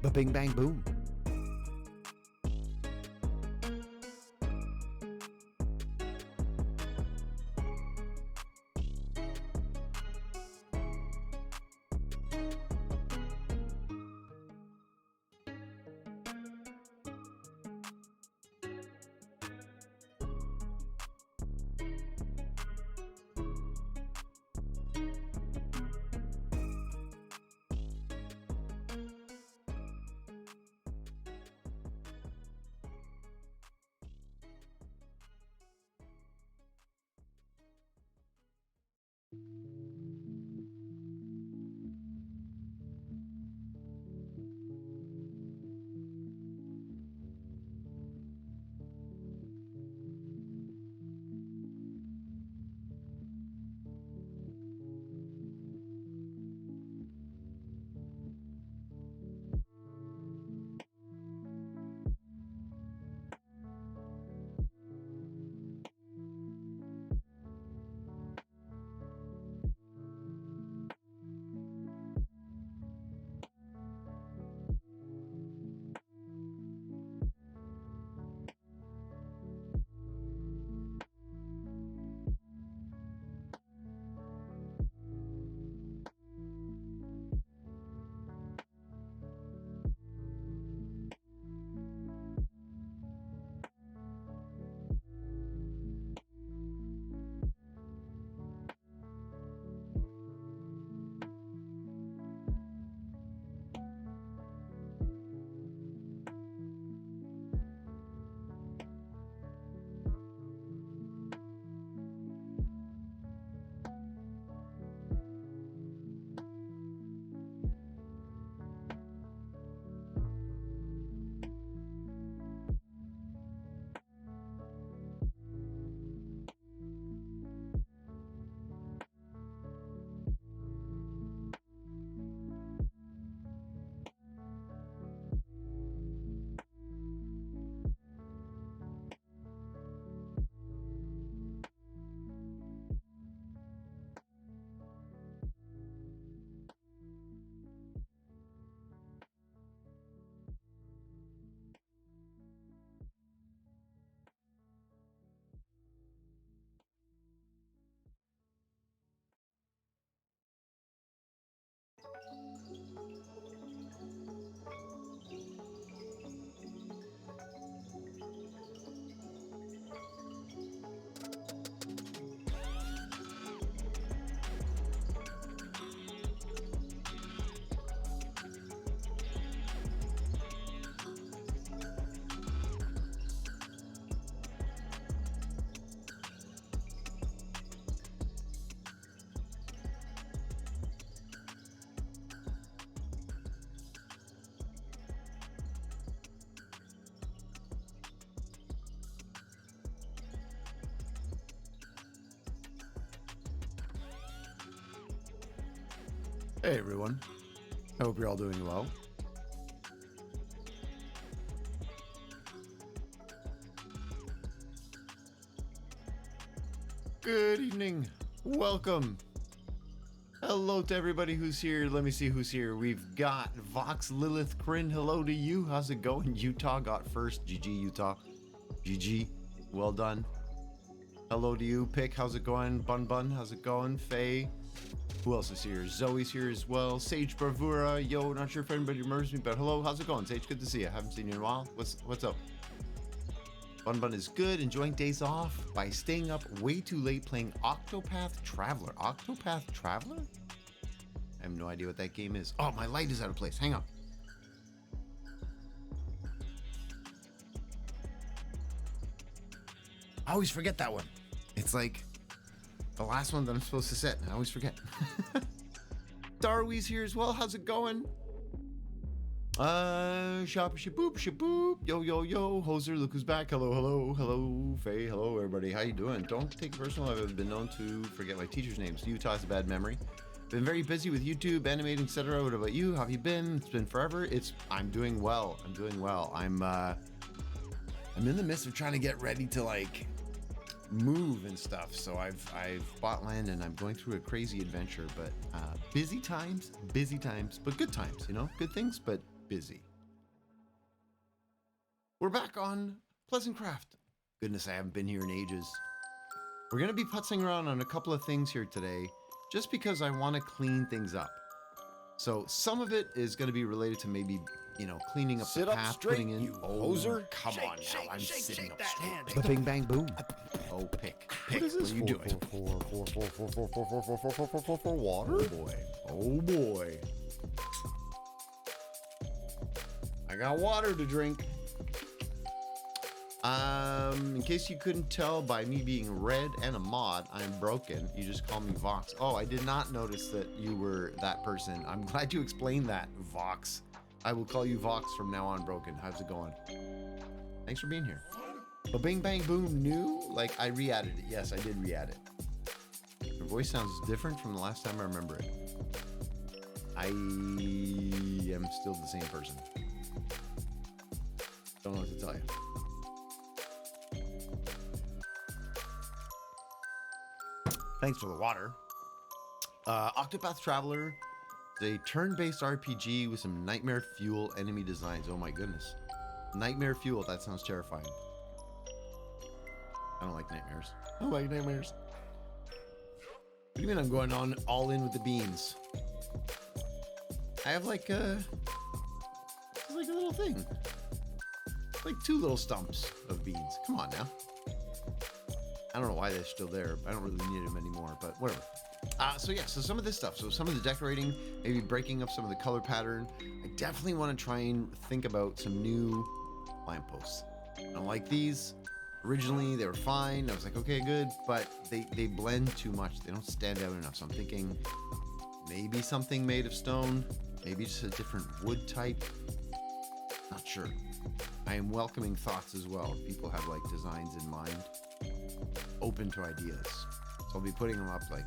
Ba-bing bang boom. Hey everyone, I hope you're all doing well. Good evening, welcome. Hello to everybody who's here. Let me see who's here. We've got Vox Lilith Kryn. Hello to you. How's it going? Utah got first. GG Utah. GG. Well done. Hello to you. Pick. How's it going? Bun Bun. How's it going? Faye. Who else is here? Zoe's here as well. Sage Bravura. Yo, not sure if anybody remembers me, but hello. How's it going, Sage? Good to see you. Haven't seen you in a while. What's up? Bun Bun is good. Enjoying days off by staying up way too late playing Octopath Traveler. Octopath Traveler? I have no idea what that game is. Oh, my light is out of place. Hang on. I always forget that one. It's like the last one that I'm supposed to set. I always forget. Darwee's here as well. How's it going? Shop shaboop shaboop. Yo yo yo. Hoser, look who's back. Hello hello hello. Faye, hello everybody. How you doing? Don't take it personal. I've been known to forget my teachers' names. Utah's a bad memory. Been very busy with YouTube, animating, etc. What about you? How have you been? It's been forever. I'm doing well. I'm doing well. I'm in the midst of trying to get ready to like move and stuff. So I've bought land and I'm going through a crazy adventure. But busy times, but good times. You know, good things, but busy. We're back on PleasantCraft. Goodness, I haven't been here in ages. We're gonna be putzing around on a couple of things here today, just because I want to clean things up. So some of it is going to be related to maybe, you know, cleaning up the path, putting in. Hoser. Come on now, I'm sitting up straight. The bing bang boom. Oh, pick. What is this? What are you doing? For water? Oh boy. Oh boy. I got water to drink. In case you couldn't tell by me being red and a mod, I'm broken. You just call me Vox. Oh, I did not notice that you were that person. I'm glad you explained that, Vox. I will call you Vox from now on, broken. How's it going? Thanks for being here. But Bing Bang Boom new? Like, I re-added it. Yes, I did re-add it. Your voice sounds different from the last time I remember it. I am still the same person. Don't know what to tell you. Thanks for the water. Octopath Traveler is a turn-based RPG with some nightmare fuel enemy designs. Oh my goodness. Nightmare fuel, that sounds terrifying. I don't like nightmares. I don't like nightmares. What do you mean I'm going on all in with the beans? I have like it's like a little thing. Like 2 little stumps of beans. Come on now. I don't know why they're still there. I don't really need them anymore, but whatever. So yeah, so some of this stuff. So some of the decorating, maybe breaking up some of the color pattern. I definitely want to try and think about some new lampposts. I don't like these. Originally, they were fine. I was like, okay, good. But they blend too much. They don't stand out enough. So I'm thinking maybe something made of stone. Maybe just a different wood type. Not sure. I am welcoming thoughts as well. If people have like designs in mind. Open to ideas. So I'll be putting them up like,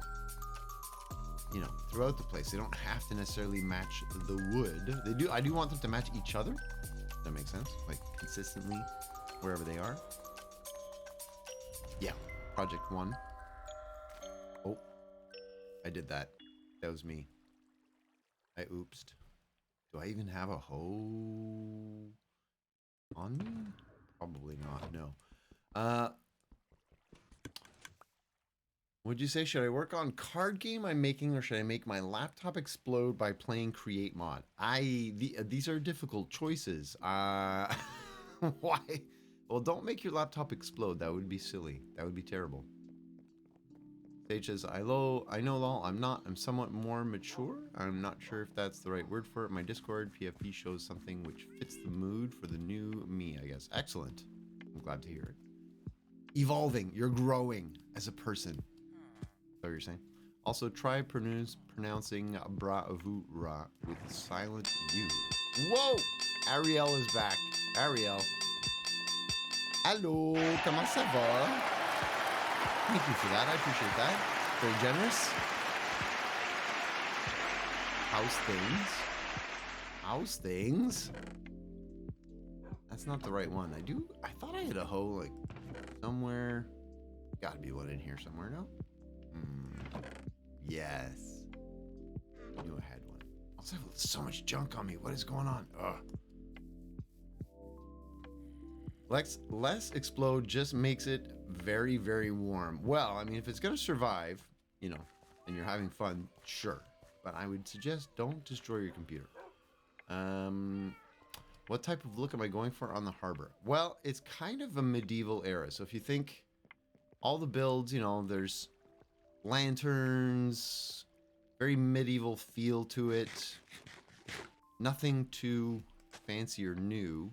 you know, throughout the place. They don't have to necessarily match the wood. They do. I do want them to match each other. Does that make sense? Like consistently wherever they are. Yeah. Project 1. Oh, I did that. That was me. I oopsed. Do I even have a hoe on me? Probably not. No. Would you say, should I work on card game I'm making, or should I make my laptop explode by playing create mod? These are difficult choices. Why? Well, don't make your laptop explode. That would be silly. That would be terrible. Sage says, I know, lol, I'm somewhat more mature. I'm not sure if that's the right word for it. My Discord PFP shows something which fits the mood for the new me, I guess. Excellent. I'm glad to hear it. Evolving. You're growing as a person. What you're saying. Also, try pronouncing bravura with silent U. Whoa! Ariel is back. Ariel. Hello, comment ça va? Thank you for that. I appreciate that. Very generous. How's things? How's things? That's not the right one. I thought I had a hoe like somewhere. Gotta be one in here somewhere, no? Yes. I knew I had one. I also have so much junk on me. What is going on? Ugh. Less explode just makes it very, very warm. Well, I mean, if it's gonna survive, you know, and you're having fun, sure. But I would suggest don't destroy your computer. What type of look am I going for on the harbor? Well, it's kind of a medieval era. So if you think all the builds, you know, there's lanterns, very medieval feel to it. Nothing too fancy or new.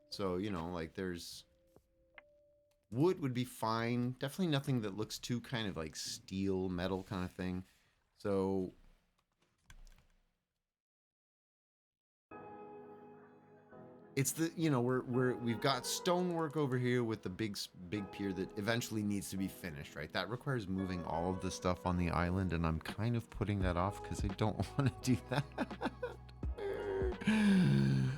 So, you know, like there's wood would be fine. Definitely nothing that looks too kind of like steel, metal kind of thing. So it's the, you know, we've got stonework over here with the big pier that eventually needs to be finished, right? That requires moving all of the stuff on the island, and I'm kind of putting that off because I don't want to do that.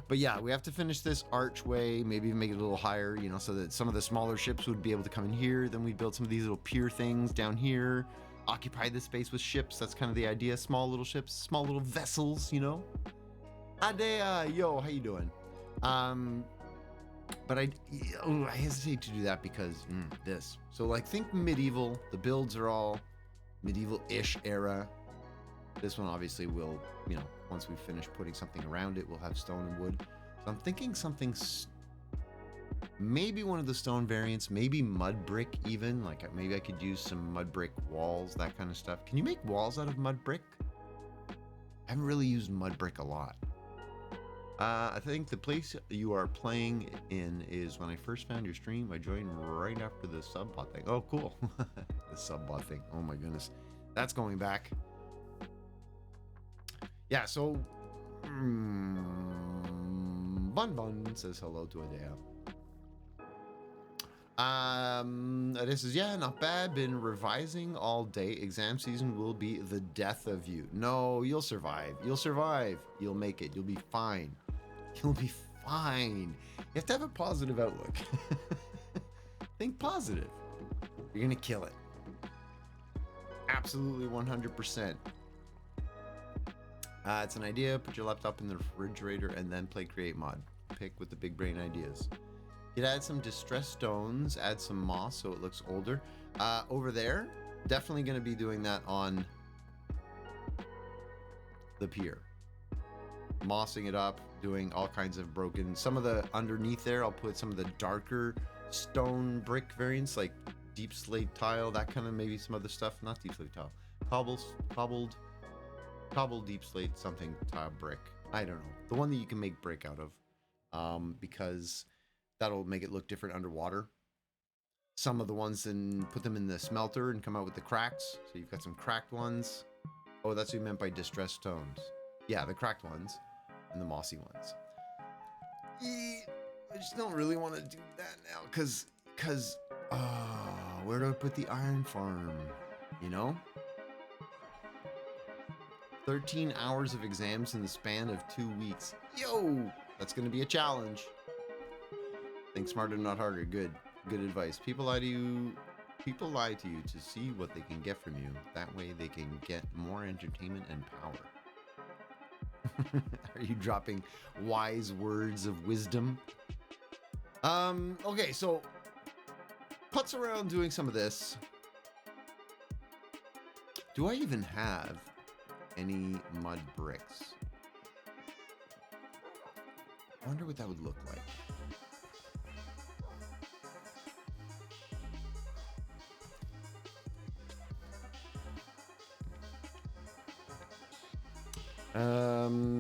But yeah, we have to finish this archway, maybe make it a little higher, you know, so that some of the smaller ships would be able to come in here. Then we build some of these little pier things down here, occupy the space with ships. That's kind of the idea. Small little ships, small little vessels, you know. Adea, yo, how you doing? But I hesitate to do that because this. So like think medieval. The builds are all medieval-ish era. This one obviously will, you know, once we finish putting something around it, we'll have stone and wood. So I'm thinking something, maybe one of the stone variants, maybe mud brick even. Like maybe I could use some mud brick walls, that kind of stuff. Can you make walls out of mud brick? I haven't really used mud brick a lot. I think the place you are playing in is when I first found your stream. I joined right after the subbot thing. Oh, cool. The subbot thing. Oh my goodness. That's going back. Yeah, so Bun Bun says hello to Adea. This is, yeah, not bad. Been revising all day. Exam season will be the death of you. No, you'll survive. You'll survive. You'll make it. You'll be fine. You'll be fine. You have to have a positive outlook. Think positive. You're gonna kill it. Absolutely 100%. It's an idea. Put your laptop in the refrigerator and then play create mod. Pick with the big brain ideas. You'd add some distressed stones, add some moss so it looks older. Over there, definitely going to be doing that on the pier. Mossing it up, doing all kinds of broken. Some of the underneath there, I'll put some of the darker stone brick variants, like deep slate tile, that kind of, maybe some other stuff. Not deep slate tile. Cobbled deep slate something tile brick. I don't know. The one that you can make brick out of. Because that'll make it look different underwater. Some of the ones, then put them in the smelter and come out with the cracks. So you've got some cracked ones. Oh, that's what you meant by distressed stones. Yeah, the cracked ones and the mossy ones. I just don't really want to do that now because where do I put the iron farm? You know? 13 hours of exams in the span of 2 weeks. Yo! That's going to be a challenge. Think smarter, not harder. Good advice. People lie to you to see what they can get from you. That way they can get more entertainment and power. Are you dropping wise words of wisdom? Okay, so putz around doing some of this. Do I even have any mud bricks? I wonder what that would look like.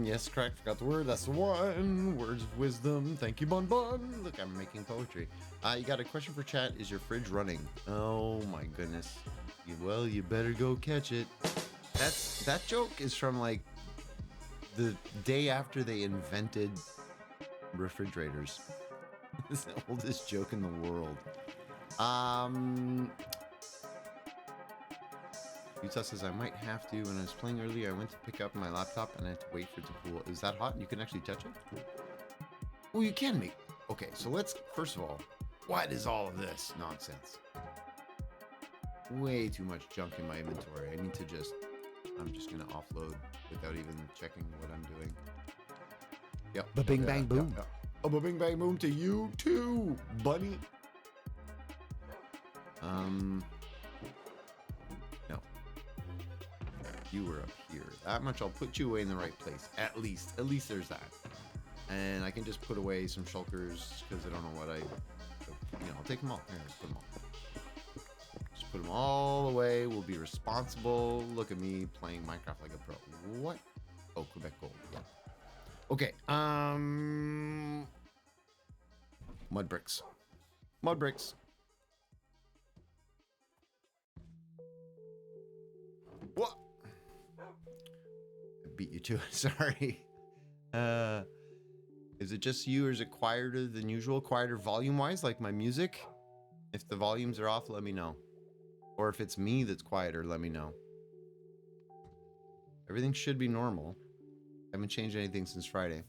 Yes, correct. Forgot the word. That's the one. Words of wisdom. Thank you, Bun Bun. Look, I'm making poetry. You got a question for chat. Is your fridge running? Oh my goodness. Well, you better go catch it. That joke is from like the day after they invented refrigerators. It's the oldest joke in the world. Utah says I might have to. When I was playing earlier, I went to pick up my laptop and I had to wait for it to cool. Is that hot? You can actually touch it? Oh, you can make. Okay, so let's, first of all, what is all of this nonsense? Way too much junk in my inventory. I need to I'm just gonna offload without even checking what I'm doing. Yep. Ba-bing, bang, boom. Yep. Oh, ba-bing, bang, boom to you too, bunny. No. You were up here. That much I'll put you away in the right place. At least. At least there's that. And I can just put away some shulkers because I don't know what I'll take them all. Here, put them all. Just put them all away. We'll be responsible. Look at me playing Minecraft like a pro. What? Oh, Quebec Gold. Yeah. Okay. Mud bricks. Mud bricks. What? I beat you to it. Sorry. Is it just you, or is it quieter than usual? Quieter volume-wise, like my music? If the volumes are off, let me know. Or if it's me that's quieter, let me know. Everything should be normal. I haven't changed anything since Friday.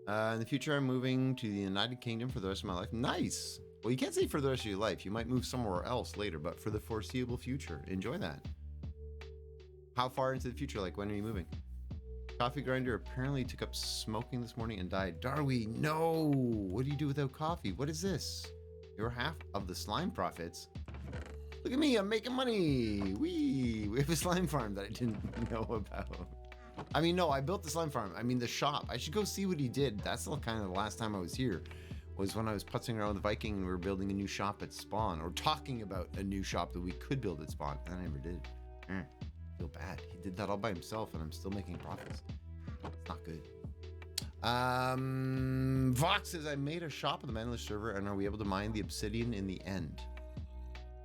In the future, I'm moving to the United Kingdom for the rest of my life. Nice! Well, you can't say for the rest of your life. You might move somewhere else later, but for the foreseeable future, enjoy that. How far into the future? Like, when are you moving? Coffee grinder apparently took up smoking this morning and died. Darby, no! What do you do without coffee? What is this? You're half of the slime profits. Look at me, I'm making money! Whee! We have a slime farm that I didn't know about. I mean, no, I built the slime farm. I mean, the shop. I should go see what he did. That's the kind of the last time I was here. Was when I was putzing around with Viking and we were building a new shop at Spawn. Or talking about a new shop that we could build at Spawn. And I never did. Feel bad. He did that all by himself and I'm still making profits. It's not good. Vox says, I made a shop on the manless server and are we able to mine the obsidian in the end?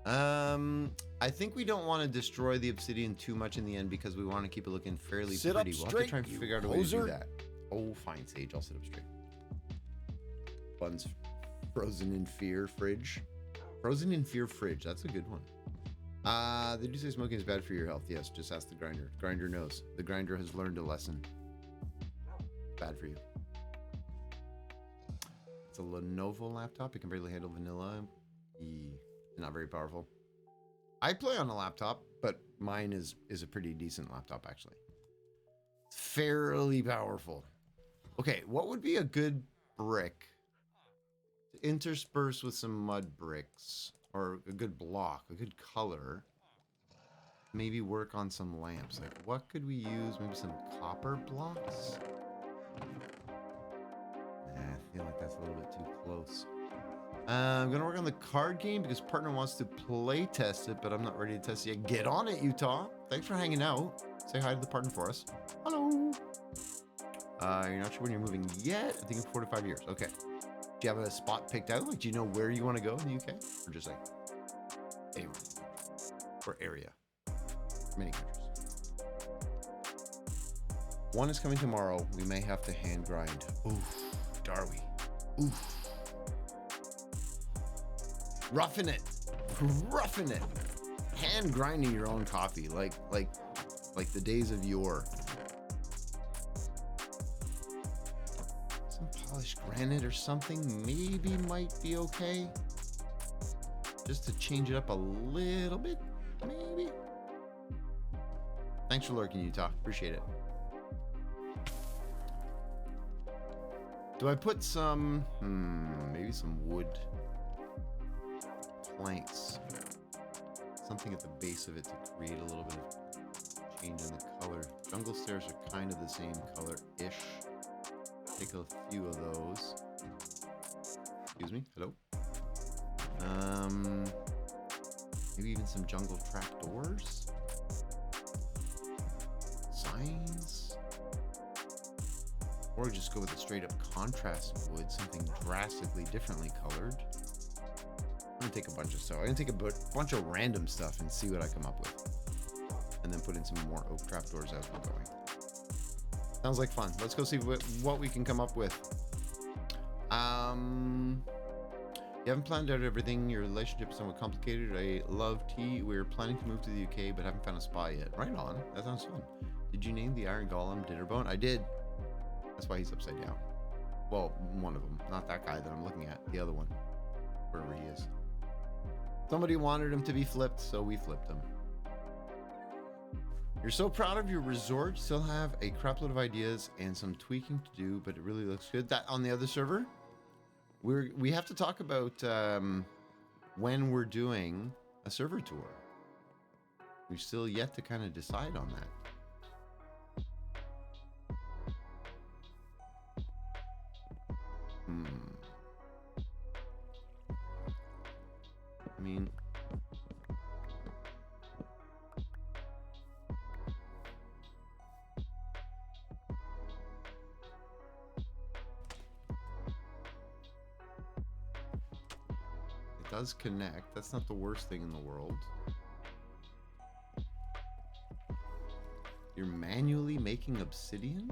I think we don't want to destroy the obsidian too much in the end because we want to keep it looking fairly pretty. We'll have to try and figure out a way to do that. Oh, fine, Sage. I'll sit up straight. Buns frozen in fear fridge. Frozen in fear fridge. That's a good one. They do say smoking is bad for your health. Yes, just ask the grinder. Grinder knows. The grinder has learned a lesson. Bad for you. It's a Lenovo laptop. It can barely handle vanilla. Not very powerful. I play on a laptop, but mine is a pretty decent laptop, actually. It's fairly powerful. Okay, what would be a good brick to intersperse with some mud bricks? Or a good block, a good color. Maybe work on some lamps. Like, what could we use? Maybe some copper blocks? Nah, I feel like that's a little bit too close. I'm going to work on the card game because partner wants to play test it, but I'm not ready to test it yet. Get on it, Utah. Thanks for hanging out. Say hi to the partner for us. Hello. You're not sure when you're moving yet? I think in 4 to 5 years. Okay. Do you have a spot picked out? Like, do you know where you want to go in the UK? Or just like anywhere? Or area? Many countries. One is coming tomorrow. We may have to hand grind. Oof. Darby. Oof. Roughing it. Roughing it. Hand grinding your own coffee. Like the days of yore. Some polished granite or something maybe might be okay. Just to change it up a little bit, maybe. Thanks for lurking, Utah. Appreciate it. Do I put some, maybe some wood planks, something at the base of it to create a little bit of change in the color. Jungle stairs are kind of the same color-ish. Take a few of those. Excuse me. Hello. Maybe even some jungle trapdoors. Signs. Or just go with a straight up contrast wood, something drastically differently colored. I'm gonna take a bunch of stuff. I'm gonna take a bunch of random stuff and see what I come up with. And then put in some more oak trapdoors as we're going. Sounds like fun. Let's go see what we can come up with. You haven't planned out everything. Your relationship is somewhat complicated. I love tea. We're planning to move to the UK, but haven't found a spot yet. Right on. That sounds fun. Did you name the Iron Golem Dinnerbone? I did. That's why he's upside down. Well, one of them. Not that guy that I'm looking at. The other one. Wherever he is. Somebody wanted him to be flipped, so we flipped him. You're so proud of your resort. Still have a crapload of ideas and some tweaking to do, but it really looks good. That on the other server? We have to talk about when we're doing a server tour. We've still yet to kind of decide on that. mean, it does connect. That's not the worst thing in the world. You're manually making obsidian?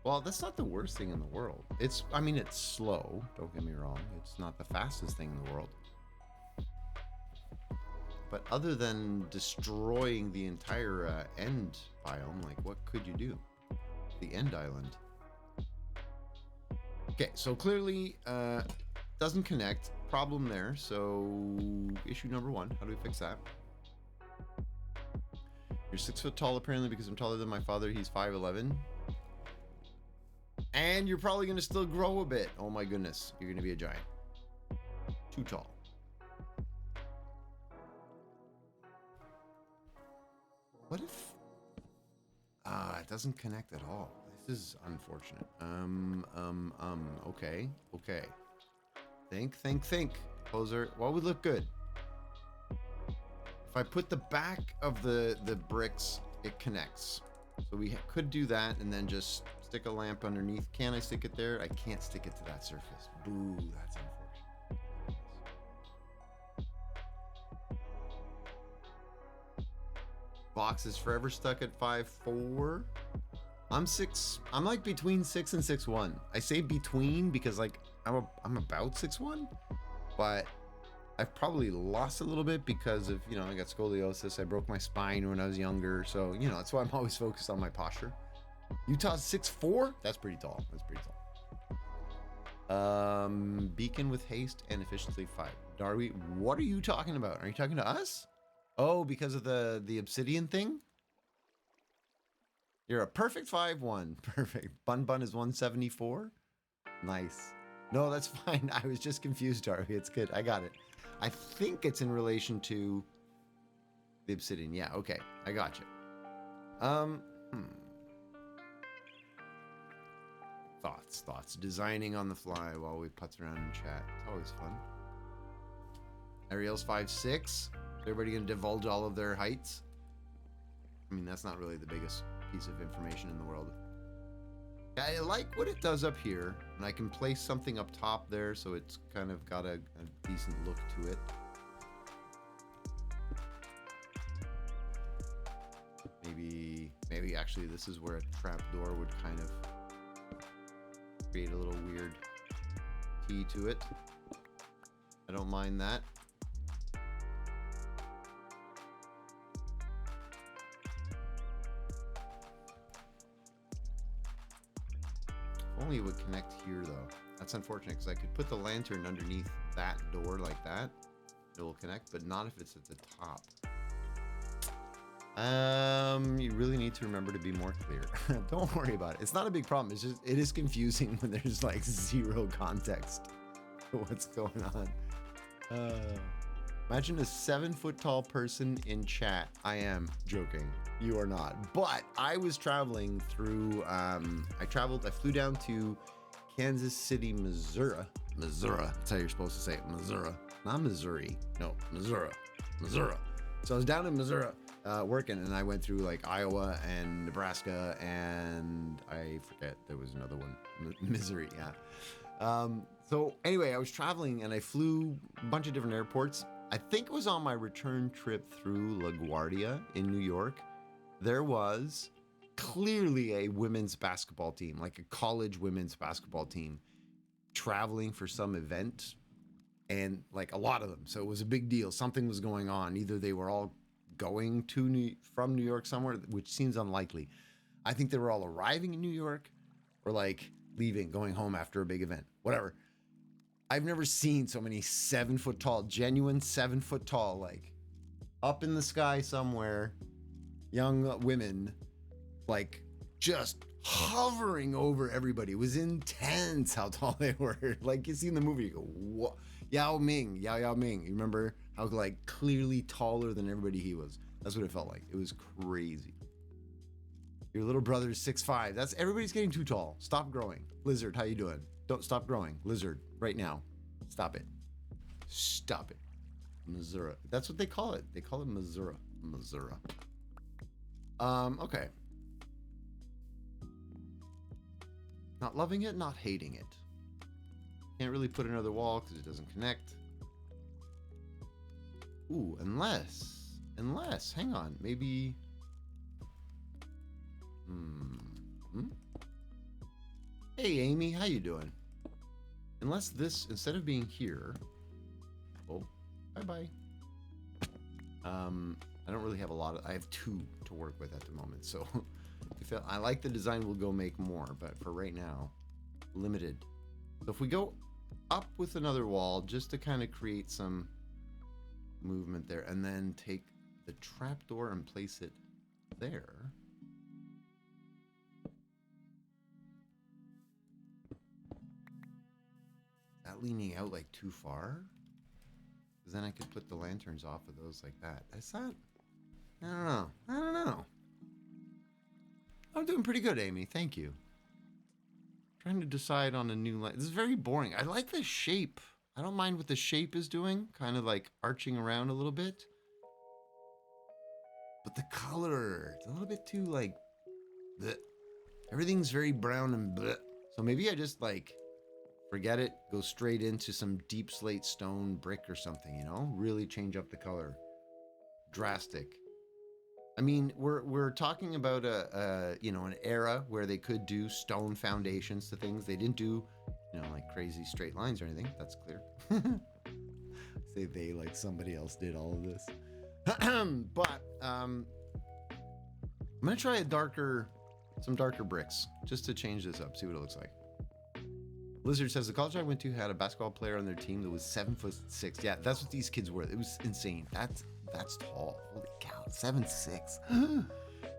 Well, that's not the worst thing in the world. I mean, it's slow. Don't get me wrong. It's not the fastest thing in the world. But other than destroying the entire end biome, like, what could you do? The end island. Okay, so clearly, doesn't connect. Problem there. So, issue number 1. How do we fix that? You're 6 foot tall, apparently, because I'm taller than my father. He's 5'11". And you're probably going to still grow a bit. Oh my goodness. You're going to be a giant. Too tall. What if... it doesn't connect at all. This is unfortunate. Okay. Think. Poser. What would look good? If I put the back of the bricks, it connects. So we could do that and then just stick a lamp underneath. Can I stick it there? I can't stick it to that surface. Boo, that's unfortunate. Box is forever stuck at 5'4". I'm like between 6 and 6'1". I say between because like I'm about 6'1", but I've probably lost a little bit because of, you know, I got scoliosis. I broke my spine when I was younger. So, you know, that's why I'm always focused on my posture. Utah's 6'4"? That's pretty tall. Beacon with haste and efficiency 5. Darby, what are you talking about? Are you talking to us? Oh, because of the obsidian thing? You're a perfect 5'1". Perfect. Bun is 174. Nice. No, that's fine. I was just confused, Darby. It's good. I got it. I think it's in relation to the obsidian. Yeah, okay. I got you. Thoughts. Designing on the fly while we putz around in chat. It's always fun. Ariel's 5'6". Is everybody going to divulge all of their heights? I mean, that's not really the biggest piece of information in the world. I like what it does up here, and I can place something up top there, so it's kind of got a decent look to it. Maybe actually this is where a trapdoor would kind of create a little weird key to it. I don't mind that. Only it would connect here though. That's unfortunate because I could put the lantern underneath that door like that. It will connect, but not if it's at the top. You really need to remember to be more clear. Don't worry about it. It's not a big problem. It's just, it is confusing when there's like zero context to what's going on. Imagine a 7 foot tall person in chat. I am joking. You are not. But I was traveling through, I flew down to Kansas City, Missouri. Missouri. That's how you're supposed to say it. Missouri. Not Missouri. No, Missouri. So I was down in Missouri working, and I went through like Iowa and Nebraska, and I forget, there was another one. Missouri, yeah. So anyway, I was traveling, and I flew a bunch of different airports. I think it was on my return trip through LaGuardia in New York. There was clearly a women's basketball team, like a college women's basketball team, traveling for some event, and like a lot of them. So it was a big deal. Something was going on. Either they were all going to from New York somewhere, which seems unlikely. I think they were all arriving in New York or like leaving, going home after a big event, whatever. I've never seen so many 7 foot tall, genuine 7 foot tall, like up in the sky somewhere, young women, like just hovering over everybody. It was intense how tall they were. Like you see in the movie, you go, what? Yao Ming. You remember how like clearly taller than everybody he was? That's what it felt like. It was crazy. Your little brother's 6'5". That's everybody's getting too tall. Stop growing. Lizard, how you doing? Don't stop growing. Lizard, right now. Stop it. Stop it. Missouri. That's what they call it. They call it Missouri. Missouri. Okay. Not loving it, not hating it. Can't really put another wall because it doesn't connect. Ooh, unless, hang on, maybe. Hey, Amy, how you doing? Unless this, instead of being here, oh, bye-bye. I don't really have a lot of, I have 2 to work with at the moment, so if I like the design, we'll go make more, but for right now, limited. So if we go up with another wall, just to kind of create some movement there, and then take the trapdoor and place it there. Is that leaning out like too far? Because then I could put the lanterns off of those like that. Is that? I don't know. I'm doing pretty good, Amy. Thank you. Trying to decide on a new light. This is very boring. I like the shape. I don't mind what the shape is doing. Kind of like arching around a little bit. But the color, it's a little bit too like, bleh. Everything's very brown and bleh. So maybe I just like, forget it, go straight into some deep slate stone brick or something, you know? Really change up the color. Drastic. I mean, we're talking about an era where they could do stone foundations to things. They didn't do, like crazy straight lines or anything. That's clear. Say they like somebody else did all of this. But I'm gonna try some darker bricks just to change this up, see what it looks like. Lizard says the college I went to had a basketball player on their team that was 7'6". Yeah, that's what these kids were. It was insane. That's tall. Holy cow, 7'6".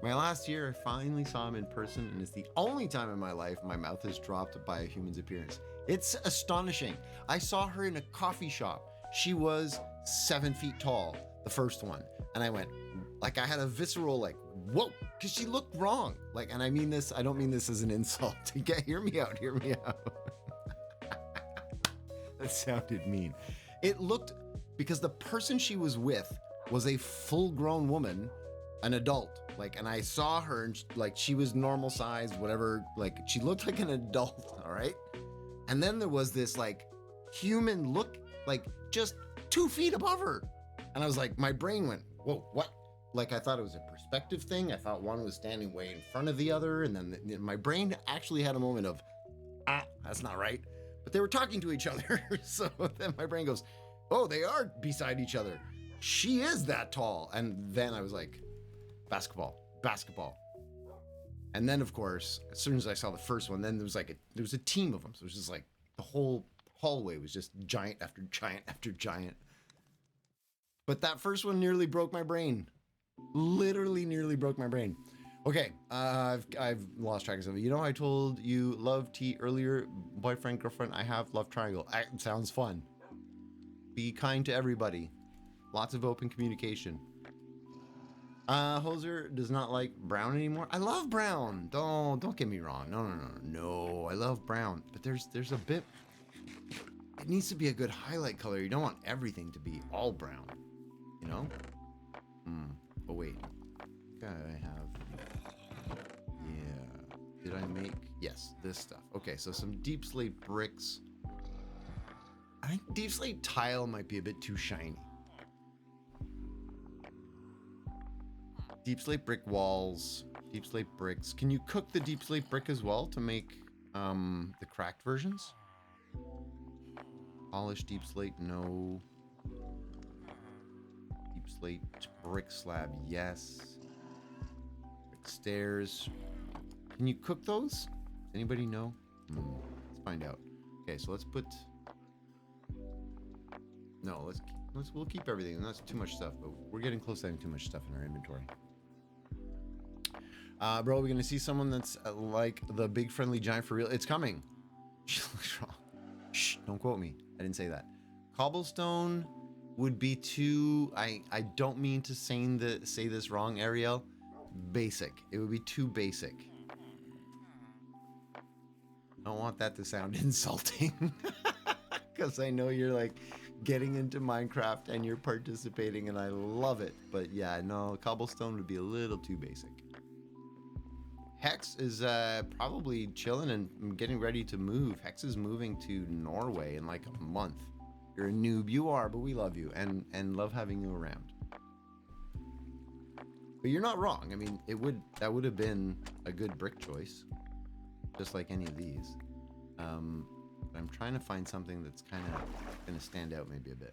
My last year, I finally saw him in person, and it's the only time in my life my mouth is dropped by a human's appearance. It's astonishing. I saw her in a coffee shop. She was 7 feet tall, the first one. And I went, like, I had a visceral, like, whoa, because she looked wrong. Like, and I don't mean this as an insult. Hear me out. That sounded mean. It looked, because the person she was with was a full-grown woman, an adult. Like, and I saw her, and she was normal size, whatever. Like, she looked like an adult, all right? And then there was this, like, human look, like, just 2 feet above her. And I was like, my brain went, whoa, what? Like, I thought it was a perspective thing. I thought one was standing way in front of the other. And then my brain actually had a moment of, that's not right. But they were talking to each other. So then my brain goes, oh, they are beside each other. She is that tall. And then I was like, basketball. And then, of course, as soon as I saw the first one, then there was a team of them. So it was just like the whole hallway was just giant after giant after giant. But that first one nearly broke my brain. Literally nearly broke my brain. Okay, I've lost track of something. You know, I told you love T earlier, boyfriend, girlfriend. I have love triangle. Sounds fun. Be kind to everybody. Lots of open communication. Hoser does not like brown anymore. I love brown. Don't get me wrong. No. I love brown, but there's a bit. It needs to be a good highlight color. You don't want everything to be all brown. You know. Oh wait. Okay, I have. Yeah. Did I make? Yes, this stuff. Okay, so some deep slate bricks. I think deep slate tile might be a bit too shiny. Deep slate brick walls, deep slate bricks. Can you cook the deep slate brick as well to make the cracked versions? Polished deep slate, no. Deep slate brick slab, yes. Brick stairs. Can you cook those? Does anybody know? Let's find out. Okay, so let's put. No, we'll keep everything. That's too much stuff, but we're getting close to having too much stuff in our inventory. Bro, we're gonna see someone that's like the big friendly giant for real. It's coming. She looks wrong. Shh, don't quote me. I didn't say that. Cobblestone would be too. I don't mean to say this wrong, Ariel. Basic. It would be too basic. I don't want that to sound insulting, because I know you're like, getting into Minecraft and you're participating and I love it. But yeah, no, cobblestone would be a little too basic. Hex is probably chilling and getting ready to move. Hex is moving to Norway in like a month. You're a noob, you are, but we love you and love having you around. But you're not wrong. I mean, that would have been a good brick choice, just like any of these. But I'm trying to find something that's kind of going to stand out maybe a bit.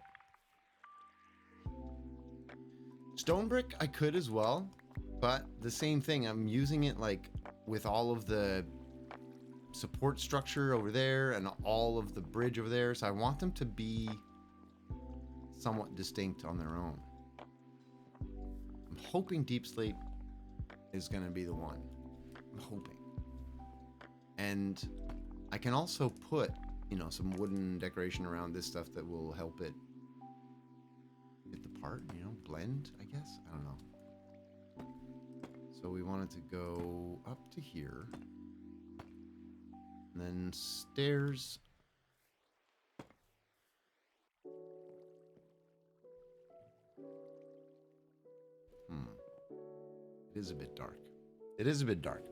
Stone brick, I could as well, but the same thing. I'm using it like with all of the support structure over there and all of the bridge over there. So I want them to be somewhat distinct on their own. I'm hoping Deep Slate is going to be the one. I'm hoping. And I can also put, you know, some wooden decoration around this stuff that will help it get the part, you know, blend, I guess. I don't know. So we wanted to go up to here. And then stairs. It is a bit dark. It is a bit dark.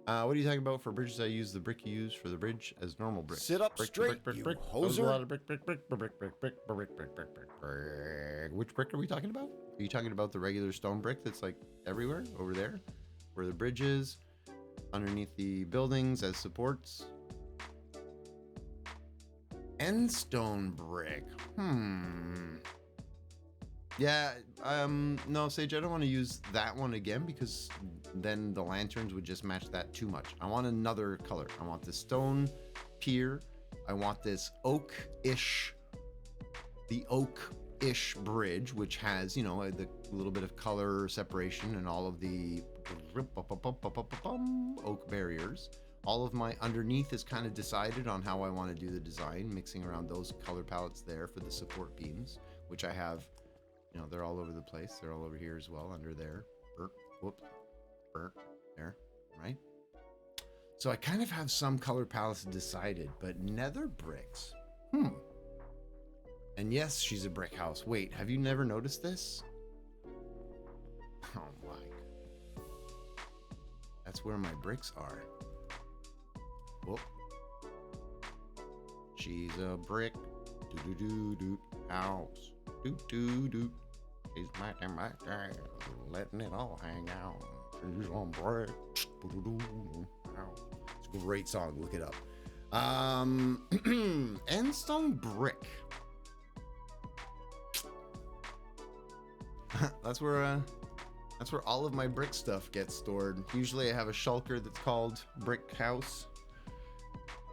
What are you talking about for bridges? I use the brick you use for the bridge as normal brick. Sit up straight, you hoser. A lot of brick. Which brick are we talking about? Are you talking about the regular stone brick that's like everywhere over there? Where the bridge is? Underneath the buildings as supports? End stone brick. Yeah, no, Sage, I don't want to use that one again because then the lanterns would just match that too much. I want another color. I want the stone pier. I want this oak-ish bridge, which has, you know, the little bit of color separation and all of the oak barriers. All of my underneath is kind of decided on how I want to do the design, mixing around those color palettes there for the support beams, which I have. You know, they're all over the place. They're all over here as well, under there. Whoops. There, right? So I kind of have some color palettes decided, but nether bricks. And yes, she's a brick house. Wait, have you never noticed this? Oh my. That's where my bricks are. Whoop. She's a brick. Do-do-do-do. House. Do-do-do. She's making my day, letting it all hang out. She's on break. It's a great song. Look it up. Endstone brick. That's where all of my brick stuff gets stored. Usually I have a shulker that's called Brick House.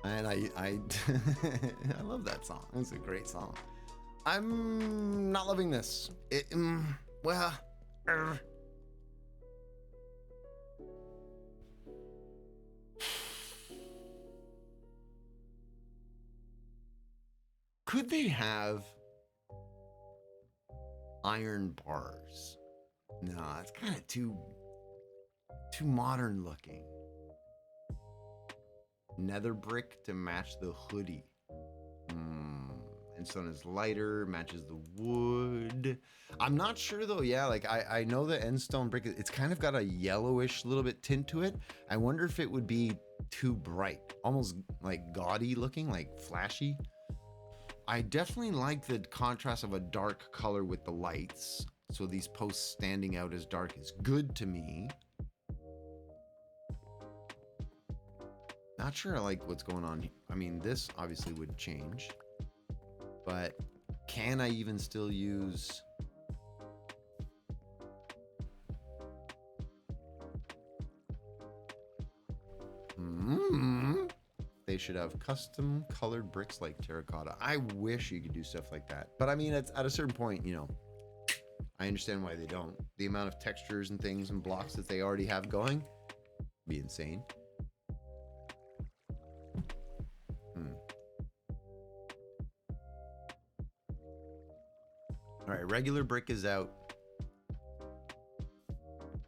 And I I love that song. It's a great song. I'm not loving this. Could they have iron bars? No, it's kind of too modern looking. Nether brick to match the hoodie. And stone is lighter, matches the wood. I'm not sure though. Yeah, like I know the endstone brick, it's kind of got a yellowish little bit tint to it. I wonder if it would be too bright, almost like gaudy looking, like flashy. I definitely like the contrast of a dark color with the lights. So these posts standing out as dark is good to me. Not sure I like what's going on here. I mean, this obviously would change. But can I even still use... They should have custom colored bricks like terracotta. I wish you could do stuff like that. But I mean, at a certain point, you know, I understand why they don't. The amount of textures and things and blocks that they already have going be insane. All right, regular brick is out.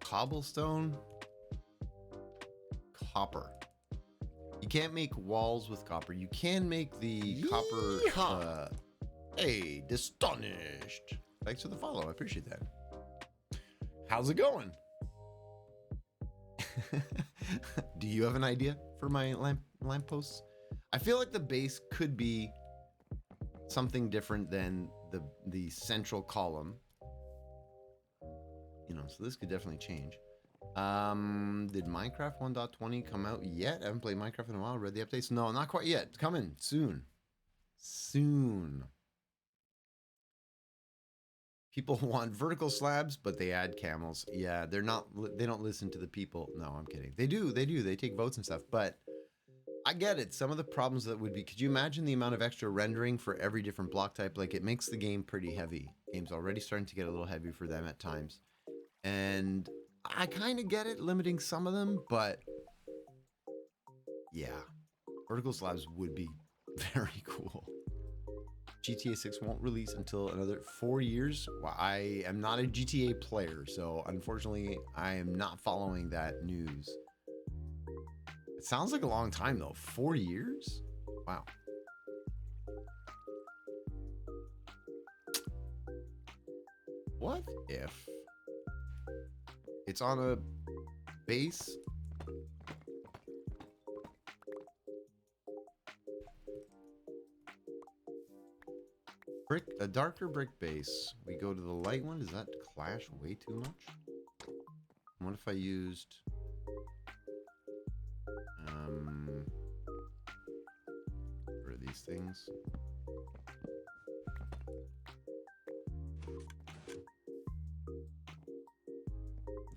Cobblestone, copper. You can't make walls with copper. You can make the copper Hey, Astonished. Thanks for the follow. I appreciate that. How's it going? Do you have an idea for my lampposts? I feel like the base could be something different than the central column. You know, so this could definitely change. Did Minecraft 1.20 come out yet? I haven't played Minecraft in a while. Read the updates? No, not quite yet. It's coming soon. Soon. People want vertical slabs, but they add camels. Yeah, they don't listen to the people. No, I'm kidding. They do. They take votes and stuff, but I get it. Some of the problems that would be, could you imagine the amount of extra rendering for every different block type? Like, it makes the game pretty heavy. Game's already starting to get a little heavy for them at times. And I kind of get it, limiting some of them, but yeah, vertical slabs would be very cool. GTA 6 won't release until another 4 years. Well, I am not a GTA player, so unfortunately, I am not following that news. It sounds like a long time, though. 4 years? Wow. What if it's on a base? A darker brick base. We go to the light one. Does that clash way too much? What if I used what are these things?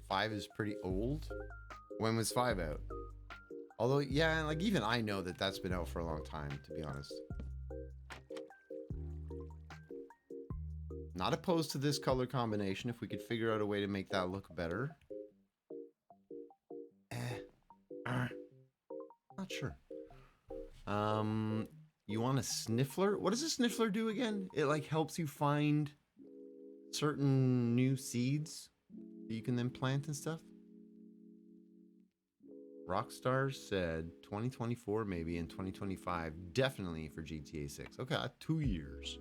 Five is pretty old. When was 5 out? Although, yeah, like even I know that that's been out for a long time, to be honest. Not opposed to this color combination if we could figure out a way to make that look better. Not sure. You want a sniffler? What does a sniffler do again? It like helps you find certain new seeds that you can then plant and stuff. Rockstar said 2024 maybe and 2025 definitely for GTA 6. Okay, 2 years.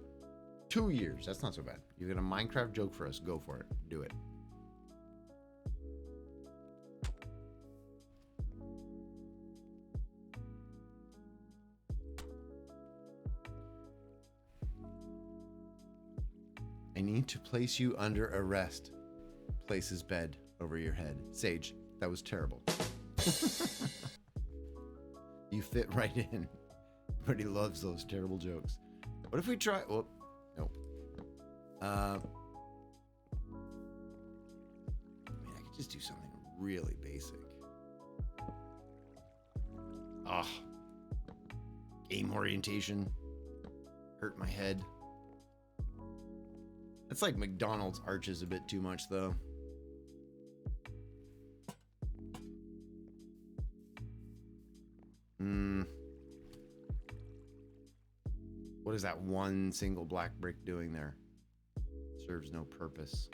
2 years. That's not so bad. You got a Minecraft joke for us? Go for it. Do it. I need to place you under arrest. Place his bed over your head. Sage, that was terrible. You fit right in. Everybody loves those terrible jokes. What if we try... Well, nope. I mean, I could just do something really basic. Ah. Game orientation. Hurt my head. That's like McDonald's arches a bit too much, though. What is that one single black brick doing there? Serves no purpose.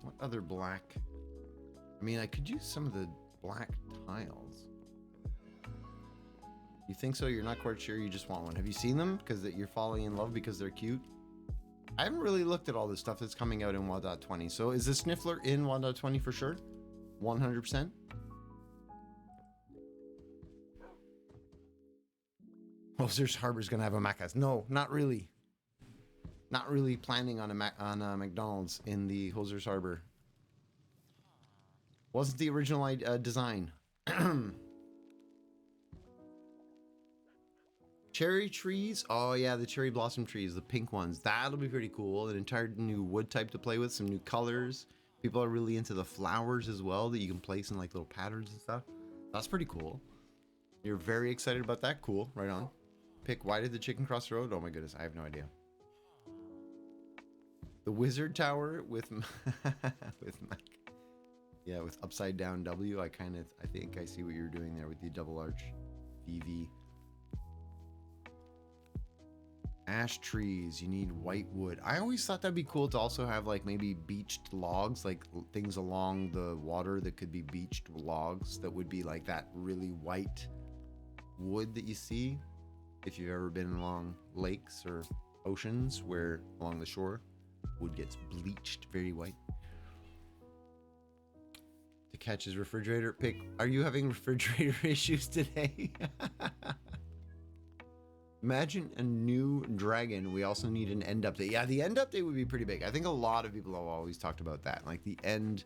What other black? I mean, I could use some of the black tiles. You think so? You're not quite sure? You just want one. Have you seen them? Because you're falling in love because they're cute? I haven't really looked at all this stuff that's coming out in 1.20. So is the Sniffler in 1.20 for sure? 100%? Well, there's Harbour's going to have a Macca's. No, not really. Not really planning on a McDonald's in the Hosers Harbour. Wasn't the original design. Cherry trees. Oh yeah, the cherry blossom trees, the pink ones. That'll be pretty cool. An entire new wood type to play with, some new colors. People are really into the flowers as well that you can place in like little patterns and stuff. That's pretty cool. You're very excited about that. Cool. Right on. Pick. Why did the chicken cross the road? Oh my goodness, I have no idea. The wizard tower with with Mike. Yeah, with upside down W. I think I see what you're doing there with the double arch VV. Ash trees, you need white wood. I always thought that'd be cool to also have like maybe beached logs, like things along the water that could be beached logs that would be like that really white wood that you see if you've ever been along lakes or oceans where along the shore wood gets bleached very white. To catch his refrigerator pick. Are you having refrigerator issues today? Imagine a new dragon. We also need an end update. Yeah, the end update would be pretty big. I think a lot of people have always talked about that. Like the end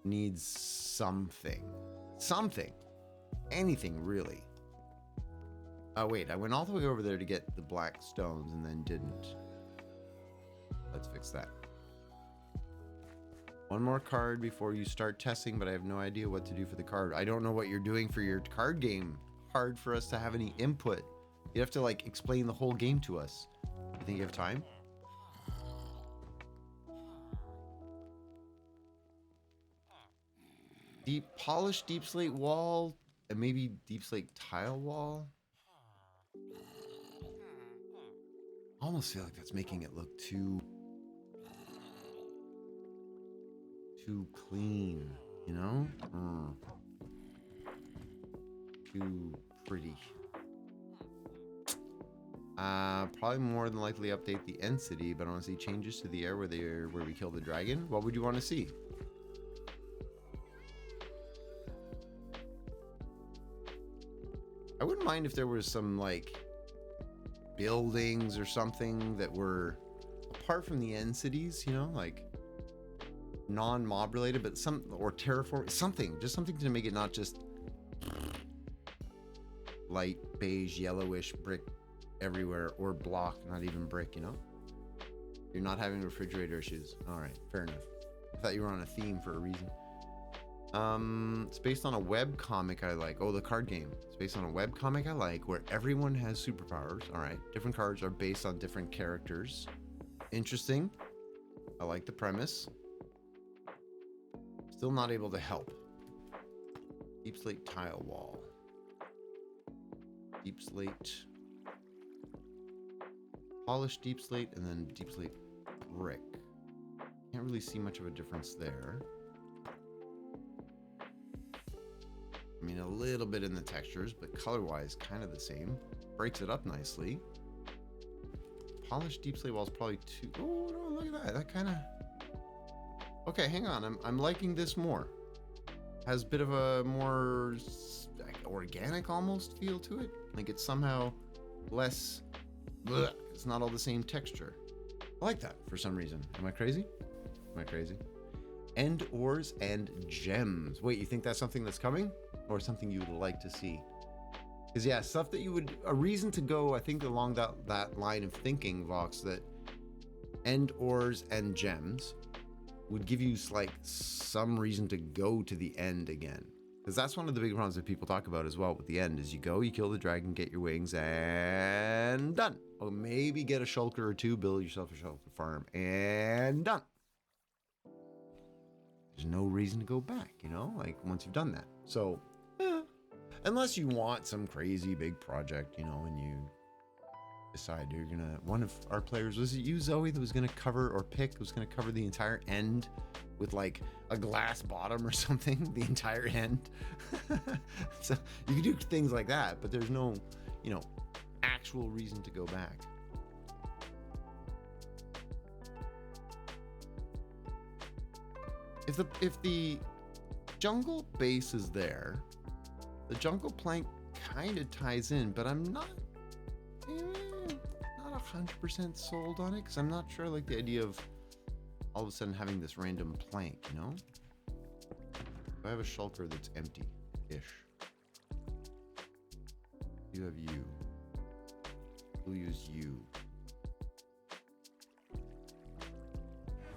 needs something. Something. Anything, really. Oh, wait. I went all the way over there to get the black stones and then didn't. Let's fix that. One more card before you start testing, but I have no idea what to do for the card. I don't know what you're doing for your card game. Hard for us to have any input. You have to like explain the whole game to us. You think you have time? Polished deep slate wall and maybe deep slate tile wall. I almost feel like that's making it look too clean, you know? Too pretty. Probably more than likely update the end city, but I want to see changes to the air where we kill the dragon. What would you want to see? I wouldn't mind if there was some like buildings or something that were apart from the end cities, you know, like non-mob related, but some or terraform something, just something to make it not just light beige yellowish brick everywhere or block, not even brick, you know. You're not having refrigerator issues. All right, fair enough. I thought you were on a theme for a reason. It's based on a web comic I like. Oh, the card game. It's based on a web comic I like where everyone has superpowers. All right, different cards are based on different characters. Interesting. I like the premise. Still not able to help. Deep slate tile wall. Deep slate. Polished deep slate and then deep slate brick. Can't really see much of a difference there. I mean, a little bit in the textures, but color-wise, kind of the same. Breaks it up nicely. Polished deep slate wall is probably too... Oh, no, look at that. That kind of... Okay, hang on. I'm liking this more. Has a bit of a more like, organic almost feel to it. Like it's somehow less... Blech. It's not all the same texture. I like that for some reason. Am I crazy? Am I crazy? End ores and gems. Wait, you think that's something that's coming? Or something you would like to see? Because yeah, stuff that you would... A reason to go, I think, along that line of thinking, Vox, that end ores and gems would give you like some reason to go to the end again. Because that's one of the big problems that people talk about as well with the end is you go, you kill the dragon, get your wings, and done. Or maybe get a shulker or two, build yourself a shulker farm, and done. There's no reason to go back, you know, like once you've done that. So, unless you want some crazy big project, you know, and you decide you're gonna, one of our players, was it you, Zoe, that was gonna cover, or Pick, was gonna cover the entire end with like a glass bottom or something, the entire end. So you can do things like that, but there's no, you know, actual reason to go back. If the jungle base is there, the jungle plank kind of ties in, but I'm not 100% sold on it because I'm not sure I like the idea of all of a sudden having this random plank, you know? I have a shulker that's empty-ish. You have you. We'll use you.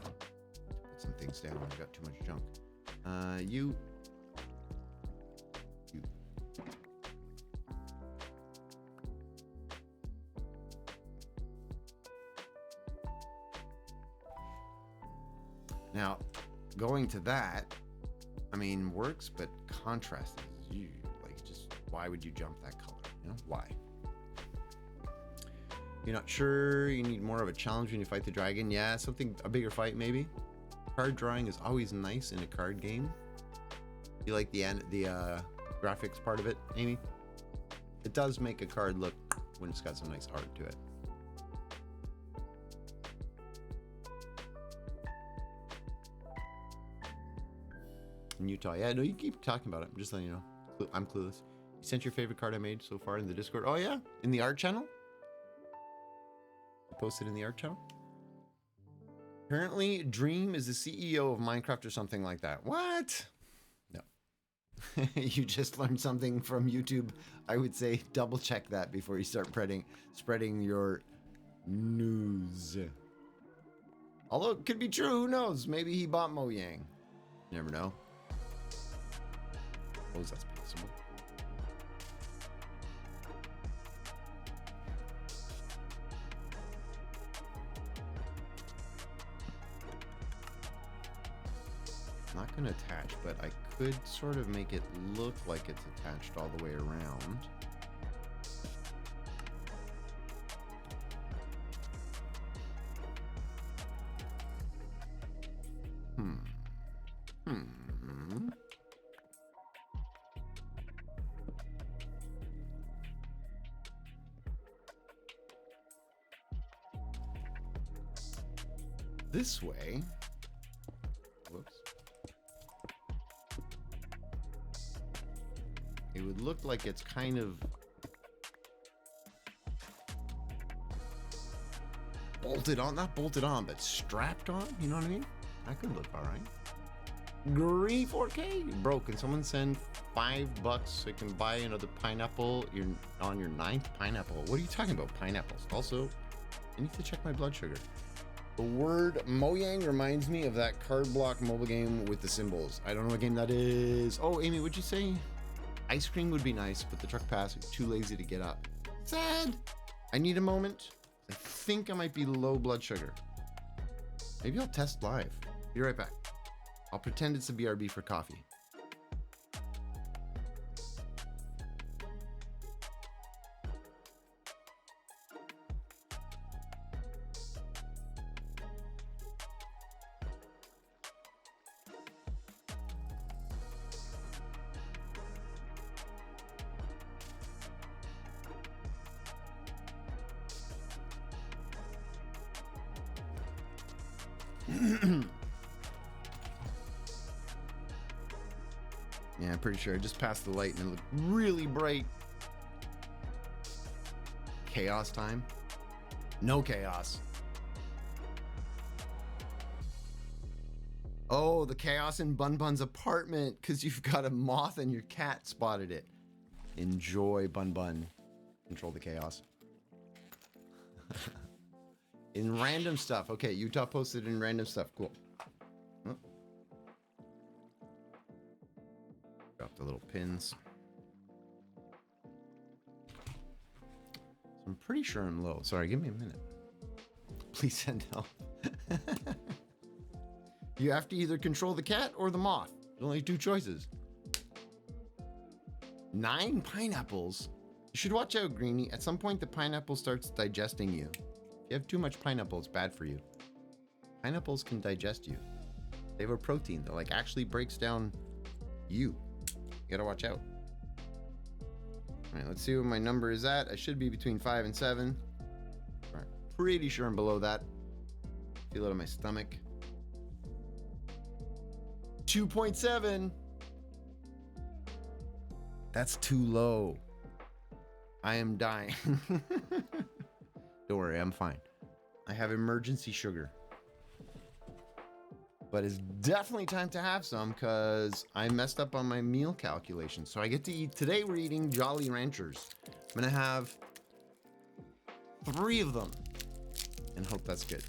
Put some things down. I've got too much junk. You. Now, going to that, I mean, works, but contrast is like just why would you jump that color? You know, why? You're not sure, you need more of a challenge when you fight the dragon. Yeah, a bigger fight maybe. Card drawing is always nice in a card game. You like the graphics part of it, Amy? It does make a card look when it's got some nice art to it. In Utah, yeah, no, you keep talking about it. I'm just letting you know. I'm clueless. You sent your favorite card I made so far in the Discord. Oh yeah, in the art channel. I posted in the art channel. Apparently, Dream is the CEO of Minecraft or something like that. What? No. You just learned something from YouTube. I would say double check that before you start spreading your news. Although it could be true, who knows? Maybe he bought Mojang. You never know. Suppose that's possible. Not going to attach, but I could sort of make it look like it's attached all the way around. This way. Whoops. It would look like it's kind of bolted on, not bolted on, but strapped on. You know what I mean? That could look all right. Green 4K. Bro, can someone send $5 so I can buy another pineapple? You're on your 9th pineapple. What are you talking about? Pineapples. Also, I need to check my blood sugar. The word Mojang reminds me of that card block mobile game with the symbols. I don't know what game that is. Oh, Amy, what'd you say? Ice cream would be nice, but the truck pass is too lazy to get up. Sad. I need a moment. I think I might be low blood sugar. Maybe I'll test live. Be right back. I'll pretend it's a BRB for coffee. Yeah, I'm pretty sure I just passed the light and it looked really bright. Chaos time? No chaos. Oh, the chaos in Bun Bun's apartment because you've got a moth and your cat spotted it. Enjoy, Bun Bun. Control the chaos. In random stuff. Okay, Utah posted in random stuff. Cool. Drop the little pins. So I'm pretty sure I'm low. Sorry, give me a minute. Please send help. You have to either control the cat or the moth. There's only 2 choices. 9 pineapples. You should watch out, Greenie. At some point, the pineapple starts digesting you. If you have too much pineapple, it's bad for you. Pineapples can digest you. They have a protein that like actually breaks down you. You gotta watch out. All right, let's see what my number is at. I should be between 5 and 7. All right, pretty sure I'm below that. Feel it in my stomach. 2.7. That's too low. I am dying. Don't worry, I'm fine. I have emergency sugar. But it's definitely time to have some because I messed up on my meal calculation. So I get to eat, today we're eating Jolly Ranchers. I'm gonna have 3 of them and hope that's good.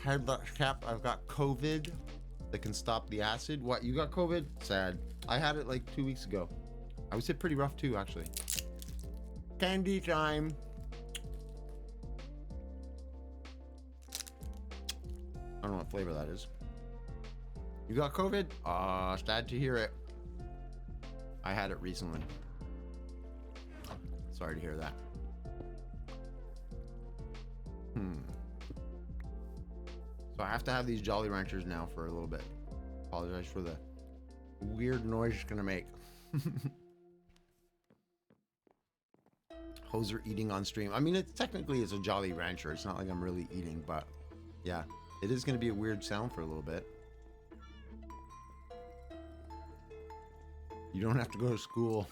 Head cap, I've got COVID that can stop the acid. What, you got COVID? Sad. I had it like 2 weeks ago. I was hit pretty rough too, actually. Candy time. I don't know what flavor that is. You got COVID? Sad to hear it. I had it recently. Sorry to hear that. So I have to have these Jolly Ranchers now for a little bit. Apologize for the weird noise it's gonna make. Hoser eating on stream. I mean, it technically is a Jolly Rancher. It's not like I'm really eating, but yeah, it is gonna be a weird sound for a little bit. You don't have to go to school.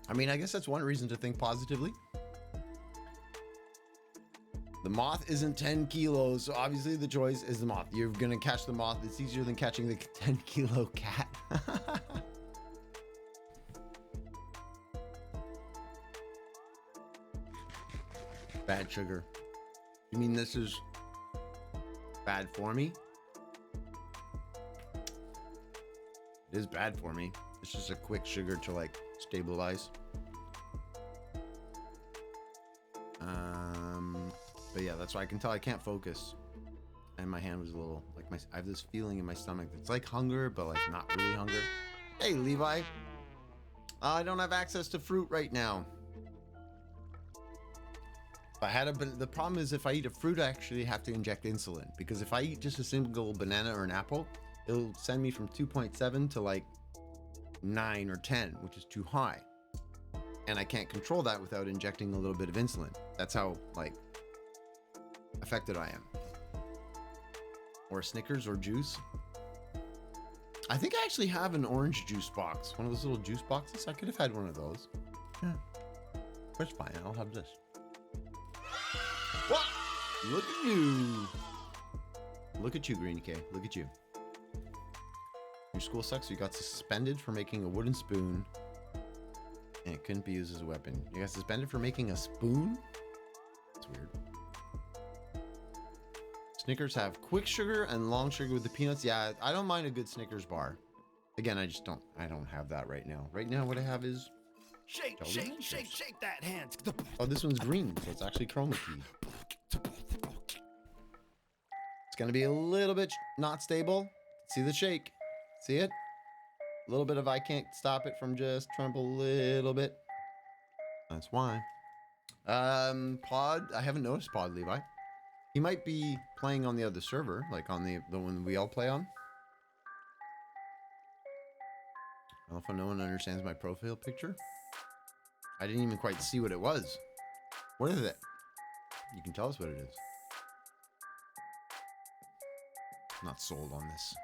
I mean, I guess that's one reason to think positively. The moth isn't 10 kilos, so obviously the choice is the moth. You're gonna catch the moth. It's easier than catching the 10-kilo cat. Bad sugar. You mean this is bad for me? It is bad for me. It's just a quick sugar to like stabilize. But yeah, that's why I can tell I can't focus. And my hand was a little like I have this feeling in my stomach that's like hunger, but like not really hunger. Hey, Levi. I don't have access to fruit right now. If I had the problem is if I eat a fruit, I actually have to inject insulin, because if I eat just a single banana or an apple, it'll send me from 2.7 to like 9 or 10, which is too high. And I can't control that without injecting a little bit of insulin. That's how like affected I am. Or Snickers or juice. I think I actually have an orange juice box. One of those little juice boxes. I could have had one of those. Yeah. That's fine. I'll have this. What? Look at you. Look at you, Greeny K. Look at you. Your school sucks. You got suspended for making a wooden spoon. And it couldn't be used as a weapon. You got suspended for making a spoon? That's weird. Snickers have quick sugar and long sugar with the peanuts. Yeah, I don't mind a good Snickers bar. Again, I don't have that right now. Right now, what I have is Shake that hand. oh, this one's green, so it's actually chroma key. It's gonna be a little bit not stable. See the shake? See it? A little bit of I can't stop it from just tremble a little bit. That's why. Pod, I haven't noticed Pod, Levi. He might be playing on the other server, like on the one we all play on. I don't know if no one understands my profile picture. I didn't even quite see what it was. What is it? You can tell us what it is. I'm not sold on this.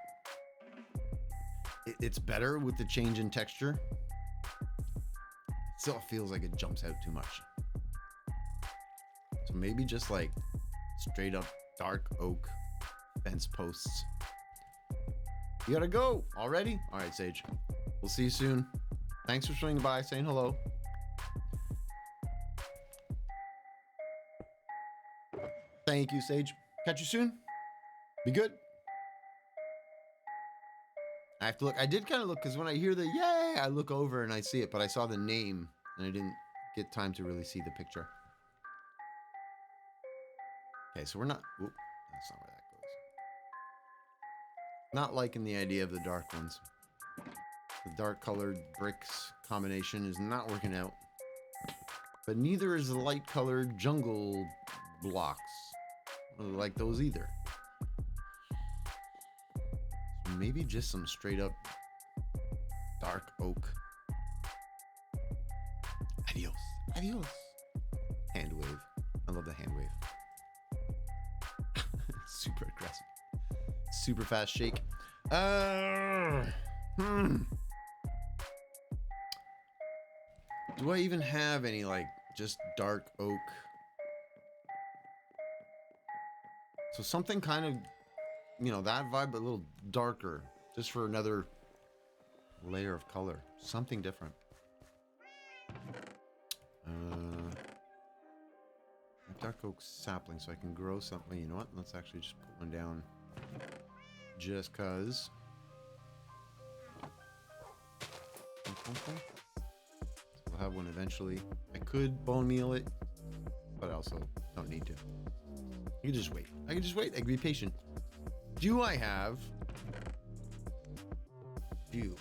It's better with the change in texture. It still feels like it jumps out too much. So maybe just like straight up dark oak fence posts. You gotta go already? All right, Sage. We'll see you soon. Thanks for swinging by, saying hello. Thank you, Sage. Catch you soon. Be good. I have to look. I did kind of look because when I hear the yay, I look over and I see it, but I saw the name and I didn't get time to really see the picture. Okay, so we're not. Oop, that's not where that goes. Not liking the idea of the dark ones. The dark colored bricks combination is not working out. But neither is the light colored jungle blocks. I don't like those either. So maybe just some straight up dark oak. Adios. Adios. Hand wave. I love the hand wave. Super aggressive. Super fast shake. Do I even have any like just dark oak? So something kind of, you know, that vibe, but a little darker, just for another layer of color. Something different. Dark oak sapling, so I can grow something. You know what? Let's actually just put one down. Just cause. We'll have one eventually. I could bone meal it, but I also don't need to. I can just wait. I can be patient. Do I have few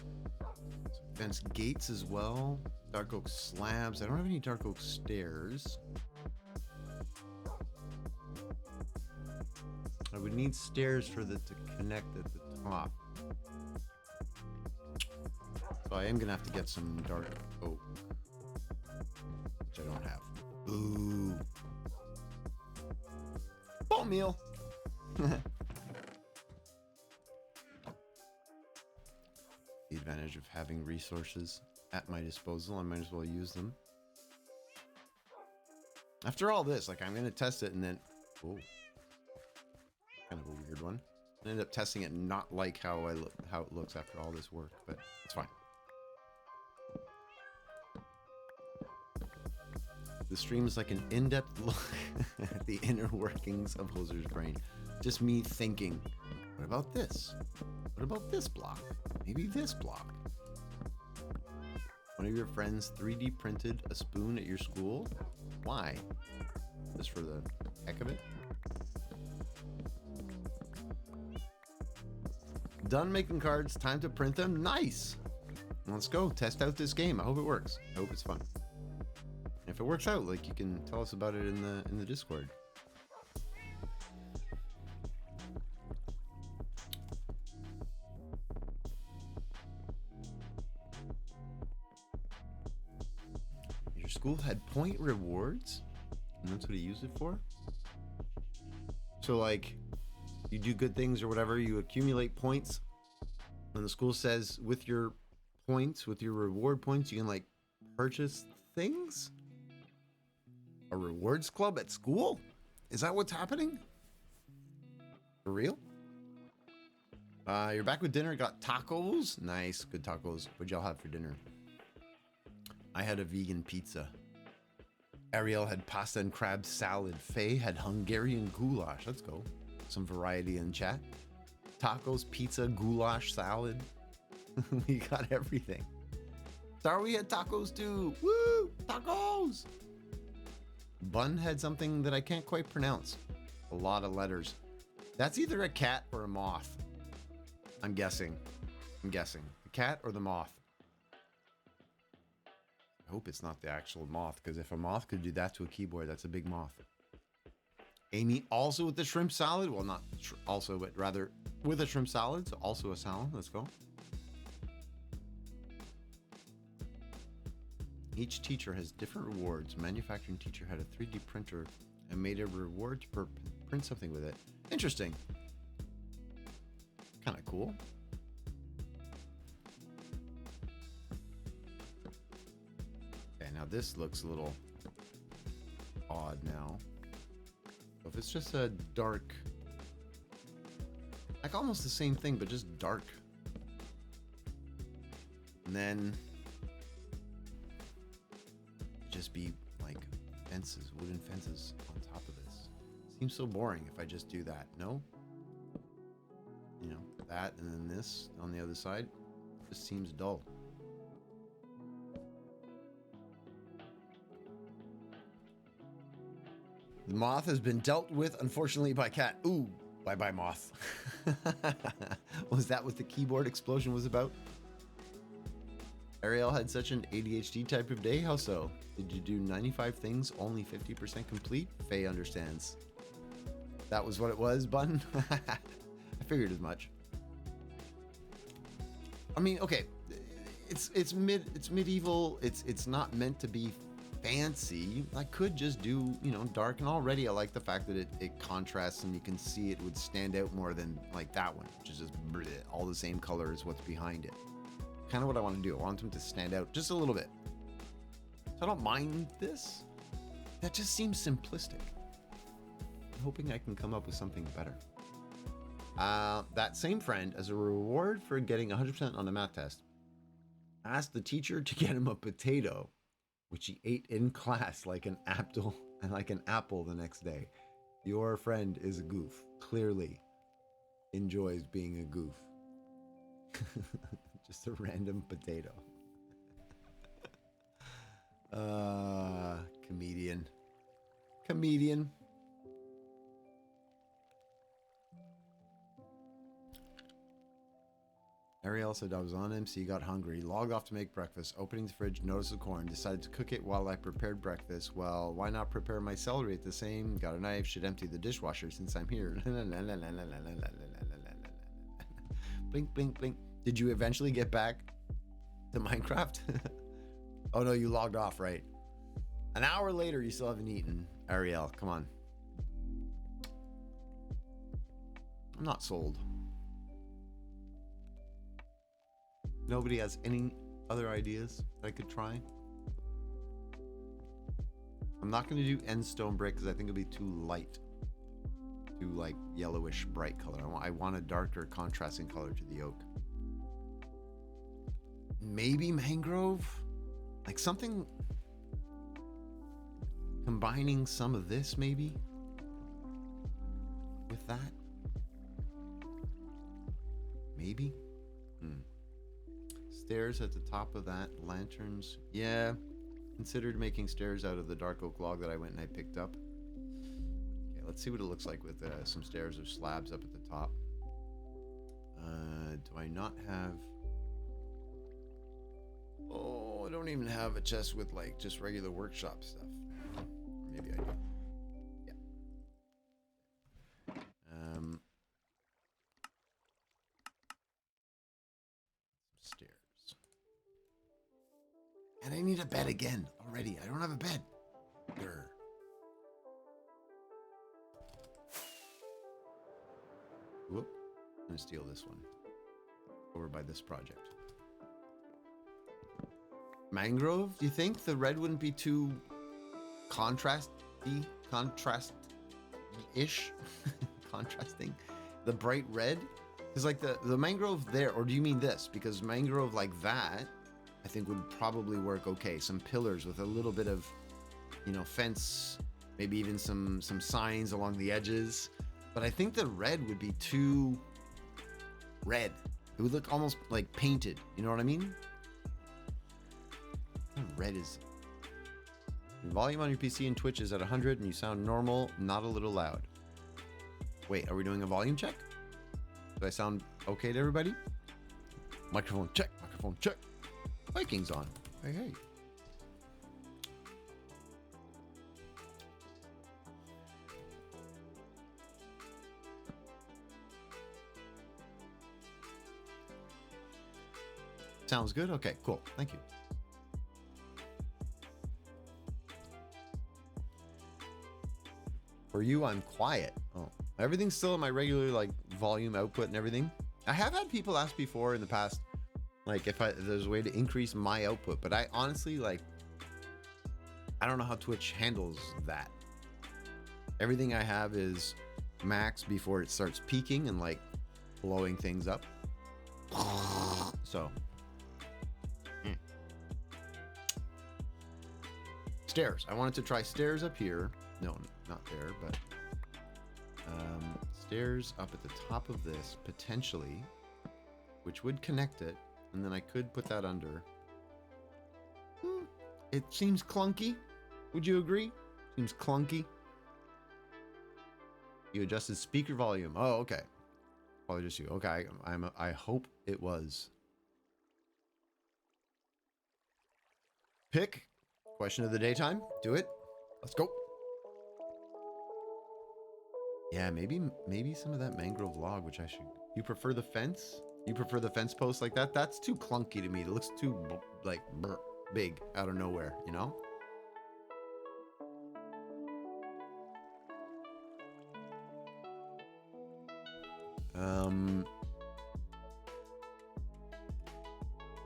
fence gates as well? Dark oak slabs. I don't have any dark oak stairs. I would need stairs for the to connect at the top. So I am gonna have to get some dark oak, which I don't have. Ooh. Bone meal. The advantage of having resources at my disposal, I might as well use them. After all this, like, I'm gonna test it and then, oh, kind of a weird one. I ended up testing it not like how it looks after all this work, but it's fine. The stream is like an in-depth look at the inner workings of Hoser's brain. Just me thinking, what about this? What about this block? Maybe this block. One of your friends 3D printed a spoon at your school? Why? Just for the heck of it? Done making cards, time to print them. Nice! Let's go, test out this game. I hope it works. I hope it's fun. If it works out, like, you can tell us about it in the Discord. Your school had point rewards, and that's what he used it for? So, like, you do good things or whatever, you accumulate points, and the school says with your points, with your reward points, you can, like, purchase things? A rewards club at school? Is that what's happening? For real? You're back with dinner. Got tacos? Nice, good tacos. What'd y'all have for dinner? I had a vegan pizza. Ariel had pasta and crab salad. Faye had Hungarian goulash. Let's go. Some variety in chat. Tacos, pizza, goulash, salad. We got everything. Sorry, we had tacos too. Woo! Tacos! Bun had something that I can't quite pronounce. A lot of letters. That's either a cat or a moth. I'm guessing. The cat or the moth. I hope it's not the actual moth, because if a moth could do that to a keyboard, that's a big moth. Amy also with the shrimp salad. Well, not also, but rather with a shrimp salad. So also a salad. Let's go. Each teacher has different rewards. Manufacturing teacher had a 3D printer and made a reward to print something with it. Interesting. Kind of cool. Okay, now this looks a little odd now. So if it's just a dark, like almost the same thing, but just dark. And then just be like fences, wooden fences on top of this. Seems so boring if I just do that. No? You know, that and then this on the other side. Just seems dull. The moth has been dealt with, unfortunately, by cat. Ooh, bye-bye moth. Was that what the keyboard explosion was about? Ariel had such an ADHD type of day. How so? Did you do 95 things, only 50% complete? Faye understands. That was what it was, Bun? I figured as much. I mean, okay, it's medieval. It's not meant to be fancy. I could just do, you know, dark, and already I like the fact that it contrasts and you can see it would stand out more than like that one, which is just bleh, all the same color as what's behind it. Kind of what I want to do. I want them to stand out just a little bit. So I don't mind this. That just seems simplistic. I'm hoping I can come up with something better. That same friend, as a reward for getting 100% on the math test, asked the teacher to get him a potato, which he ate in class like an apple the next day. Your friend is a goof. Clearly enjoys being a goof. Just a random potato. Comedian. Ariel said I was on MC, got hungry, logged off to make breakfast, opening the fridge, noticed the corn, decided to cook it while I prepared breakfast. Well, why not prepare my celery at the same? Got a knife, should empty the dishwasher since I'm here. Blink, blink, blink. Did you eventually get back to Minecraft? Oh no, you logged off, right? An hour later, you still haven't eaten. Ariel, come on. I'm not sold. Nobody has any other ideas that I could try? I'm not going to do end stone brick because I think it'll be too light. Too like yellowish bright color. I want a darker contrasting color to the oak. Maybe mangrove? Like something combining some of this maybe with that? Maybe? Stairs at the top of that. Lanterns. Yeah. Considered making stairs out of the dark oak log that I went and I picked up. Okay, let's see what it looks like with some stairs or slabs up at the top. Do I not have... Oh, I don't even have a chest with like just regular workshop stuff. Maybe I do. Yeah. Stairs. And I need a bed again already. I don't have a bed. Grr. Whoop. I'm gonna steal this one. Over by this project. Mangrove? Do you think the red wouldn't be too contrast-y? Contrast-ish? Contrasting? The bright red? Because like the mangrove there, or do you mean this? Because mangrove like that, I think would probably work okay. Some pillars with a little bit of, you know, fence, maybe even some signs along the edges. But I think the red would be too red. It would look almost like painted. You know what I mean? Red is... Your volume on your PC and Twitch is at 100 and you sound normal, not a little loud. Wait, are we doing a volume check? Do I sound okay to everybody? Microphone check, microphone check. Viking's on. Hey, hey. Sounds good? Okay, cool. Thank you. For you, I'm quiet. Oh, everything's still in my regular like volume output and everything. I have had people ask before in the past, like if there's a way to increase my output, but I honestly like, I don't know how Twitch handles that. Everything I have is max before it starts peaking and like blowing things up. So. Stairs. I wanted to try stairs up here. No, not there, but stairs up at the top of this, potentially, which would connect it, and then I could put that under. It seems clunky. Would you agree? Seems clunky. You adjusted speaker volume. Oh, okay. Probably just you. Okay, I hope it was. Pick. Question of the daytime. Do it. Let's go. Yeah, maybe some of that mangrove log, which I should... You prefer the fence? You prefer the fence post like that? That's too clunky to me. It looks too, like, big out of nowhere, you know?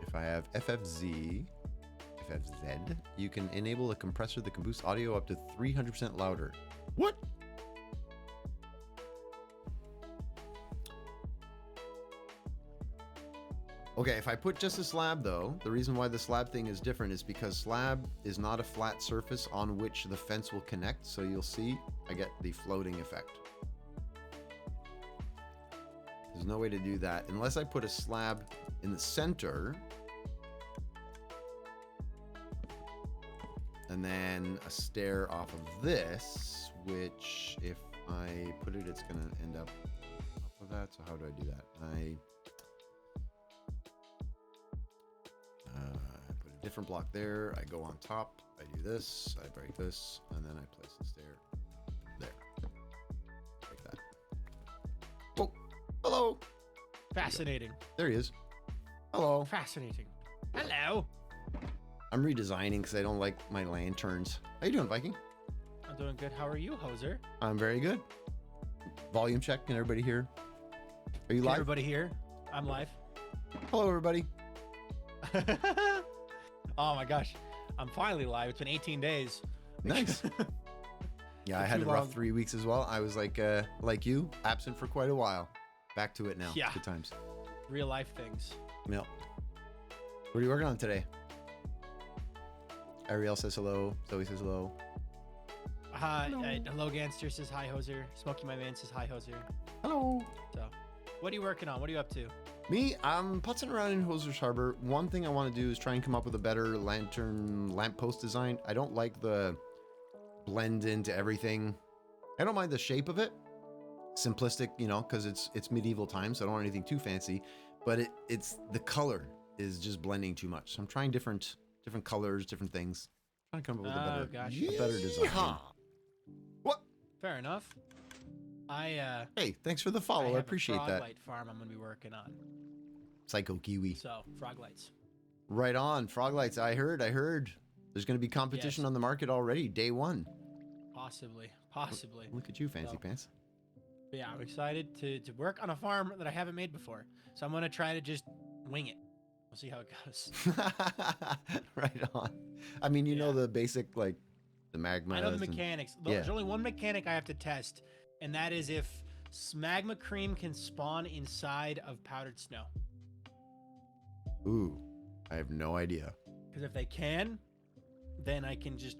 If I have FFZ, you can enable a compressor that can boost audio up to 300% louder. What? Okay, if I put just a slab though, the reason why the slab thing is different is because slab is not a flat surface on which the fence will connect, so you'll see I get the floating effect. There's no way to do that unless I put a slab in the center and then a stair off of this, which if I put it, it's gonna end up off of that. So how do I do that? Put a different block there. I go on top. I do this. I break this, and then I place the stair there, like that. Oh, hello. Fascinating. There he is. Hello. Fascinating. Hello. I'm redesigning because I don't like my lanterns. How you doing, Viking? I'm doing good. How are you, Hoser? I'm very good. Volume check. Can everybody hear? Are you Can live? everybody here? I'm live. Hello, everybody. Oh my gosh. I'm finally live. It's been 18 days. Nice. Yeah, I had a rough 3 weeks as well. I was like you, absent for quite a while. Back to it now. Yeah. Good times. Real life things. Yep. What are you working on today? Ariel says hello. Zoe says hello. Hello, Ganster says hi, Hoser. Smokey My Man says hi, Hoser. Hello. So, what are you working on? What are you up to? Me, I'm putzing around in Hoser's Harbour. One thing I want to do is try and come up with a better lamppost design. I don't like the blend into everything. I don't mind the shape of it. Simplistic, you know, because it's medieval times, so I don't want anything too fancy. But it's the color is just blending too much. So I'm trying different colors, different things. Trying to come up with a better design. What? Fair enough. Hey, thanks for the follow. I appreciate that. Frog light farm I'm gonna be working on. Psycho Kiwi. So frog lights. Right on. Frog lights. I heard. There's going to be competition on the market already. Day one. Possibly. Look at you, fancy pants. But yeah, I'm excited to work on a farm that I haven't made before. So I'm gonna try to just wing it. We'll see how it goes. Right on. I mean, you know the basic, like, the magma. I know the mechanics. There's only one mechanic I have to test, and that is if magma cream can spawn inside of powdered snow. Ooh, I have no idea. Because if they can, then I can just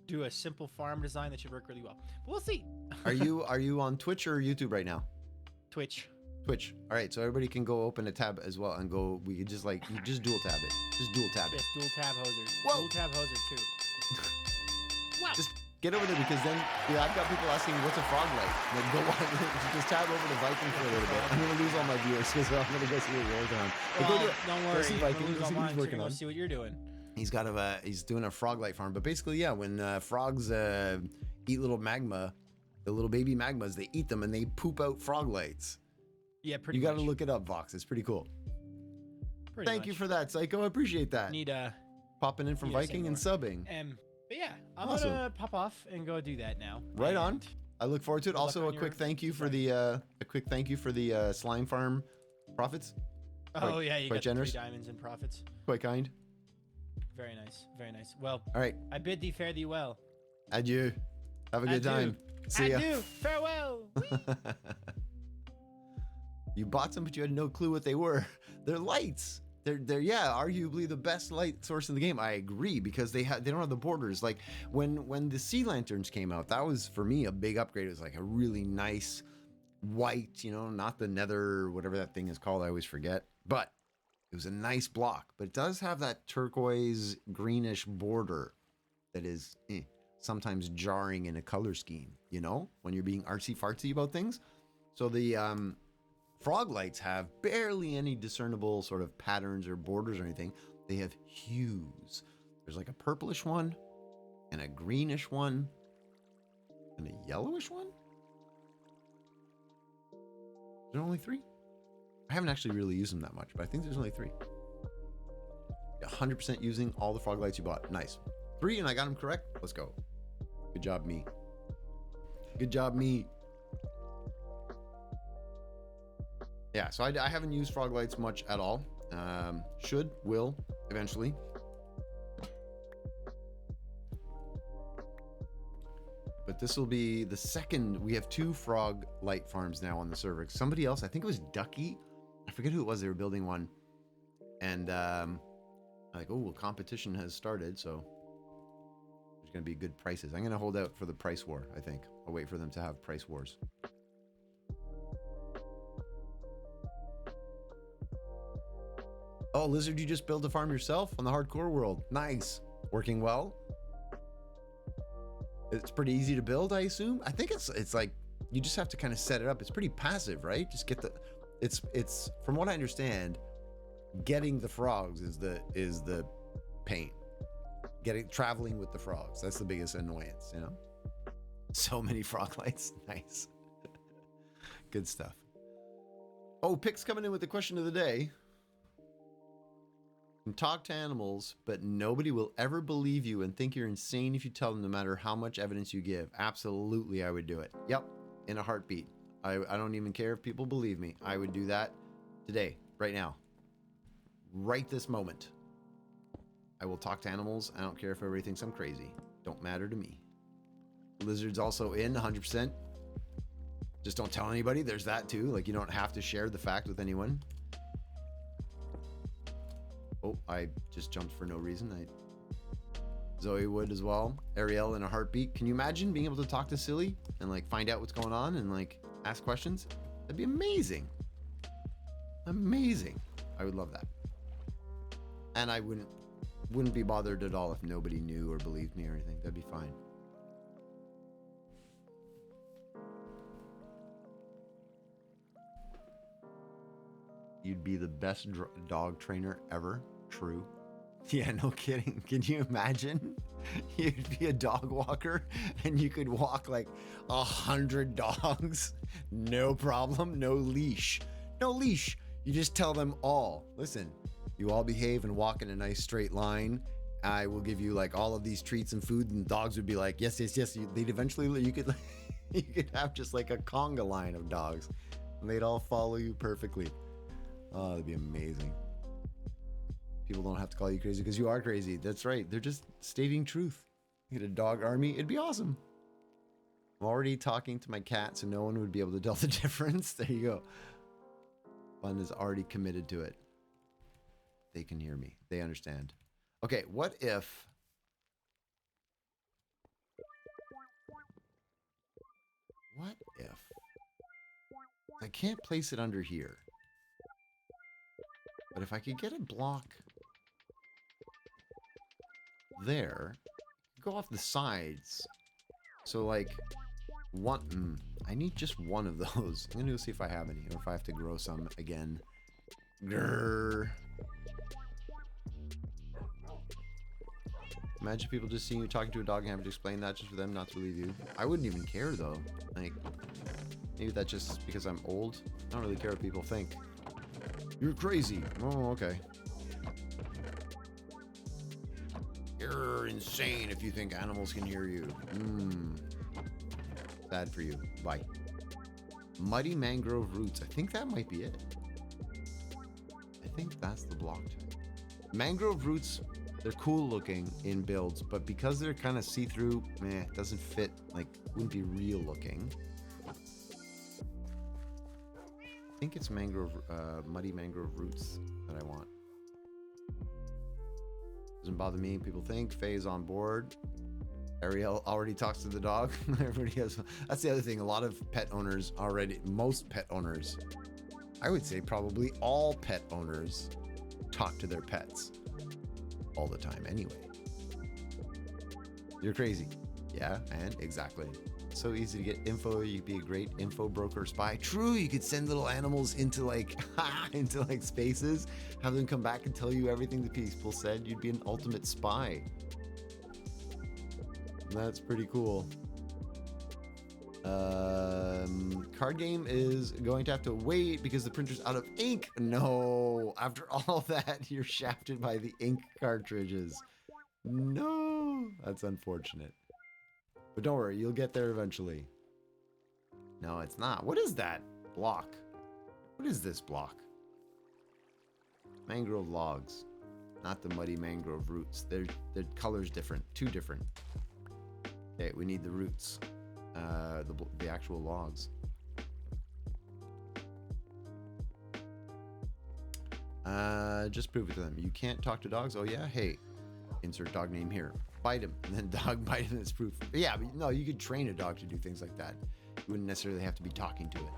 do a simple farm design that should work really well. But we'll see. Are you on Twitch or YouTube right now? Twitch. All right, so everybody can go open a tab as well and go. We could just you just dual tab it. Just dual tab it. Yes, dual tab hosers. Whoa. Dual tab hoser too. Wow. Just get over there because then I've got people asking what's a frog light. Like, go on, just tab over to Viking for a little bit. I'm gonna lose all my viewers because I'm gonna go see what you're working on. But Well, go do it. don't Go worry. see You're Viking. gonna lose Go all see what mine, he's so working go on. see what you're doing. He's doing a frog light farm, but basically, yeah, when frogs eat little magma, the little baby magmas, they eat them and they poop out frog lights. Yeah, pretty You much. got to look it up, Vox. It's pretty cool. Pretty Thank much. you for that, Psycho. I appreciate that. Need Popping in from need to say Viking and more. subbing. But yeah, I'm Awesome. gonna pop off and go do that now. Right And on. I look forward to it. good luck Also, on a quick your thank you for design. the slime farm profits. Oh yeah, you quite got generous. 3 diamonds in profits. Quite kind. Very nice. Very nice. Well, All right. I bid thee fare thee well. Adieu. Have a good Adieu. time. See ya. Adieu. Farewell. You bought them, but you had no clue what they were. They're lights. They're arguably the best light source in the game. I agree because they don't have the borders. Like when the sea lanterns came out, that was for me a big upgrade. It was like a really nice white, not the nether, whatever that thing is called. I always forget, but it was a nice block. But it does have that turquoise greenish border that is sometimes jarring in a color scheme. When you're being artsy fartsy about things. So the frog lights have barely any discernible sort of patterns or borders or anything. They have hues. There's like a purplish one and a greenish one and a yellowish one. Is there only 3? I haven't actually really used them that much, but I think there's only 3. 100% using all the frog lights you bought. Nice. 3 and I got them correct. Let's go. Good job, me. Good job, me. Yeah, so I haven't used frog lights much at all. Will, eventually. But this will be the second. We have 2 frog light farms now on the server. Somebody else, I think it was Ducky. I forget who it was. They were building one. And like, oh, well, competition has started, so there's going to be good prices. I'm going to hold out for the price war, I think. I'll wait for them to have price wars. Oh, Lizard, you just built a farm yourself on the hardcore world. Nice. Working well. It's pretty easy to build, I assume. I think it's like you just have to kind of set it up. It's pretty passive, right? Just get the it's from what I understand, Getting the frogs is the pain. Traveling with the frogs, that's the biggest annoyance, you know. So many frog lights. Nice. Good stuff. Oh, Pick's coming in with the question of the day. You can talk to animals, but nobody will ever believe you and think you're insane if you tell them, no matter how much evidence you give. Absolutely, I would do it. Yep, in a heartbeat. I don't even care if people believe me. I would do that today, right now. Right this moment. I will talk to animals. I don't care if everybody thinks I'm crazy. Don't matter to me. Lizard's also in 100%. Just don't tell anybody. There's that too. Like, you don't have to share the fact with anyone. Oh, I just jumped for no reason. Zoe would as well. Ariel in a heartbeat. Can you imagine being able to talk to Silly and like find out what's going on and like ask questions? That'd be amazing. Amazing. I would love that. And I wouldn't be bothered at all if nobody knew or believed me or anything. That'd be fine. You'd be the best dog trainer ever. True. Yeah, no kidding. Can you imagine? You'd be a dog walker and you could walk like 100 dogs. No problem. No leash. No leash. You just tell them all, listen, you all behave and walk in a nice straight line. I will give you like all of these treats and food, and dogs would be like, yes, yes, yes. They'd eventually, you could have just like a conga line of dogs and they'd all follow you perfectly. Oh, that'd be amazing. People don't have to call you crazy because you are crazy. That's right. They're just stating truth. You get a dog army. It'd be awesome. I'm already talking to my cat, so no one would be able to tell the difference. There you go. Fun is already committed to it. They can hear me. They understand. Okay, what if... What if... I can't place it under here. But if I could get a block there, go off the sides. So like one, I need just one of those. I'm gonna go see if I have any, or if I have to grow some again. Grrr. Imagine people just seeing you talking to a dog and having to explain that just for them not to believe you. I wouldn't even care though. Like, maybe that's just because I'm old. I don't really care what people think. You're crazy. Oh, okay. You're insane if you think animals can hear you. Sad for you. Bye. Muddy mangrove roots. I think that might be it. I think that's the block type. Mangrove roots, they're cool looking in builds, but because they're kind of see-through, it doesn't fit, like, wouldn't be real looking. I think it's muddy mangrove roots that I want. Doesn't bother me. People think Faye's on board. Ariel already talks to the dog. Everybody has. That's the other thing. A lot of pet owners already, most pet owners, I would say probably all pet owners talk to their pets all the time anyway. You're crazy. Yeah, and exactly. So easy to get info. You could be a great info broker spy. True, you could send little animals into like spaces, have them come back and tell you everything the people said. You'd be an ultimate spy. That's pretty cool. Card game is going to have to wait because the printer's out of ink. No, after all that, you're shafted by the ink cartridges. No, that's unfortunate. But don't worry, you'll get there eventually. No, it's not. What is that block? What is this block? Mangrove logs, not the muddy mangrove roots. Their color's different, too different. Okay, we need the roots, the actual logs. Just prove it to them. You can't talk to dogs. Oh yeah, hey, insert dog name here. Bite him, and then dog bite him. It's proof. But yeah, but no, you could train a dog to do things like that. You wouldn't necessarily have to be talking to it.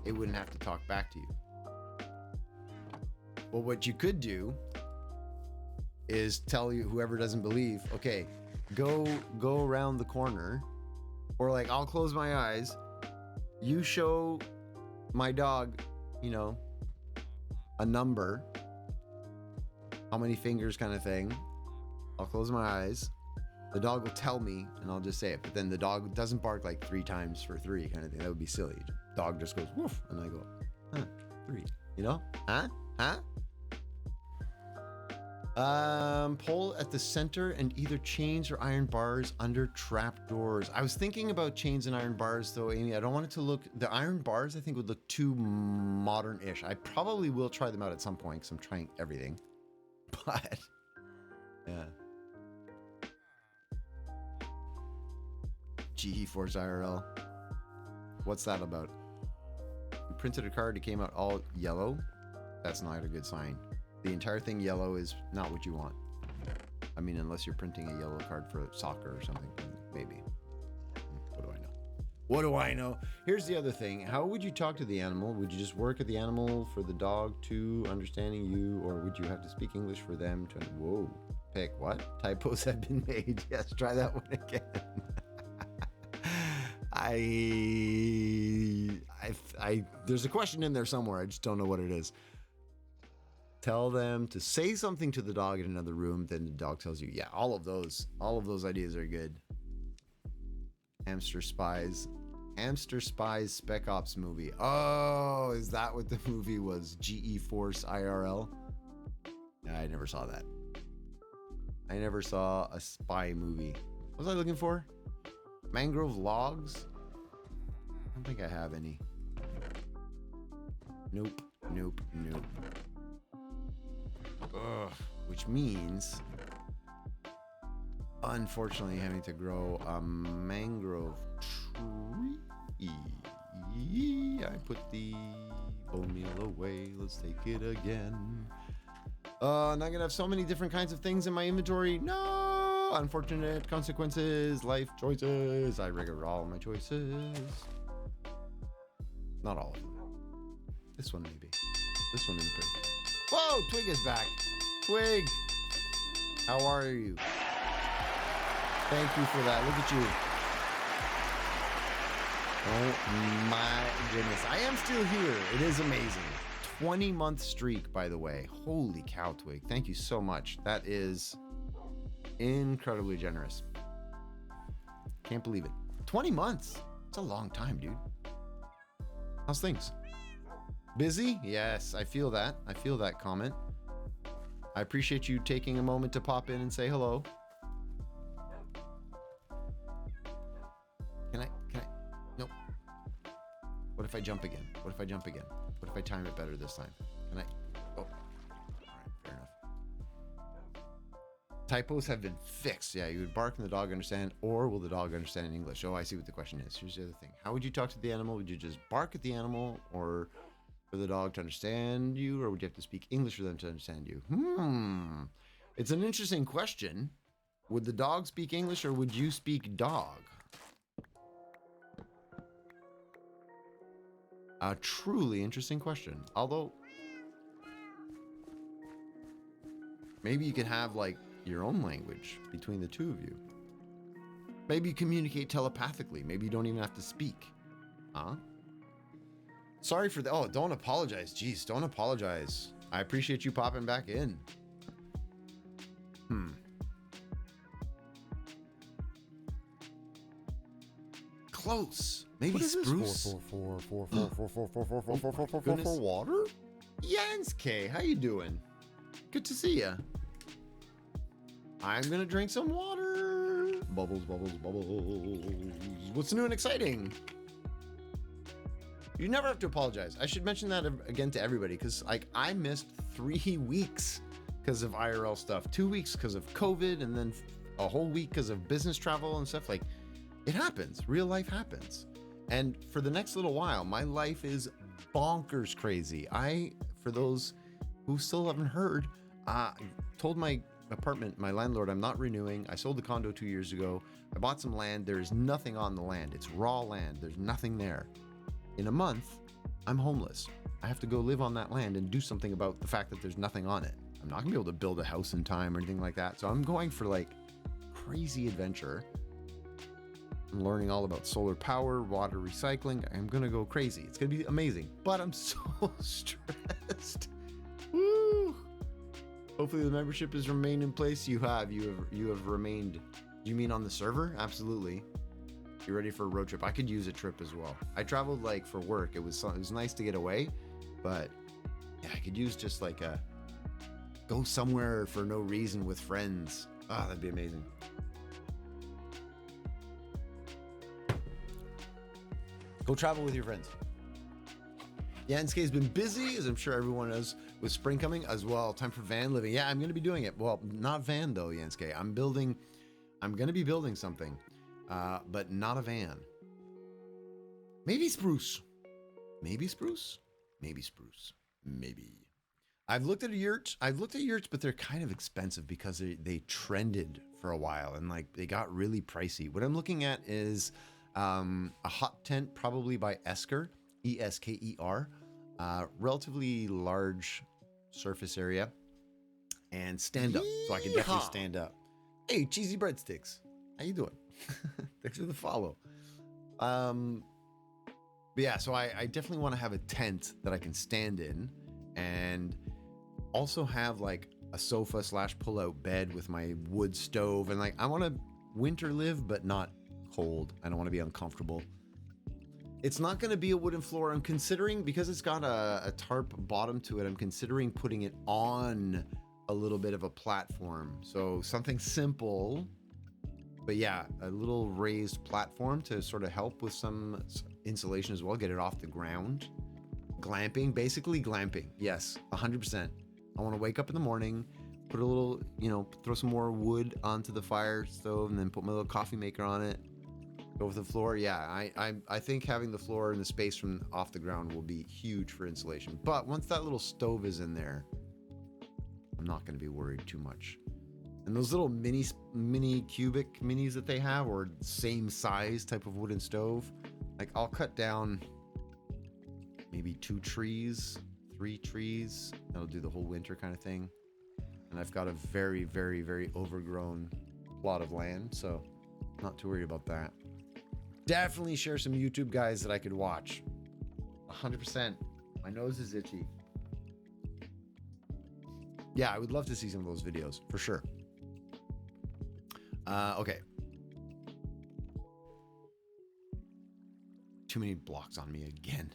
It wouldn't have to talk back to you. Well, what you could do is tell you, whoever doesn't believe, okay, go around the corner, or like, I'll close my eyes. You show my dog, a number, how many fingers kind of thing. I'll close my eyes. The dog will tell me, and I'll just say it. But then the dog doesn't bark like 3 times for 3 kind of thing. That would be silly. Dog just goes woof, and I go, 3. You know? Huh? Pole at the center and either chains or iron bars under trap doors. I was thinking about chains and iron bars though, Amy. I don't want it to look, the iron bars I think would look too modern-ish. I probably will try them out at some point because I'm trying everything. But, yeah. GeForce IRL. What's that about? You printed a card, it came out all yellow. That's not a good sign. The entire thing yellow is not what you want. I mean, unless you're printing a yellow card for soccer or something, maybe. What do I know? What do I know? Here's the other thing. How would you talk to the animal? Would you just work at the animal for the dog to understanding you, or would you have to speak English for them to? Whoa, pick what? Typos have been made. Yes, try that one again. There's a question in there somewhere. I just don't know what it is. Tell them to say something to the dog in another room, then the dog tells you. Yeah, all of those ideas are good. Hamster Spies Spec Ops movie. Oh, is that what the movie was? GeForce IRL? Yeah, I never saw that. I never saw a spy movie. What was I looking for? Mangrove Logs? I don't think I have any. Nope. Ugh, which means, unfortunately, having to grow a mangrove tree. I put the bone meal away. Let's take it again. Not gonna have so many different kinds of things in my inventory. No, unfortunate consequences, life choices. I regret all my choices. Not all of them. This one maybe. This one isn't pretty. Whoa, Twig is back. Twig, how are you? Thank you for that. Look at you. Oh my goodness. I am still here. It is amazing. 20-month streak, by the way. Holy cow, Twig. Thank you so much. That is incredibly generous. Can't believe it. 20 months. It's a long time, dude. How's things? Busy? Yes, I feel that. I feel that comment. I appreciate you taking a moment to pop in and say hello. Can I? Nope. What if I jump again? What if I time it better this time? Can I? Oh, all right, fair enough. Typos have been fixed. Yeah, you would bark and the dog understand, or will the dog understand in English? Oh, I see what the question is. Here's the other thing. How would you talk to the animal? Would you just bark at the animal, or for the dog to understand you, or would you have to speak English for them to understand you? It's an interesting question. Would the dog speak English, or would you speak dog? A truly interesting question. Although, maybe you could have like your own language between the two of you. Maybe you communicate telepathically. Maybe you don't even have to speak. Huh? Sorry for the. Oh, don't apologize. Jeez, don't apologize. I appreciate you popping back in. Close. Maybe spruce. For water? Jens K, how you doing? Good to see ya. I'm gonna drink some water. Bubbles, bubbles, bubbles. What's new and exciting? You never have to apologize. I should mention that again to everybody, because like I missed 3 weeks because of IRL stuff, 2 weeks because of COVID, and then a whole week because of business travel and stuff. Like, it happens. Real life happens. And for the next little while, my life is bonkers crazy. For those who still haven't heard, told my apartment, my landlord, I'm not renewing. I sold the condo 2 years ago. I bought some land. There is nothing on the land. It's raw land. There's nothing there. In a month, I'm homeless. I have to go live on that land and do something about the fact that there's nothing on it. I'm not gonna be able to build a house in time or anything like that. So I'm going for like crazy adventure. I'm learning all about solar power, water recycling. I'm gonna go crazy. It's gonna be amazing, but I'm so stressed. Woo! Hopefully the membership has remained in place. You have remained. You mean on the server? Absolutely. You ready for a road trip? I could use a trip as well. I traveled like for work. It was nice to get away, but yeah, I could use just like a go somewhere for no reason with friends. Ah, that'd be amazing. Go travel with your friends. Yansuke's been busy, as I'm sure everyone is, with spring coming as well. Time for van living. Yeah, I'm going to be doing it. Well, not van though, Yansuke. I'm going to be building something, but not a van. Maybe spruce. Maybe spruce. Maybe spruce. Maybe. I've looked at yurts, but they're kind of expensive because they trended for a while and like they got really pricey. What I'm looking at is a hot tent, probably by Esker, Esker, relatively large surface area, and stand up, so I can definitely stand up. Hey, cheesy breadsticks, how you doing? Thanks for the follow. But yeah, so I definitely want to have a tent that I can stand in, and also have like a sofa / pull-out bed with my wood stove, and like I want to winter live, but not cold. I don't want to be uncomfortable. It's not going to be a wooden floor. I'm considering, because it's got a tarp bottom to it, I'm considering putting it on a little bit of a platform. So something simple, but yeah, a little raised platform to sort of help with some insulation as well, get it off the ground. Glamping, basically glamping. Yes, 100%. I want to wake up in the morning, put a little, throw some more wood onto the fire stove, and then put my little coffee maker on it. Go with the floor. Yeah, I think having the floor and the space from off the ground will be huge for insulation. But once that little stove is in there, I'm not going to be worried too much. And those little mini cubic minis that they have, or same size type of wooden stove, like I'll cut down maybe 2 trees, 3 trees. That'll do the whole winter kind of thing. And I've got a very, very, very overgrown plot of land, so not too worried about that. Definitely share some YouTube guys that I could watch. 100%. My nose is itchy. Yeah, I would love to see some of those videos, for sure. Okay. Too many blocks on me again.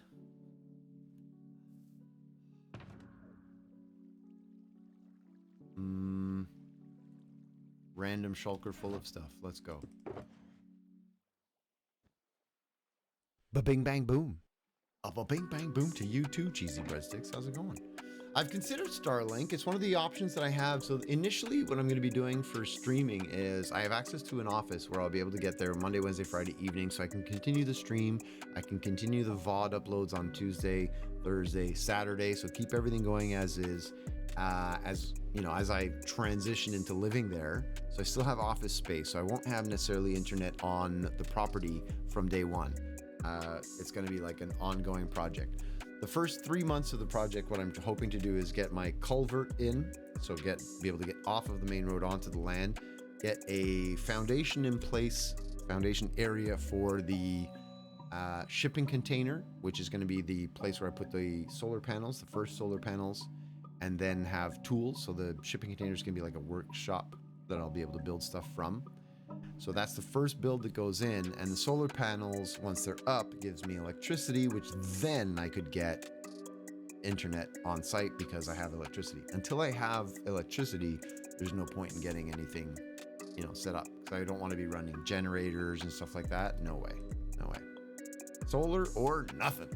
Random shulker full of stuff. Let's go. Ba-bing bang boom. A bing bang boom to you too, cheesy breadsticks. How's it going? I've considered Starlink. It's one of the options that I have. So initially what I'm going to be doing for streaming is I have access to an office where I'll be able to get there Monday, Wednesday, Friday evening, so I can continue the stream. I can continue the VOD uploads on Tuesday, Thursday, Saturday. So keep everything going as is, as I transition into living there. So I still have office space. So I won't have necessarily internet on the property from day one. It's going to be like an ongoing project. The first 3 months of the project, what I'm hoping to do is get my culvert in, so be able to get off of the main road onto the land, get a foundation in place, foundation area for the shipping container, which is going to be the place where I put the solar panels, the first solar panels, and then have tools. So the shipping container is going to be like a workshop that I'll be able to build stuff from. So that's the first build that goes in, and the solar panels, once they're up, gives me electricity, which then I could get internet on site because I have electricity. Until I have electricity, there's no point in getting anything, set up. So I don't want to be running generators and stuff like that. No way. No way. Solar or nothing.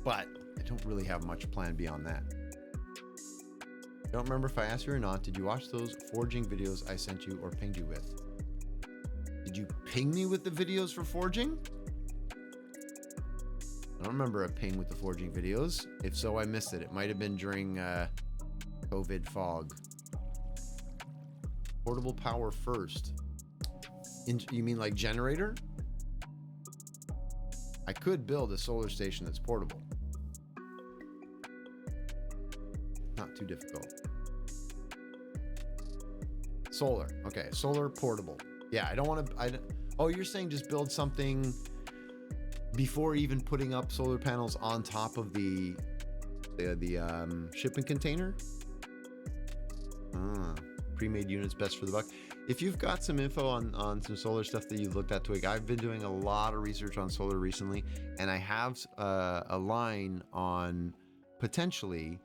But I don't really have much planned beyond that. I don't remember if I asked you or not. Did you watch those forging videos I sent you or pinged you with? Did you ping me with the videos for forging? I don't remember a ping with the forging videos. If so, I missed it. It might have been during COVID fog. Portable power first. You mean like generator? I could build a solar station that's portable. Not too difficult. Solar. Okay, solar portable. Yeah, I don't want to. Oh, you're saying just build something before even putting up solar panels on top of the shipping container. Pre-made units best for the buck. If you've got some info on some solar stuff that you've looked at, Twig, I've been doing a lot of research on solar recently, and I have a line on potentially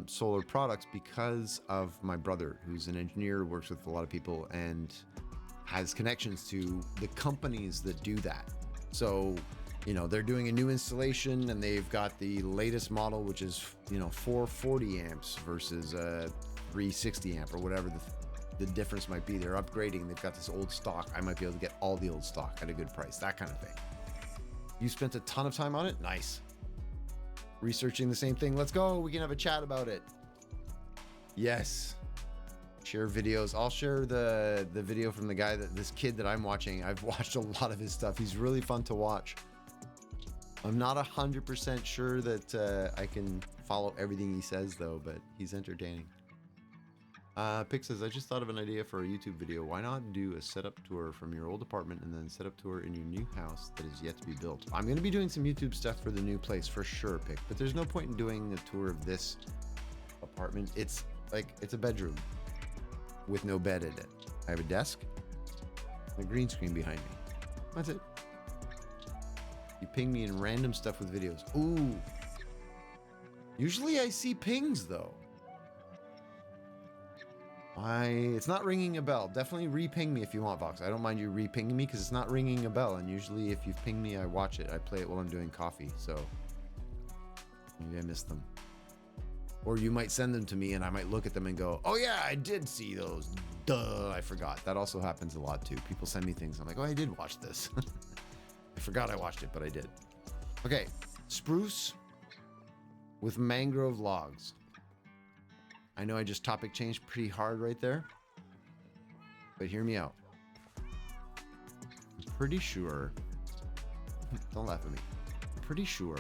solar products because of my brother, who's an engineer, works with a lot of people, and has connections to the companies that do that. So, you know, they're doing a new installation and they've got the latest model, which is, you know, 440 amps versus 360 amp or whatever the difference might be. They're upgrading. They've got this old stock. I might be able to get all the old stock at a good price, that kind of thing. You spent a ton of time on it? Nice. Researching the same thing. Let's go. We can have a chat about it. Yes. Share videos. I'll share the video from the guy this kid that I'm watching. I've watched a lot of his stuff. He's really fun to watch. I'm not 100% sure that I can follow everything he says though, but he's entertaining. Pick says, I just thought of an idea for a YouTube video. Why not do a setup tour from your old apartment and then setup tour in your new house that is yet to be built? I'm going to be doing some YouTube stuff for the new place for sure, Pick, but there's no point in doing a tour of this apartment. It's like, it's a bedroom with no bed in it. I have a desk and a green screen behind me. That's it. You ping me in random stuff with videos. Ooh. Usually I see pings though. It's not ringing a bell. Definitely re-ping me if you want, Vox. I don't mind you re-pinging me because it's not ringing a bell. And usually if you ping me, I watch it. I play it while I'm doing coffee. So maybe I missed them. Or you might send them to me and I might look at them and go, oh yeah, I did see those. Duh, I forgot. That also happens a lot too. People send me things. I'm like, oh, I did watch this. I forgot I watched it, but I did. Okay. Spruce with mangrove logs. I know I just topic changed pretty hard right there, but hear me out. I'm pretty sure, don't laugh at me. I'm pretty sure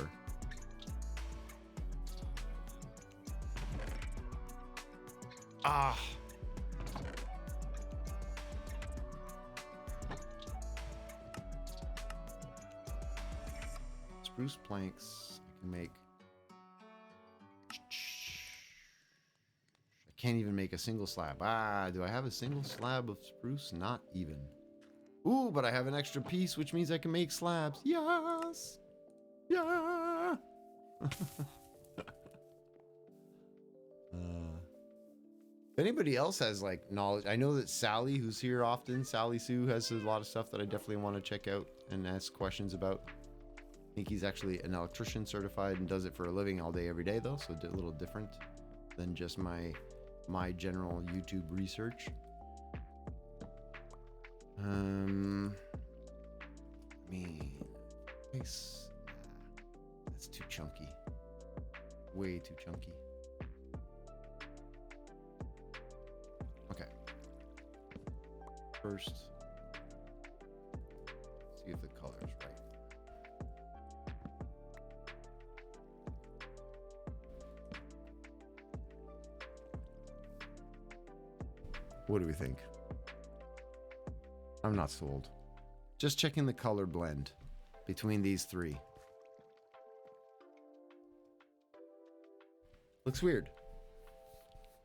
spruce planks I can make. Can't even make a single slab. Do I have a single slab of spruce? Not even. Ooh, but I have an extra piece, which means I can make slabs. Yes! Yeah! If anybody else has, like, knowledge... I know that Sally, who's here often, Sally Sue, has a lot of stuff that I definitely want to check out and ask questions about. I think he's actually an electrician certified and does it for a living all day, every day, though, so a little different than just my general YouTube research. Nice. That's too chunky. Way too chunky. Okay. First, see if the color is right. What do we think? I'm not sold. Just checking the color blend between these three. Looks weird.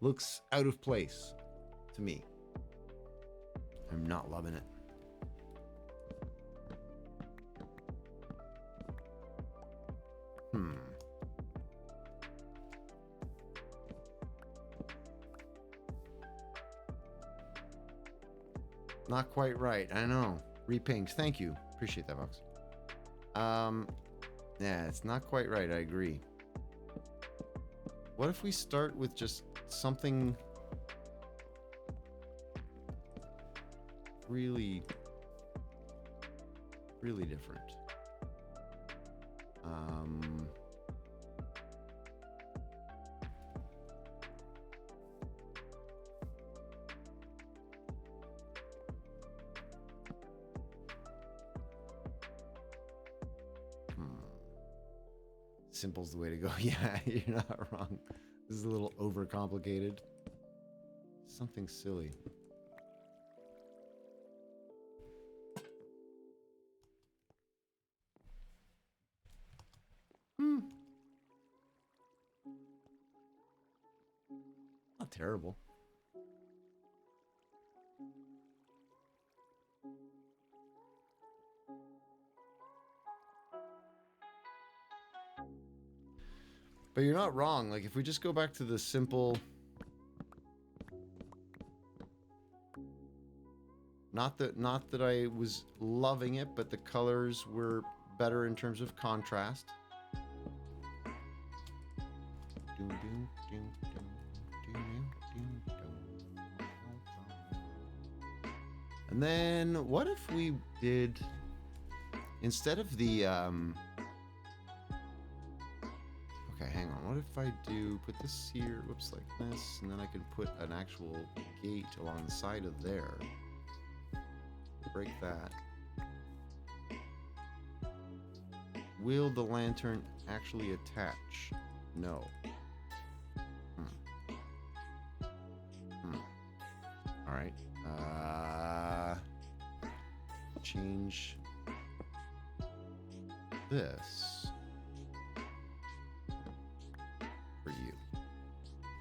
Looks out of place to me. I'm not loving it. Not quite right. I know. Repings. Thank you. Appreciate that, Vox. Yeah, it's not quite right. I agree. What if we start with just something really, really different? Simple's the way to go. Yeah, you're not wrong. This is a little overcomplicated. Something silly. terrible. But you're not wrong. Like, if we just go back to the simple... Not that I was loving it, but the colors were better in terms of contrast. And then what if we did, instead of the okay, hang on. What if I do put this here, whoops, like this, and then I can put an actual gate along the side of there. Break that. Will the lantern actually attach? No. All right. Change this for you.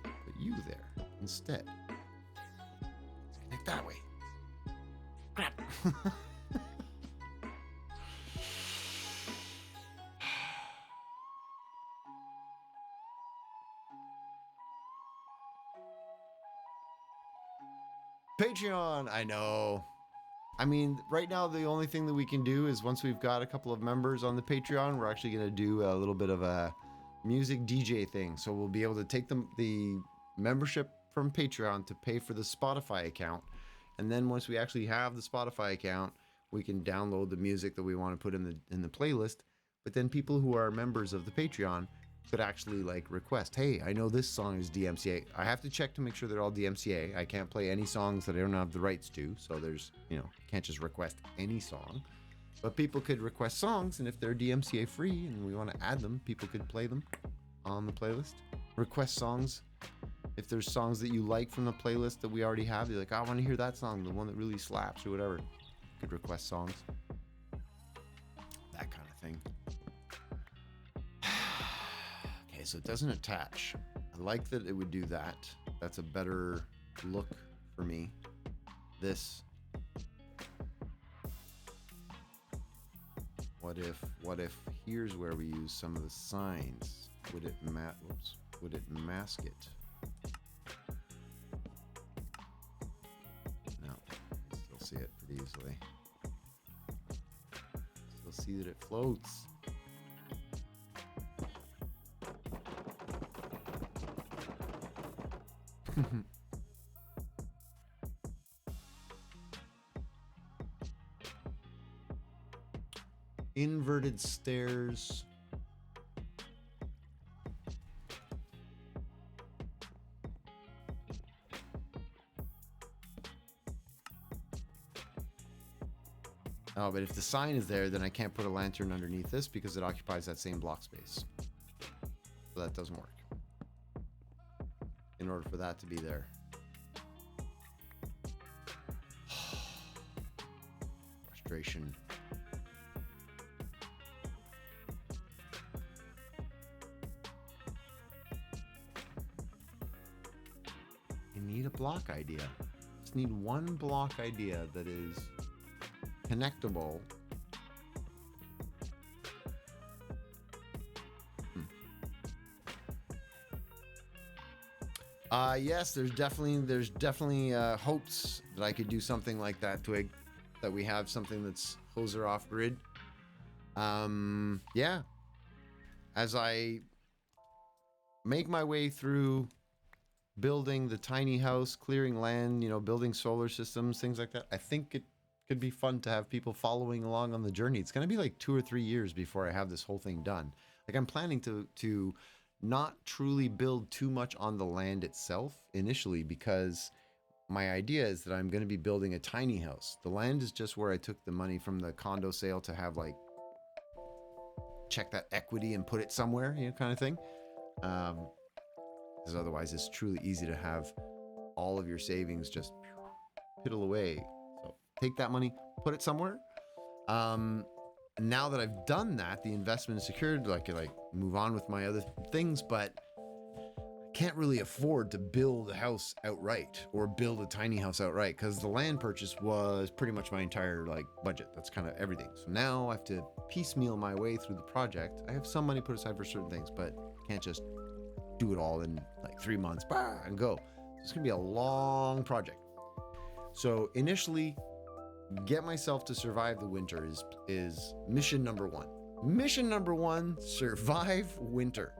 Put you there instead. Connect that way. Crap. Patreon, I know. I mean, right now the only thing that we can do is once we've got a couple of members on the Patreon, we're actually going to do a little bit of a music DJ thing. So we'll be able to take the membership from Patreon to pay for the Spotify account. And then once we actually have the Spotify account, we can download the music that we want to put in the playlist. But then people who are members of the Patreon could actually like request, hey, I know this song is DMCA. I have to check to make sure they're all DMCA. I can't play any songs that I don't have the rights to. So there's, can't just request any song. But people could request songs, and if they're DMCA free and we want to add them, people could play them on the playlist. Request songs. If there's songs that you like from the playlist that we already have, you're like, I want to hear that song, the one that really slaps or whatever. You could request songs. That kind of thing. Okay, so it doesn't attach. I like that it would do that. That's a better look for me. This. What if here's where we use some of the signs? Would it mask it? No, still see it pretty easily. Still see that it floats. Inverted stairs. Oh, but if the sign is there, then I can't put a lantern underneath this because it occupies that same block space. So that doesn't work. In order for that to be there. Frustration. Need a block idea. Just need one block idea that is connectable. Yes, there's definitely hopes that I could do something like that, Twig, that we have something that's hoser off grid. Yeah. As I make my way through building the tiny house, clearing land, building solar systems, things like that, I think it could be fun to have people following along on the journey. It's going to be like 2 or 3 years before I have this whole thing done. Like, I'm planning to not truly build too much on the land itself initially, because my idea is that I'm going to be building a tiny house. The land is just where I took the money from the condo sale to have, like, check that equity and put it somewhere, kind of thing. Because otherwise it's truly easy to have all of your savings just piddle away. So take that money, put it somewhere. Now that I've done that, the investment is secured. I can move on with my other things, but I can't really afford to build a house outright or build a tiny house outright because the land purchase was pretty much my entire like budget. That's kind of everything. So now I have to piecemeal my way through the project. I have some money put aside for certain things, but can't just do it all in like 3 months and go. It's gonna be a long project. So initially, get myself to survive the winter is mission number one. Mission number one, survive winter.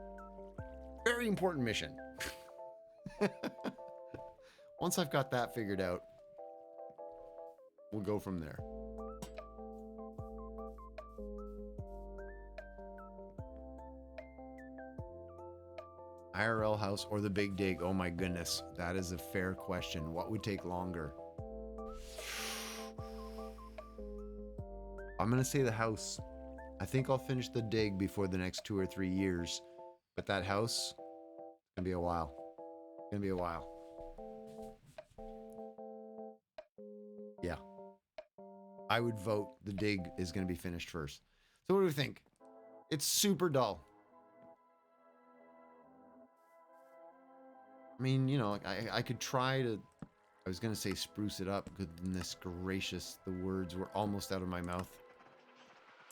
Very important mission. Once I've got that figured out, we'll go from there. IRL house or the big dig? Oh my goodness, that is a fair question. What would take longer? I'm gonna say the house. I think I'll finish the dig before the next 2 or 3 years, but that house, gonna be a while. Gonna be a while. Yeah. I would vote the dig is gonna be finished first. So what do we think? It's super dull. I mean, you know, I could try to, I was gonna say spruce it up. Goodness gracious, the words were almost out of my mouth.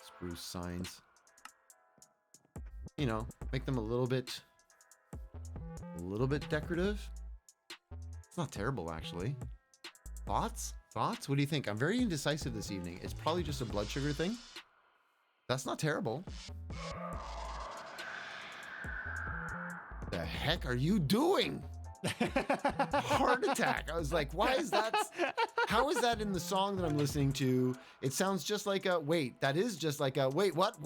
Spruce signs. You know, make them a little bit decorative. It's not terrible, actually. Thoughts? Thoughts? What do you think? I'm very indecisive this evening. It's probably just a blood sugar thing. That's not terrible. The heck are you doing? Heart attack. I was like, why is that? How is that in the song that I'm listening to? It sounds just like a, wait, that is just like a, wait, what?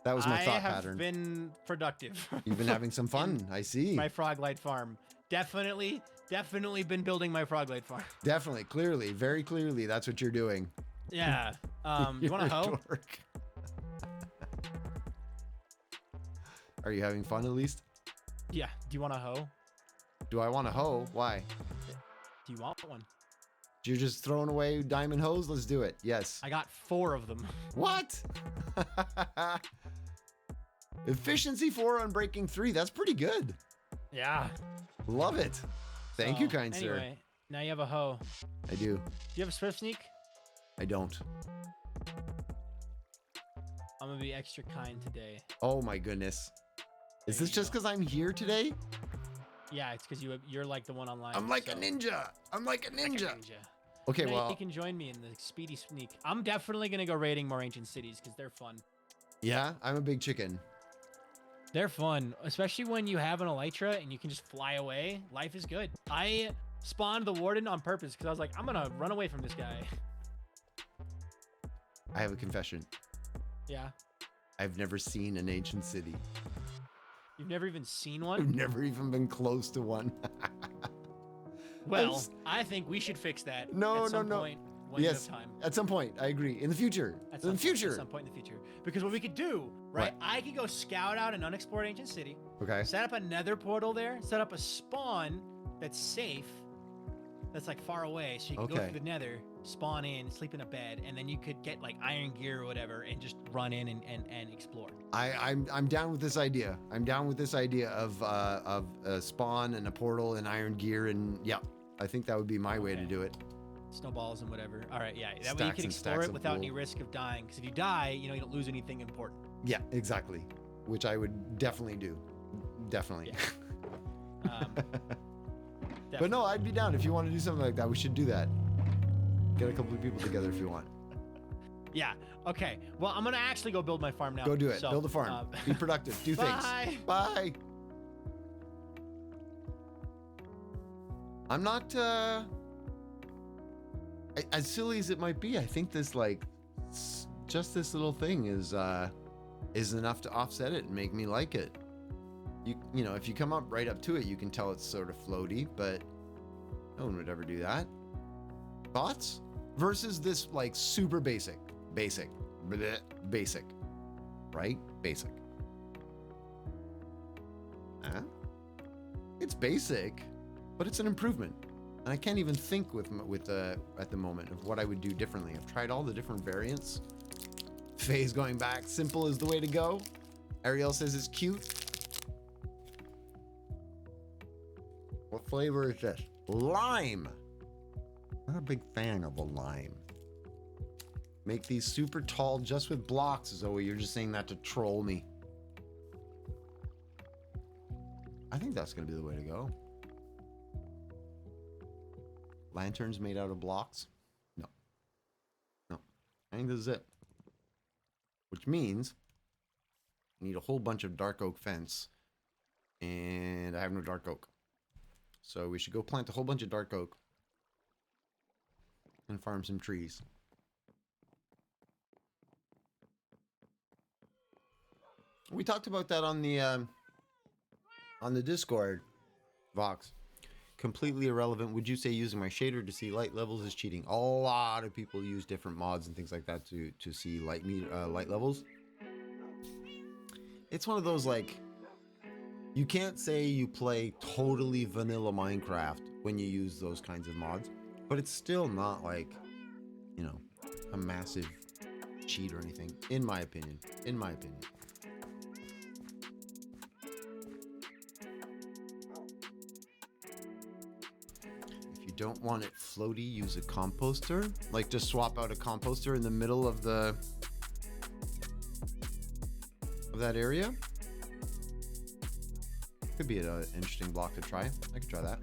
That was my thought pattern. I have been productive. You've been having some fun. I see. My Froglight farm. Definitely been building my Froglight farm. Definitely, clearly, very clearly, that's what you're doing. Yeah. You want a hoe? Dork. Are you having fun at least? Yeah. Do you want a hoe? Do I want a hoe? Why? Do you want one? You're just throwing away diamond hoes? Let's do it. Yes. I got 4 of them. What? Efficiency 4 on breaking 3. That's pretty good. Yeah. Love it. Thank you, kind sir. Anyway, now you have a hoe. I do. Do you have a swift sneak? I don't. I'm gonna be extra kind today. Oh my goodness. Is this just because I'm here today? Yeah, it's because you're like the one online. I'm like a ninja. I'm like a ninja. Okay, Maybe well. you can join me in the speedy sneak. I'm definitely gonna go raiding more ancient cities because they're fun. Yeah, I'm a big chicken. They're fun, especially when you have an elytra and you can just fly away. Life is good. I spawned the warden on purpose because I was like, I'm gonna run away from this guy. I have a confession. Yeah. I've never seen an ancient city. You've never even seen one? I've never even been close to one. Well, I think we should fix that. No, at some no. point when you have time. At some point, I agree. In the future. At some point in the future. Because what we could do, right? What? I could go scout out an unexplored ancient city. Okay. Set up a nether portal there. Set up a spawn that's safe. That's like far away. So you can go through the nether, spawn in, sleep in a bed, and then you could get like iron gear or whatever and just run in and explore. I'm down with this idea. I'm down with this idea of a spawn and a portal and iron gear, and yeah, I think that would be my way to do it. Snowballs and whatever. All right, yeah. That way you can explore it without any risk of dying. Because if you die, you don't lose anything important. Yeah, exactly. Which I would definitely do. Definitely. Yeah. But no, I'd be down if you want to do something like that. We should do that. Get a couple of people together if you want. Yeah. Okay. Well, I'm gonna actually go build my farm now. Go do it. So, build a farm. Be productive. Do things. Bye. I'm not as silly as it might be. I think this just this little thing is enough to offset it and make me like it. You know, if you come up right up to it, you can tell it's sort of floaty, but no one would ever do that. Thoughts? Versus this like super basic, right? Basic. It's basic, but it's an improvement. And I can't even think at the moment of what I would do differently. I've tried all the different variants. Faye's going back. Simple is the way to go. Ariel says it's cute. flavor is this? Lime. Not a big fan of a lime. Make these super tall just with blocks, Zoe. You're just saying that to troll me. I think that's going to be the way to go. Lanterns made out of blocks? No. No. I think this is it. Which means I need a whole bunch of dark oak fence. And I have no dark oak. So we should go plant a whole bunch of dark oak. And farm some trees. We talked about that on the Discord, Vox. Completely irrelevant. Would you say using my shader to see light levels is cheating? A lot of people use different mods and things like that to see light levels. It's one of those, like, you can't say you play totally vanilla Minecraft when you use those kinds of mods, but it's still not like, you know, a massive cheat or anything, in my opinion. In my opinion. Don't want it floaty, use a composter. Like, just swap out a composter in the middle of that area. Could be an interesting block to try. I could try that.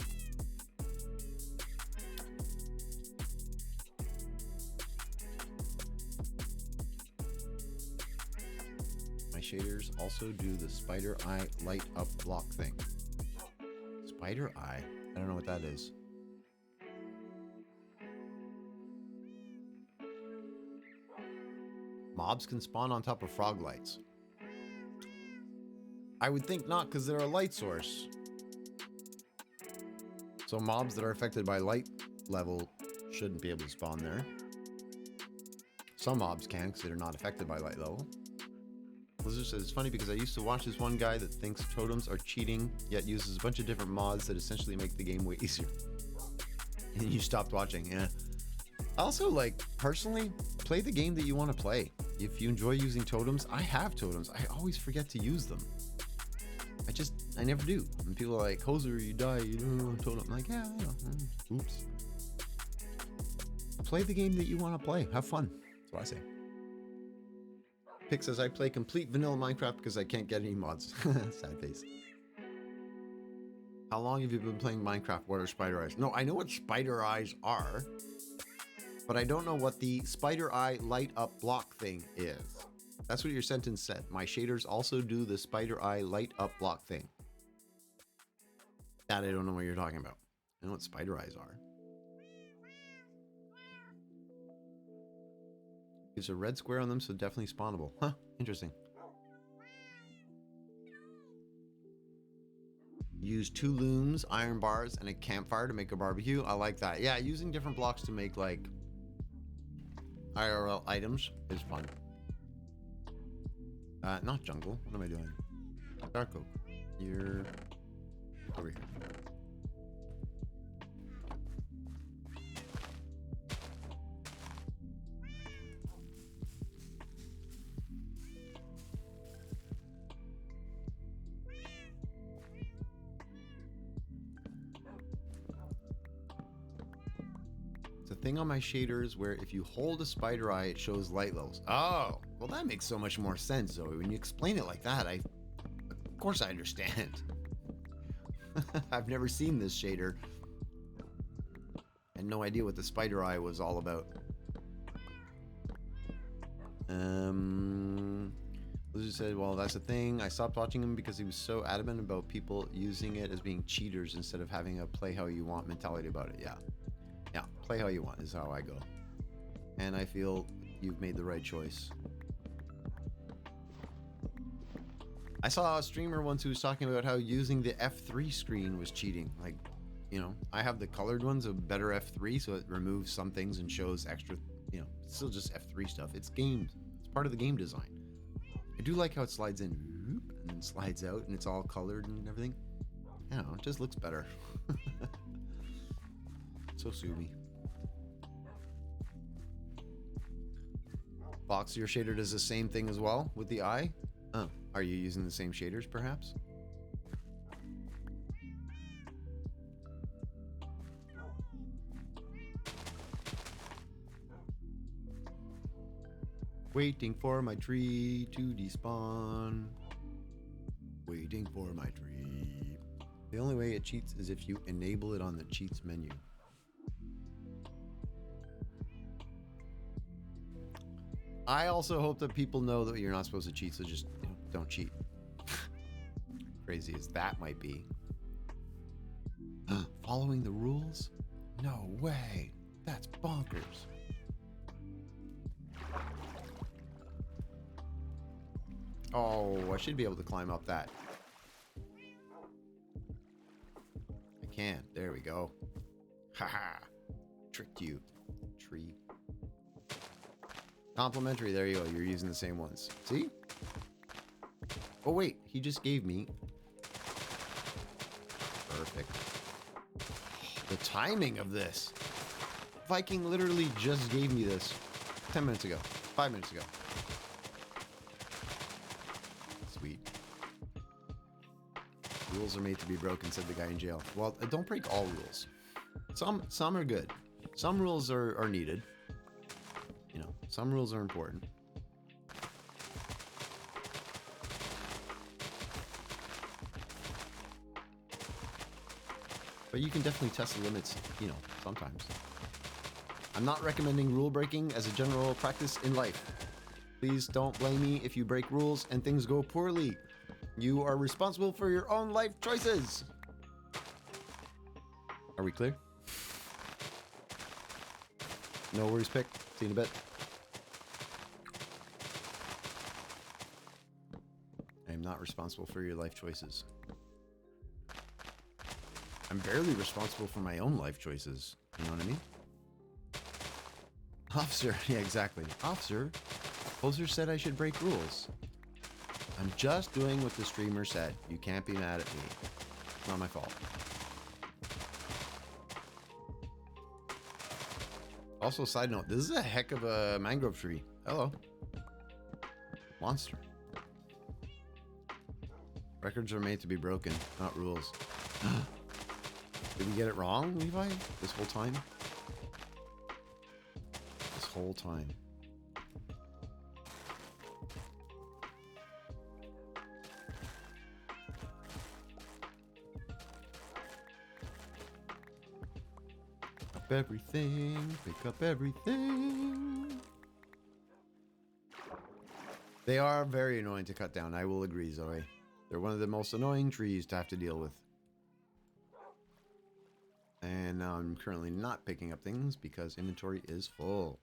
My shaders also do the spider eye light up block thing. Spider eye? I don't know what that is. Mobs can spawn on top of frog lights. I would think not, because they're a light source. So mobs that are affected by light level shouldn't be able to spawn there. Some mobs can, because they're not affected by light level. Blizzard says, it's funny because I used to watch this one guy that thinks totems are cheating, yet uses a bunch of different mods that essentially make the game way easier. And you stopped watching, yeah. Also, like, personally, play the game that you want to play. If you enjoy using totems, I have totems. I always forget to use them. I never do. And people are like, Hoser, you die, you don't know totem. I'm like, yeah, I know. Oops. Play the game that you want to play. Have fun. That's what I say. Pick says, I play complete vanilla Minecraft because I can't get any mods. Sad face. How long have you been playing Minecraft? What are spider eyes? No, I know what spider eyes are. But I don't know what the spider eye light up block thing is. That's what your sentence said. My shaders also do the spider eye light up block thing. That I don't know what you're talking about. I know what spider eyes are. There's a red square on them, so definitely spawnable. Huh, interesting. Use 2 looms, iron bars, and a campfire to make a barbecue. I like that. Yeah, using different blocks to make, like, IRL items is fun. Not jungle. What am I doing? Dark oak. You're over here. Thing on my shaders where if you hold a spider eye, it shows light levels. Oh, well, that makes so much more sense, Zoe. When you explain it like that, of course I understand. I've never seen this shader. Had no idea what the spider eye was all about. Lizard said, well, that's the thing. I stopped watching him because he was so adamant about people using it as being cheaters instead of having a play how you want mentality about it. Yeah. Yeah, play how you want is how I go. And I feel you've made the right choice. I saw a streamer once who was talking about how using the F3 screen was cheating. Like, you know, I have the colored ones, a better F3, so it removes some things and shows extra, you know, it's still just F3 stuff. It's games. It's part of the game design. I do like how it slides in and then slides out and it's all colored and everything. I don't know, it just looks better. So sue me. Box, your shader does the same thing as well with the eye? Oh, are you using the same shaders perhaps? Waiting for my tree to despawn. Waiting for my tree. The only way it cheats is if you enable it on the cheats menu. I also hope that people know that you're not supposed to cheat, so just don't cheat. Crazy as that might be. Following the rules? No way. That's bonkers. Oh, I should be able to climb up that. I can't. There we go. Haha. Tricked you. Tree. Complimentary. There you go. You're using the same ones. See? Oh, wait. He just gave me. Perfect. The timing of this. Viking literally just gave me this 10 minutes ago. 5 minutes ago. Sweet. Rules are made to be broken, said the guy in jail. Well, don't break all rules. Some are good. Some rules are needed. You know, some rules are important. But you can definitely test the limits, you know, sometimes. I'm not recommending rule breaking as a general practice in life. Please don't blame me if you break rules and things go poorly. You are responsible for your own life choices. Are we clear? No worries, Pick. See you in a bit. I am not responsible for your life choices. I'm barely responsible for my own life choices. You know what I mean? Officer, yeah, exactly. Officer said I should break rules. I'm just doing what the streamer said. You can't be mad at me. It's not my fault. Also, side note, this is a heck of a mangrove tree. Hello. Monster. Records are made to be broken, not rules. Did we get it wrong, Levi? This whole time? This whole time. Up everything, pick up everything. They are very annoying to cut down, I will agree, Zoe. They're one of the most annoying trees to have to deal with. And now I'm currently not picking up things because inventory is full.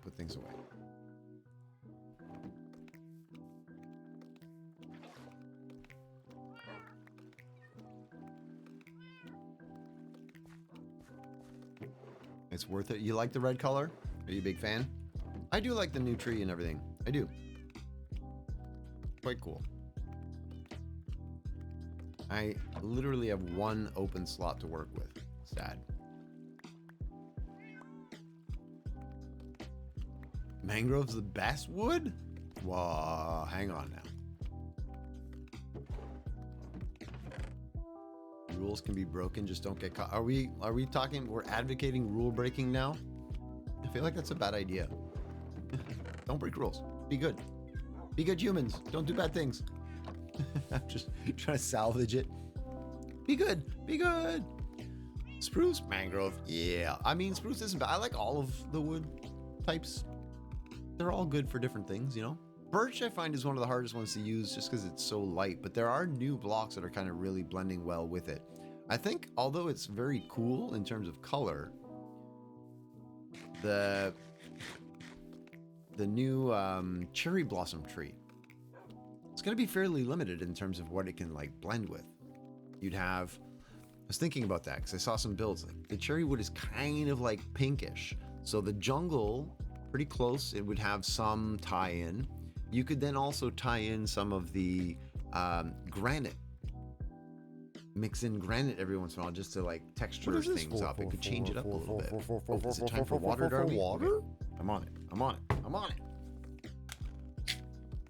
Put things away. It's worth it. You like the red color? Are you a big fan? I do like the new tree and everything. I do. Quite cool. I literally have one open slot to work with. Sad. Mangrove's the best wood? Whoa, hang on now. Rules can be broken, just don't get caught. Are we talking, we're advocating rule breaking now? I feel like that's a bad idea. Don't break rules. Be good. Be good humans. Don't do bad things. I'm just trying to salvage it. Be good. Be good. Spruce, mangrove. Yeah. I mean, spruce isn't bad. I like all of the wood types. They're all good for different things, you know? Birch, I find, is one of the hardest ones to use just because it's so light. But there are new blocks that are kind of really blending well with it. I think, although it's very cool in terms of color, the new cherry blossom tree, it's going to be fairly limited in terms of what it can like blend with. You'd have, I was thinking about that because I saw some builds. Like the cherry wood is kind of like pinkish, so the jungle, pretty close, it would have some tie-in. You could then also tie in some of the granite. Mix in granite every once in a while just to like texture things up. It could change it up a little bit. Oh, is it time for water, darling? Water? I'm on it. I'm on it. I'm on it.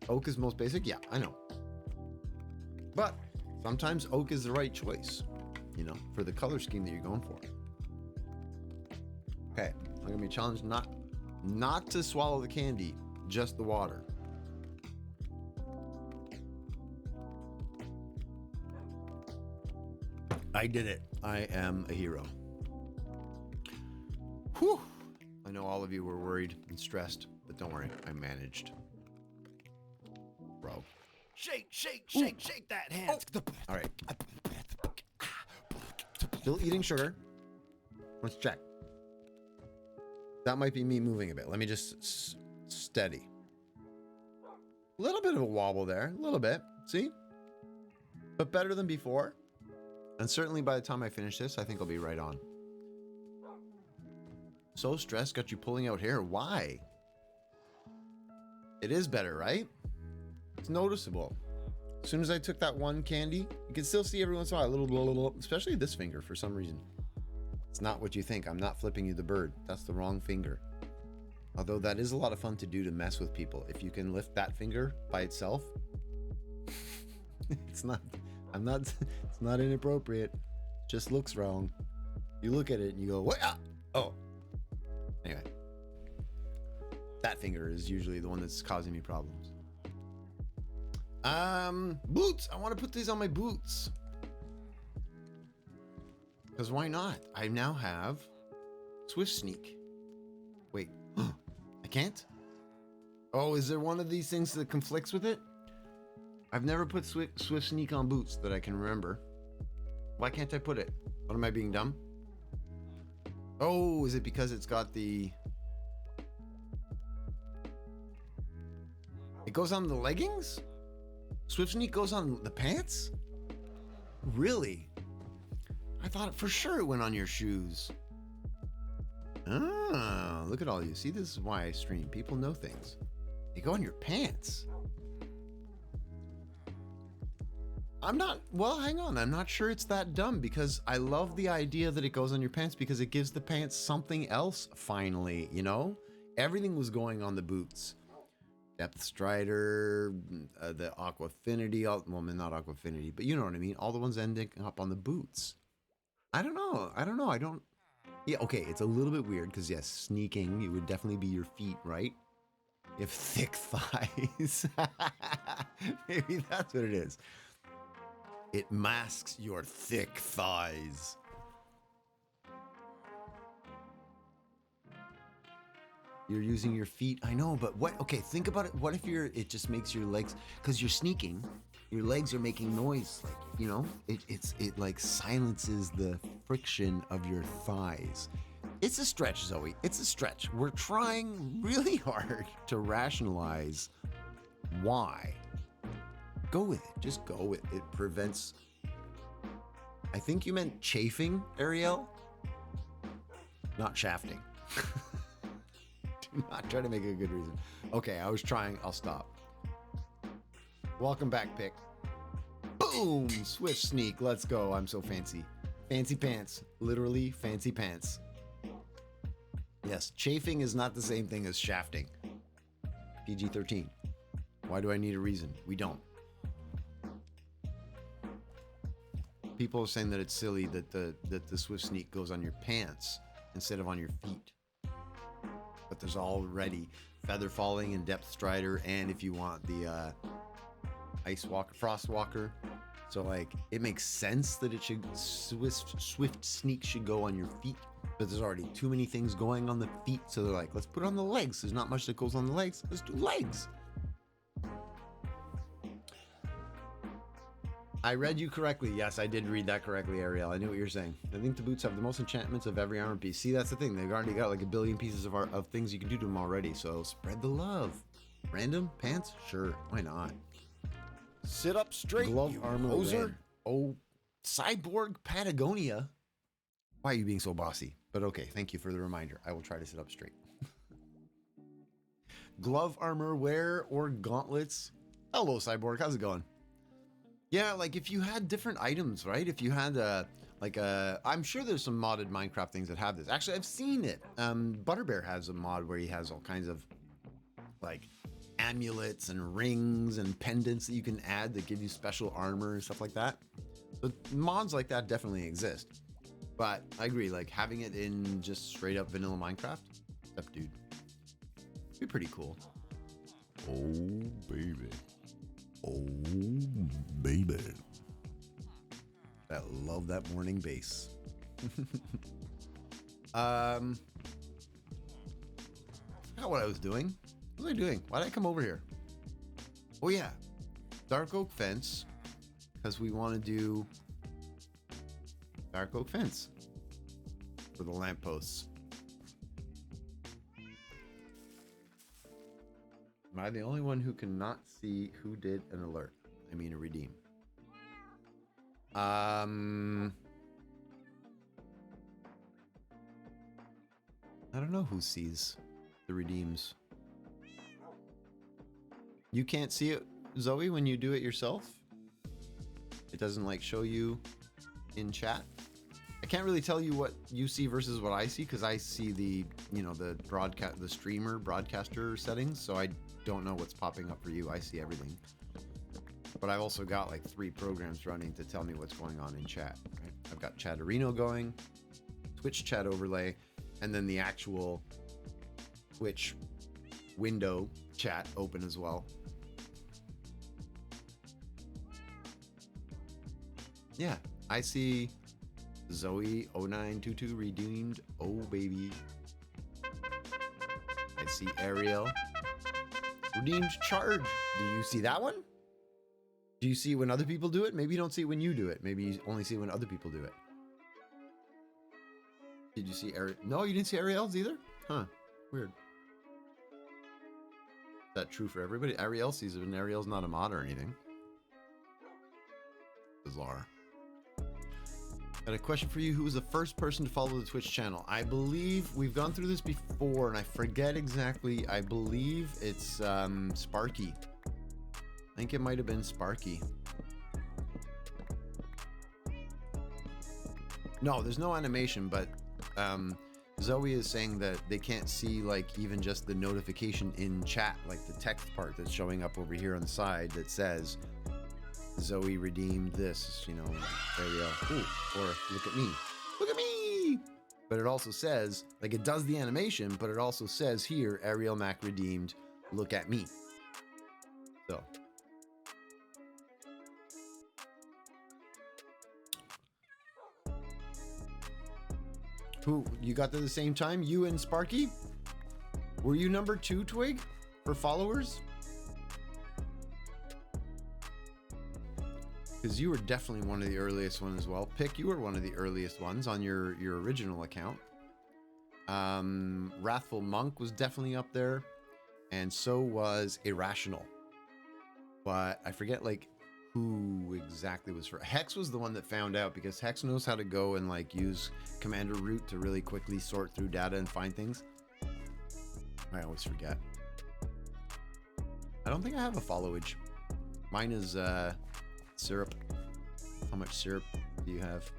Oak is most basic? Yeah, I know. But Sometimes oak is the right choice, you know, for the color scheme that you're going for. Okay, I'm gonna be challenged not to swallow the candy, just the water. I did it. I am a hero. Whew. I know all of you were worried and stressed, but don't worry, I managed. Bro. Shake, shake, shake, shake that hand. All right. Still eating sugar. Let's check. That might be me moving a bit. Let me just steady. A little bit of a wobble there. A little bit. See? But better than before. And certainly by the time I finish this, I think I'll be right on. So stressed got you pulling out hair. Why? It is better, right? It's noticeable. As soon as I took that one candy, you can still see every once in a while a little blah, blah, blah, especially this finger for some reason. It's not what you think. I'm not flipping you the bird. That's the wrong finger. Although that is a lot of fun to do to mess with people. If you can lift that finger by itself, it's not inappropriate. It just looks wrong. You look at it and you go, what? Ah! Oh. Anyway. That finger is usually the one that's causing me problems. Boots. I want to put these on my boots. Because why not? I now have Swift Sneak. Wait. I can't? Oh, is there one of these things that conflicts with it? I've never put Swift Sneak on boots that I can remember. Why can't I put it? What, am I being dumb? Oh, is it because it's got the... It goes on the leggings? Swift Sneak goes on the pants? Really? I thought for sure it went on your shoes. Oh, look at all you. See, this is why I stream. People know things. They go on your pants. Well, hang on. I'm not sure it's that dumb because I love the idea that it goes on your pants because it gives the pants something else finally, you know? Everything was going on the boots. Depth Strider, the Aquafinity, well, not Aquafinity, but you know what I mean? All the ones ending up on the boots. I don't know. Yeah, okay, it's a little bit weird because, yes, sneaking, it would definitely be your feet, right? You have thick thighs. Maybe that's what it is. It masks your thick thighs. You're using your feet. I know, but what? Okay, think about it. What if it just makes your legs, because you're sneaking, your legs are making noise. Like, you know, it like silences the friction of your thighs. It's a stretch, Zoe. It's a stretch. We're trying really hard to rationalize why. Go with it. Just go with it. It prevents. I think you meant chafing, Ariel, not shafting. Do not try to make a good reason. Okay, I was trying. I'll stop. Welcome back, Pick. Boom! Swift Sneak. Let's go. I'm so fancy. Fancy pants. Literally fancy pants. Yes, chafing is not the same thing as shafting. PG-13. Why do I need a reason? We don't. People are saying that it's silly that the Swift Sneak goes on your pants instead of on your feet. But there's already Feather Falling and Depth Strider, and if you want the Ice Walker, Frost Walker. So like, it makes sense that it should Swift Sneak should go on your feet, but there's already too many things going on the feet. So they're like, let's put it on the legs. There's not much that goes on the legs. Let's do legs. I read you correctly. Yes, I did read that correctly, Ariel. I knew what you're saying. I think the boots have the most enchantments of every armor piece. See, that's the thing. They've already got like a billion pieces of things you can do to them already. So spread the love. Random pants? Sure. Why not? Sit up straight, Glove you armor hoser. red. Oh, Cyborg Patagonia. Why are you being so bossy? But okay, thank you for the reminder. I will try to sit up straight. Glove armor wear or gauntlets. Hello, Cyborg. How's it going? Yeah, like if you had different items, right? If you had I'm sure there's some modded Minecraft things that have this. Actually, I've seen it. Butterbear has a mod where he has all kinds of like amulets and rings and pendants that you can add that give you special armor and stuff like that. But mods like that definitely exist. But I agree, like having it in just straight up vanilla Minecraft, except dude, it'd be pretty cool. Oh baby. Oh baby. I love that morning bass. I forgot what I was doing. What was I doing? Why did I come over here? Oh yeah, dark oak fence, because we want to do dark oak fence for the lampposts. Am I the only one who cannot see who did an alert? I mean a redeem. I don't know who sees the redeems. You can't see it, Zoe, when you do it yourself? It doesn't like show you in chat? I can't really tell you what you see versus what I see because I see the, you know, the broadcast, the streamer broadcaster settings, so I don't know what's popping up for you. I see everything. But I've also got like 3 programs running to tell me what's going on in chat. Right? I've got Chatterino going, Twitch chat overlay, and then the actual Twitch window chat open as well. Yeah, I see Zoe0922 redeemed. Oh baby. I see Ariel redeemed charge. Do you see that one? Do you see when other people do it? Maybe you don't see it when you do it. Maybe you only see it when other people do it. Did you see Ariel? No, you didn't see Ariel's either? Huh. Weird. Is that true for everybody? Ariel sees it and Ariel's not a mod or anything. Bizarre. Got a question for you. Who was the first person to follow the Twitch channel? I believe we've gone through this before and I forget exactly. I believe it's Sparky. I think it might have been Sparky. No, there's no animation, but Zoe is saying that they can't see like even just the notification in chat, like the text part that's showing up over here on the side that says Zoe redeemed this, you know, Ariel. Ooh, or look at me. Look at me! But it also says, like it does the animation, but it also says here, Ariel Mac redeemed, look at me. So. Who, you got there the same time? You and Sparky? Were you number 2, Twig, for followers? Because you were definitely one of the earliest ones as well. Pick, you were one of the earliest ones on your original account. Wrathful Monk was definitely up there. And so was Irrational. But I forget like who exactly was for. Hex was the one that found out because Hex knows how to go and like use Commander Root to really quickly sort through data and find things. I always forget. I don't think I have a followage. Mine is syrup. How much syrup do you have?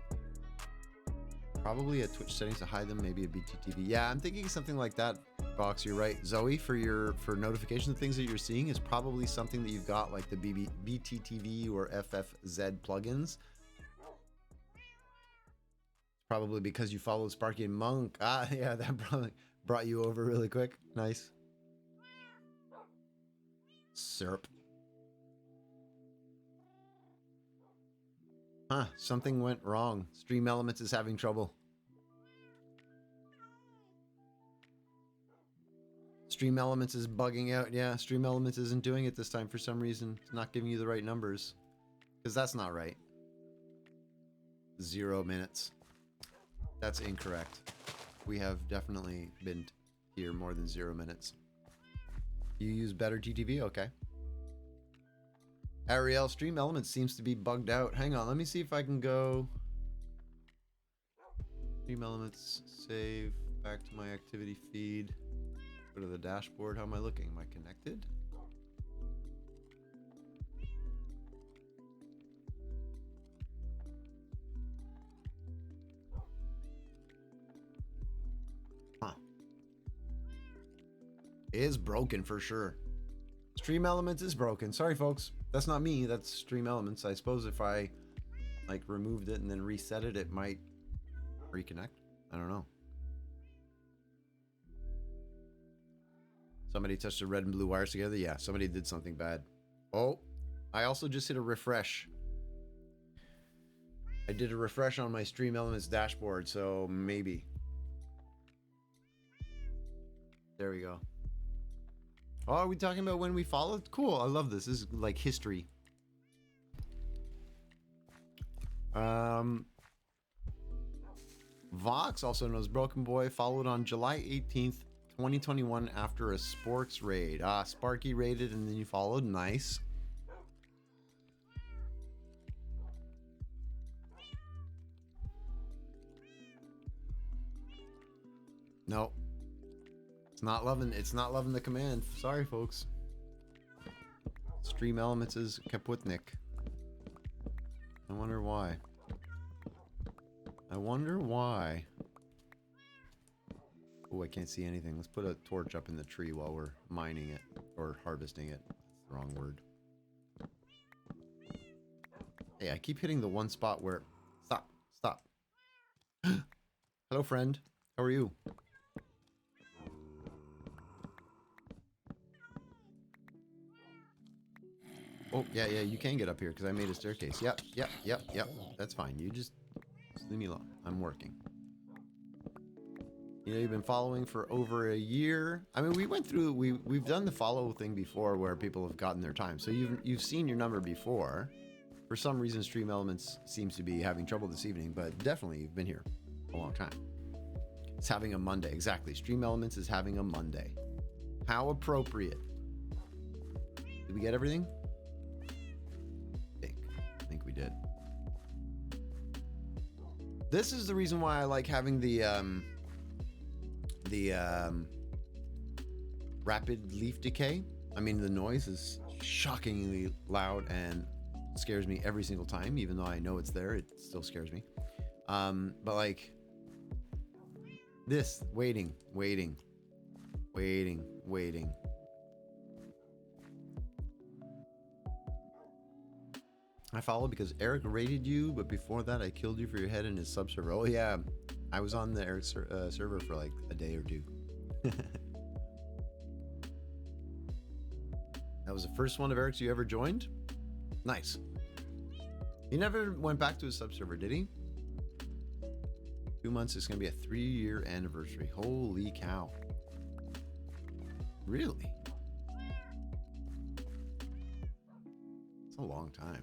Probably a Twitch settings to hide them, maybe a BTTV. Yeah, I'm thinking something like that. Box, you're right. Zoe, for notification of things that you're seeing is probably something that you've got like the BTTV or FFZ plugins. Probably because you followed Sparky and Monk. Ah, yeah, that probably brought you over really quick. Nice. Syrup. Huh, something went wrong. Stream Elements is having trouble. Stream Elements is bugging out. Yeah, Stream Elements isn't doing it this time for some reason. It's not giving you the right numbers. Because that's not right. 0 minutes. That's incorrect. We have definitely been here more than 0 minutes. You use better GTV? Okay. Ariel, Stream Elements seems to be bugged out. Hang on, let me see if I can go. Stream Elements, save, back to my activity feed. Go to the dashboard. How am I looking? Am I connected? Huh. It is broken for sure. Stream Elements is broken. Sorry, folks. That's not me. That's Stream Elements. I suppose if I like removed it and then reset it, it might reconnect. I don't know. Somebody touched the red and blue wires together. Yeah, somebody did something bad. Oh, I also just hit a refresh. I did a refresh on my Stream Elements dashboard, so maybe. There we go. Oh, are we talking about when we followed? Cool, I love this. This is like history. Vox, also known as Broken Boy, followed on July 18th, 2021 after a sports raid. Ah, Sparky raided and then you followed. Nice. No. It's not loving the command. Sorry, folks. Stream Elements is Kaputnik. I wonder why. I wonder why. Oh, I can't see anything. Let's put a torch up in the tree while we're mining it. Or harvesting it. That's the wrong word. Hey, I keep hitting the one spot where... Stop. Stop. Hello, friend. How are you? Oh, yeah, you can get up here because I made a staircase. Yep. That's fine. You just leave me alone. I'm working. You know, you've been following for over a year. I mean, we went through, we've done the follow thing before where people have gotten their time. So you've seen your number before. For some reason, Stream Elements seems to be having trouble this evening, but definitely you've been here a long time. It's having a Monday. Exactly. Stream Elements is having a Monday. How appropriate. Did we get everything? I think we did. This is the reason why I like having the rapid leaf decay. I mean, the noise is shockingly loud and scares me every single time. Even though I know it's there, it still scares me. But like this, waiting. I followed because Eric raided you, but before that I killed you for your head in his subserver. Oh yeah, I was on the Eric server for like a day or two. That was the first one of Eric's you ever joined? Nice. He never went back to his subserver, did he? 2 months is going to be a 3-year anniversary. Holy cow. Really? It's a long time.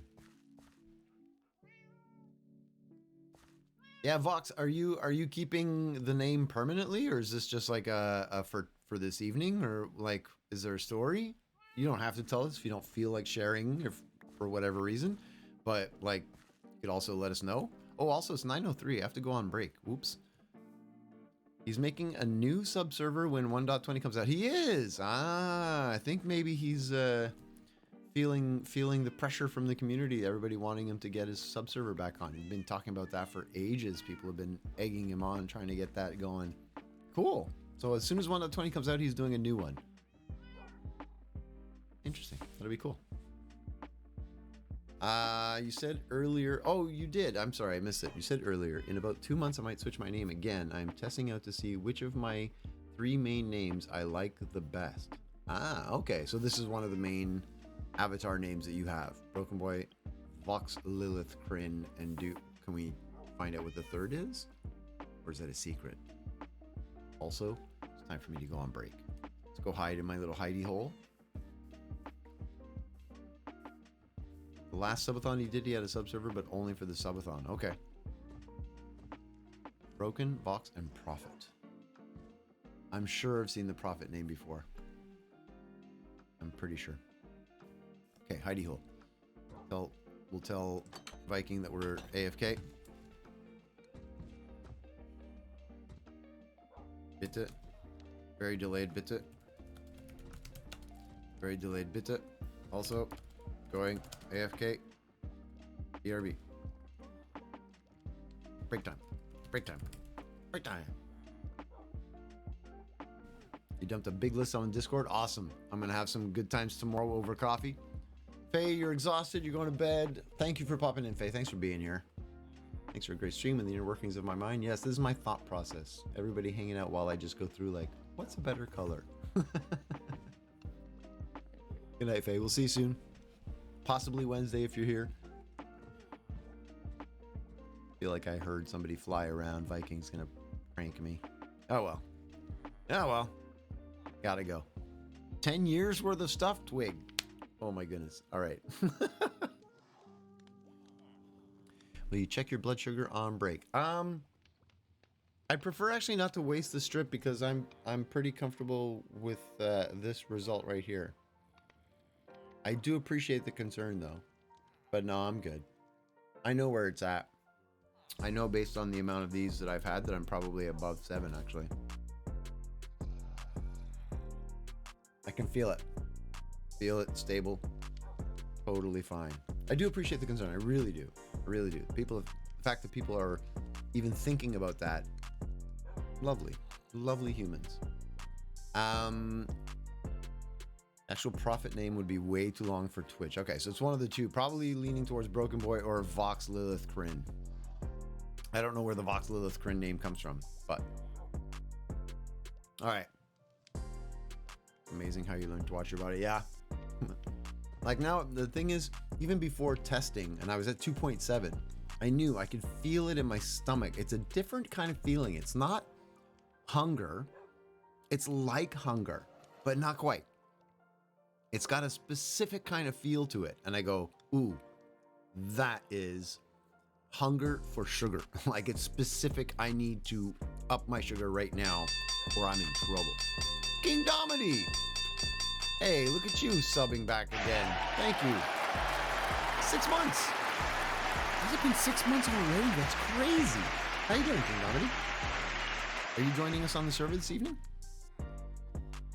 Yeah, Vox, are you keeping the name permanently, or is this just like a for this evening, or like is there a story? You don't have to tell us if you don't feel like sharing, if for whatever reason, but like you could also let us know. Oh, also it's 9:03. I have to go on break. Oops. He's making a new subserver when 1.20 comes out. He is. Ah, I think maybe he's feeling the pressure from the community, everybody wanting him to get his subserver back on. He's been talking about that for ages. People have been egging him on, trying to get that going. Cool. So as soon as 1.20 comes out, he's doing a new one. Interesting. That'll be cool. You said earlier. Oh, you did. I'm sorry, I missed it. You said earlier, in about 2 months, I might switch my name again. I'm testing out to see which of my 3 main names I like the best. Ah, okay. So this is one of the main avatar names that you have. Broken Boy, Vox, Lilith, Kryn, and Duke. Can we find out what the third is? Or is that a secret? Also, it's time for me to go on break. Let's go hide in my little hidey hole. The last subathon he had a subserver, but only for the subathon. Okay. Broken, Vox, and Prophet. I'm sure I've seen the Prophet name before. I'm pretty sure. Okay, hidey hole. We'll tell Viking that we're AFK. Bitte. Very delayed bitte. Very delayed bitte. Also, going AFK. BRB. Break time. Break time. Break time. You dumped a big list on Discord. Awesome. I'm going to have some good times tomorrow over coffee. Faye, you're exhausted. You're going to bed. Thank you for popping in, Faye. Thanks for being here. Thanks for a great stream and the inner workings of my mind. Yes, this is my thought process. Everybody hanging out while I just go through like, what's a better color? Good night, Faye. We'll see you soon. Possibly Wednesday if you're here. Feel like I heard somebody fly around. Viking's gonna prank me. Oh well. Oh well. Gotta go. 10 years worth of stuff, Twig. Oh my goodness. All right. Will you check your blood sugar on break? I prefer actually not to waste the strip because I'm pretty comfortable with this result right here. I do appreciate the concern though, but no, I'm good. I know where it's at. I know based on the amount of these that I've had that I'm probably above 7 actually. I can feel it. Feel it stable. Totally fine. I do appreciate the concern. I really do. I really do. The fact that people are even thinking about that. Lovely. Lovely humans. Actual profit name would be way too long for Twitch. Okay, so it's one of the two. Probably leaning towards Broken Boy or Vox Lilith Kryn. I don't know where the Vox Lilith Kryn name comes from, but... Alright. Amazing how you learn to watch your body. Yeah. Like now, the thing is, even before testing, and I was at 2.7, I knew I could feel it in my stomach. It's a different kind of feeling. It's not hunger. It's like hunger, but not quite. It's got a specific kind of feel to it. And I go, ooh, that is hunger for sugar. Like it's specific. I need to up my sugar right now or I'm in trouble. King Domini. Hey, look at you subbing back again. Thank you. 6 months. Has it been 6 months already? That's crazy. How you doing, King Domini? Are you joining us on the server this evening?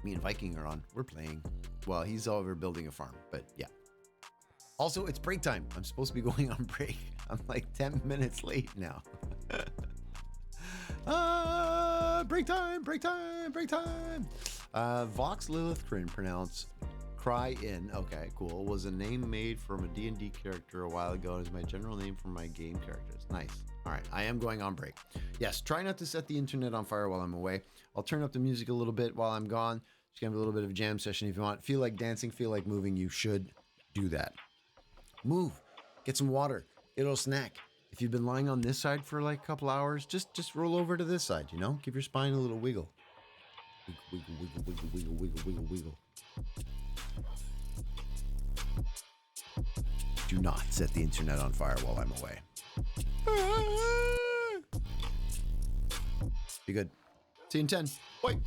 Me and Viking are on. We're playing. Well, he's over building a farm, but yeah. Also, it's break time. I'm supposed to be going on break. I'm like 10 minutes late now. Break time, break time, break time. Vox Lilith Kryn, pronounced Cry In. Okay, cool. Was a name made from a D&D character a while ago and is my general name for my game characters. Nice. All right, I am going on break. Yes, try not to set the internet on fire while I'm away. I'll turn up the music a little bit while I'm gone. Just gonna have a little bit of a jam session if you want. Feel like dancing, feel like moving, you should do that. Move, get some water, get a little snack. If you've been lying on this side for like a couple hours, just roll over to this side, you know? Give your spine a little wiggle. Wiggle, wiggle, wiggle, wiggle, wiggle, wiggle, wiggle. Do not set the internet on fire while I'm away. Be good. See you in 10. Bye.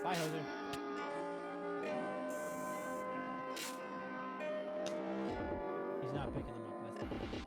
Bye, Hoser. He's not picking them up. That's the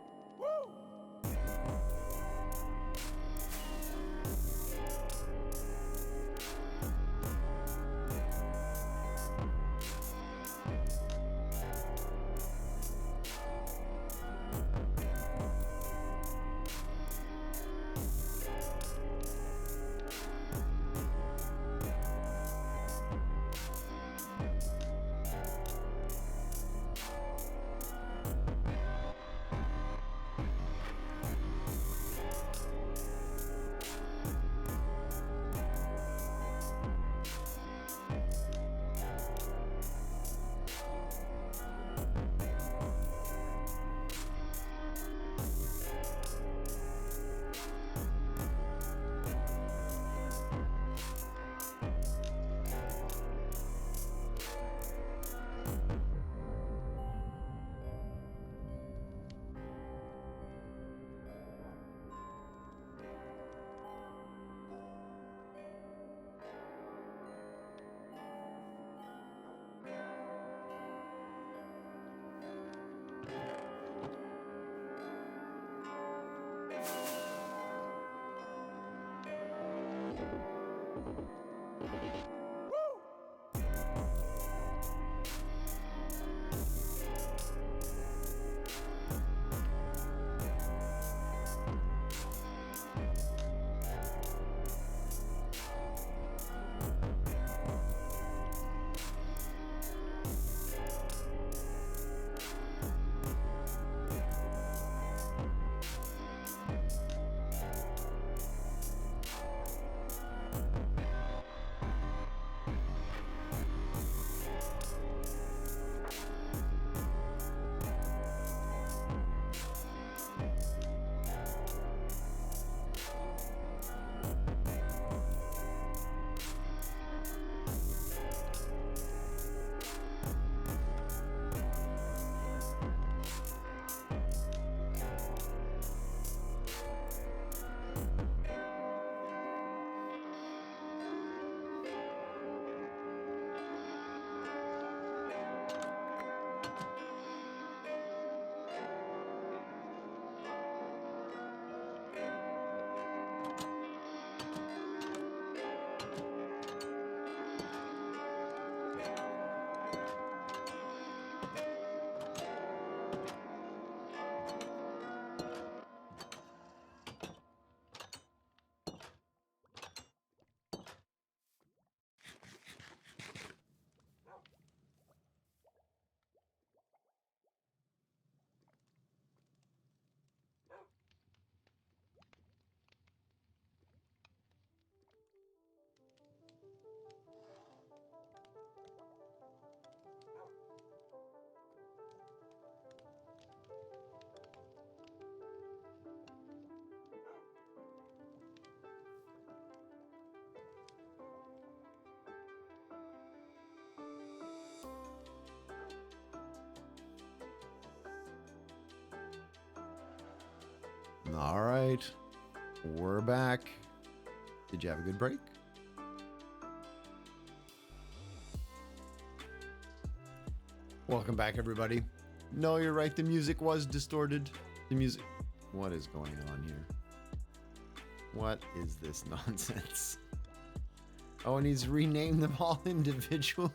All right. We're back. Did you have a good break? Welcome back, everybody. No, you're right. The music was distorted. The music... What is going on here? What is this nonsense? Oh, and he's renamed them all individually.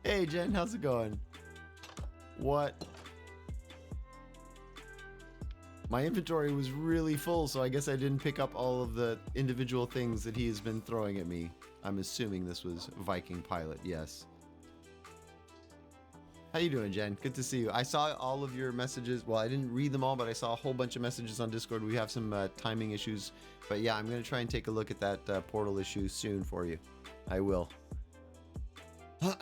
Hey, Jen, how's it going? What? My inventory was really full, so I guess I didn't pick up all of the individual things that he has been throwing at me. I'm assuming this was VikingPilot, yes. How you doing, Jen? Good to see you. I saw all of your messages. Well, I didn't read them all, but I saw a whole bunch of messages on Discord. We have some timing issues. But yeah, I'm going to try and take a look at that portal issue soon for you. I will. All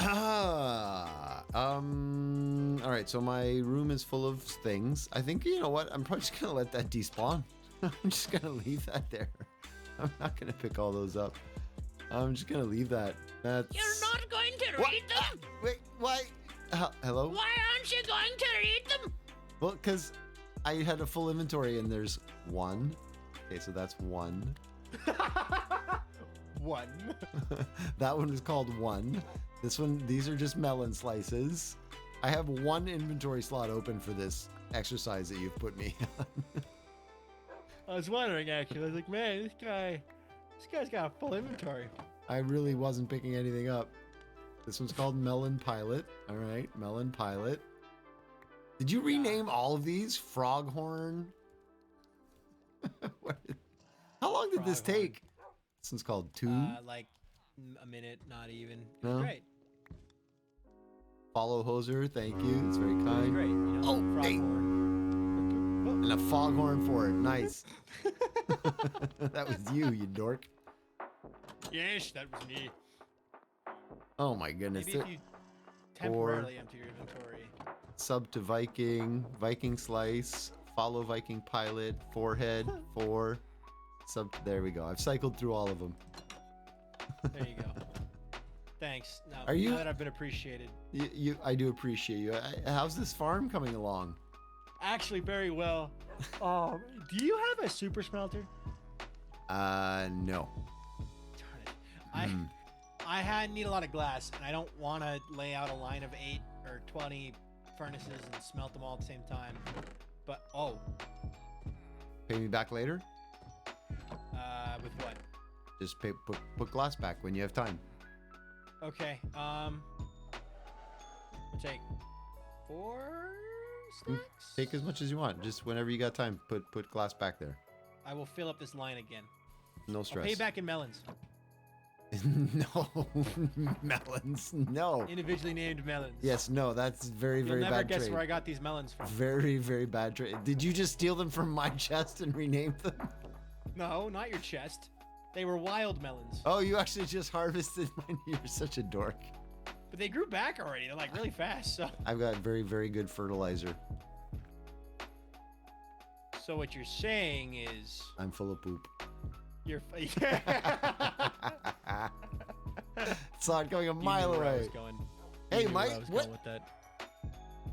right, so my room is full of things. I think, you know what? I'm probably just going to let that despawn. I'm just going to leave that there. I'm not going to pick all those up. I'm just going to leave that. That's... You're not going to read them? Wait, why? Hello? Why aren't you going to read them? Well, because I had a full inventory and there's one. Okay, so that's one. One. That one is called one. This one, these are just melon slices. I have one inventory slot open for this exercise that you've put me on. I was wondering, actually. I was like, man, this guy's got a full inventory. I really wasn't picking anything up. This one's called Melon Pilot. All right, Melon Pilot. Did you rename all of these? Froghorn? How long did this take? This one's called Two. Like a minute, not even. It No? was great. Follow Hoser, thank you. It's very It was kind. great. You know, Oh, hey. Froghorn. And a foghorn for it. Nice. That was you dork. Yes, that was me. Oh my goodness. Maybe if you temporarily empty your inventory. Sub to Viking, Viking Slice, follow Viking Pilot, Forehead, 4. Sub. There we go. I've cycled through all of them. There you go. Thanks. Now, Are you- now that I've been appreciated. I do appreciate you. How's this farm coming along? Actually, very well. Do you have a super smelter? No. Darn it. I need a lot of glass, and I don't want to lay out a line of 8 or 20 furnaces and smelt them all at the same time. But Pay me back later? with what? Just put glass back when you have time. Okay. We'll take 4 stacks. Take as much as you want. Just whenever you got time, put glass back there. I will fill up this line again. No I'll stress. pay back in melons. No. Melons. No. Individually named melons. Yes, no, that's very, You'll very never bad guess trade. where I got these melons from. Very, very bad trade. Did you just steal them from my chest and rename them? No, not your chest. They were wild melons. Oh, you actually just harvested mine. You're such a dork. But they grew back already. They're like really fast. I've got very, very good fertilizer. So what you're saying is I'm full of poop. you're. Saw it going a You mile knew where I away. was going. Hey, You knew where Mike, I was what? going with that.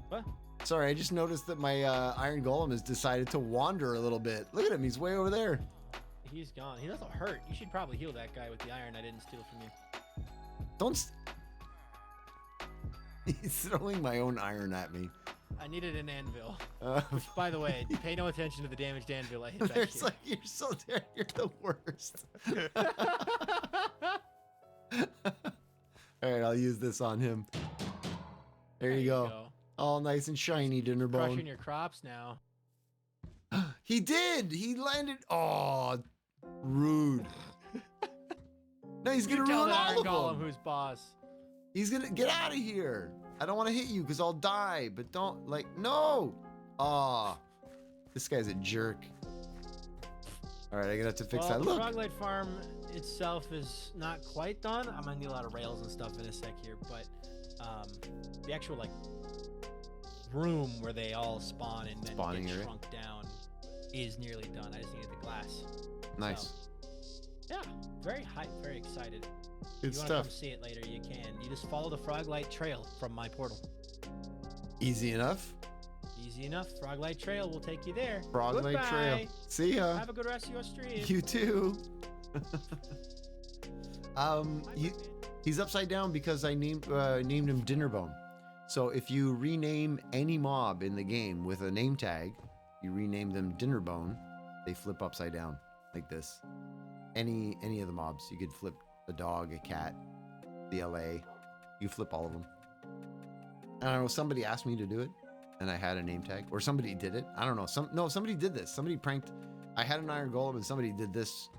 What? Sorry, I just noticed that my iron golem has decided to wander a little bit. Look at him. He's way over there. He's gone. He doesn't hurt. You should probably heal that guy with the iron I didn't steal from you. Don't. He's throwing my own iron at me. I needed an anvil. Uh, By the way, pay no attention to the damaged anvil I hit back There's here. like you're so there. You're the worst. All right, I'll use this on him. There you go. All nice and shiny, dinner Crushing bone. your crops now. He did. He landed. Oh, rude. No, he's gonna You tell ruin the all iron of golem them. who's boss. He's gonna get out of here. I don't want to hit you because I'll die. But don't no. Ah, this guy's a jerk. All right, I'm gonna have to fix Well, that. the Look. Froglight farm itself is not quite done. I'm gonna need a lot of rails and stuff in a sec here, but the actual like room where they all spawn and then Spawning get area. shrunk down is nearly done. I just needed the glass. Nice. Yeah, very hyped, very excited. Good If you want to stuff. come see it later, you can. You just follow the Froglight trail from my portal. Easy enough. Easy enough. Froglight Trail will take you there. Froglight Trail. Goodbye. See ya. Have a good rest of your stream. You too. He's upside down because I named him Dinnerbone. So if you rename any mob in the game with a name tag, you rename them Dinnerbone, they flip upside down like this. Any of the mobs, you could flip a dog, a cat, the LA. You flip all of them. I don't know. Somebody asked me to do it, and I had a name tag, or somebody did it. I don't know. Somebody did this. Somebody pranked. I had an iron golem, and somebody did this.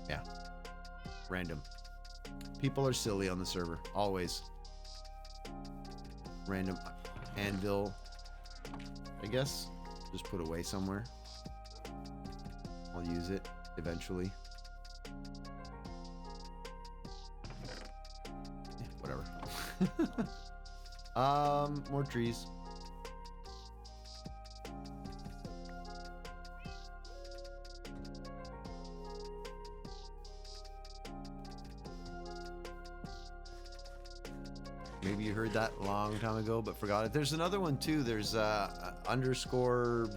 Yeah. Random. People are silly on the server. Always. Random anvil. I guess. Just put away somewhere. I'll use it eventually. Yeah, whatever. More trees. Maybe you heard that a long time ago, but forgot it. There's another one too. There's underscore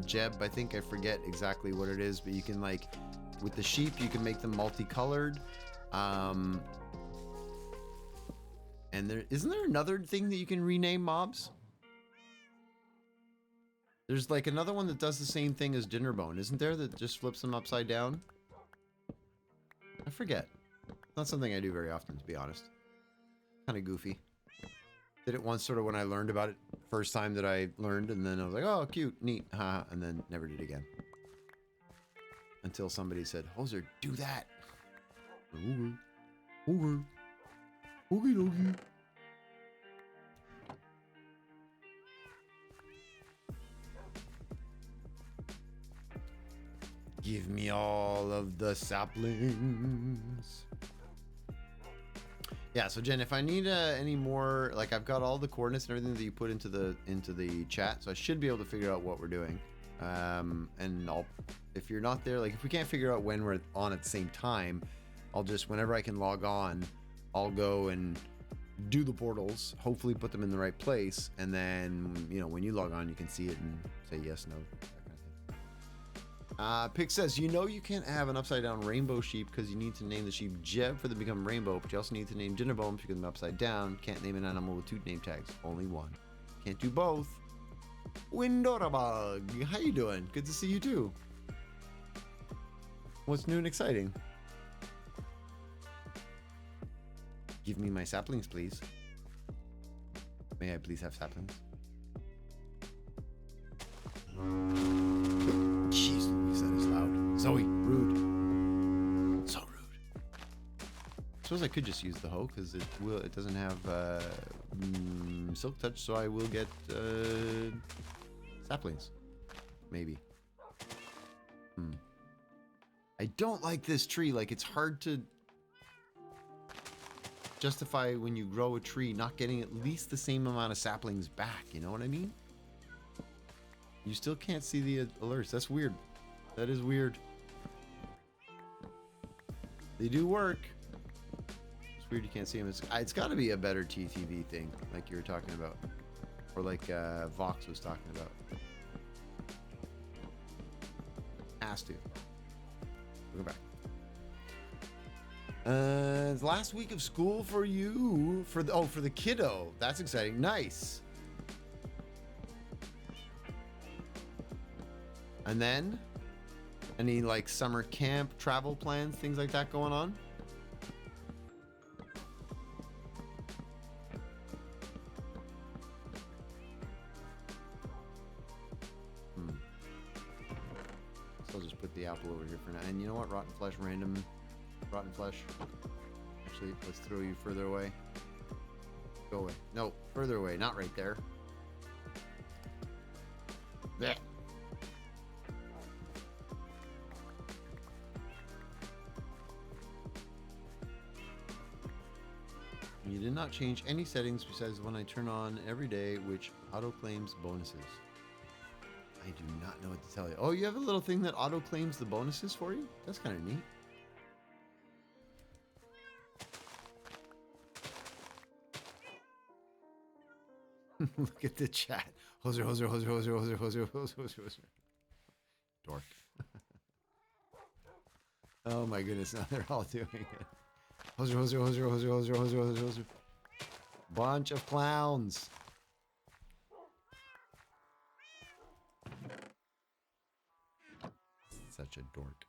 Jeb. I think I forget exactly what it is, but you can like with the sheep, you can make them multicolored. And isn't there another thing that you can rename mobs? There's like another one that does the same thing as Dinnerbone, isn't there? That just flips them upside down. I forget. Not something I do very often, to be honest. Kind of goofy. Did it once sort of when I learned about it first time that I learned, and then I was like, oh, cute, neat, haha, and then never did again. Until somebody said, Hoser, do that. Okay. Okay. Okie dokie. Give me all of the saplings. Yeah, so Jen, if I need any more, like I've got all the coordinates and everything that you put into the chat, so I should be able to figure out what we're doing. And I'll, if you're not there, like if we can't figure out when we're on at the same time, I'll just, whenever I can log on, I'll go and do the portals, hopefully put them in the right place, and then, you know, when you log on, you can see it and say yes, no, that kind of thing. Pick says, you know you can't have an upside down rainbow sheep because you need to name the sheep Jeb for them to become rainbow, but you also need to name Dinnerbone because them upside down. Can't name an animal with 2 name tags, only 1. Can't do both. Windorabug, how you doing? Good to see you too. What's new and exciting? Give me my saplings, please. May I please have saplings? Jeez, Louise, that is loud. Zoe, rude. So rude. I suppose I could just use the hoe because it doesn't have silk touch, so I will get saplings. Maybe. I don't like this tree. Like, it's hard to justify when you grow a tree not getting at least the same amount of saplings back, you know what I mean? You still can't see the alerts. That's weird. That is weird. They do work. It's weird you can't see them. It's got to be a better TTV thing, like you were talking about, or like Vox was talking about. Has to. We'll go back. It's last week of school for you, for the kiddo. That's exciting. Nice. And then any like summer camp travel plans, things like that going on? So I'll just put the apple over here for now. And you know what? Rotten flesh, random rotten flesh. Actually, let's throw you further away. Go away. No, further away. Not right there. There. You did not change any settings besides when I turn on every day, which auto-claims bonuses. I do not know what to tell you. Oh, you have a little thing that auto-claims the bonuses for you? That's kind of neat. Look at the chat. Hoser, hoser, hoser, hoser, hoser, hoser, hoser, hoser, hoser. Dork. Oh my goodness, now they're all doing it. Hoser, hoser, hoser, hoser, hoser, hoser, hoser, hoser. Bunch of clowns. Such a dork.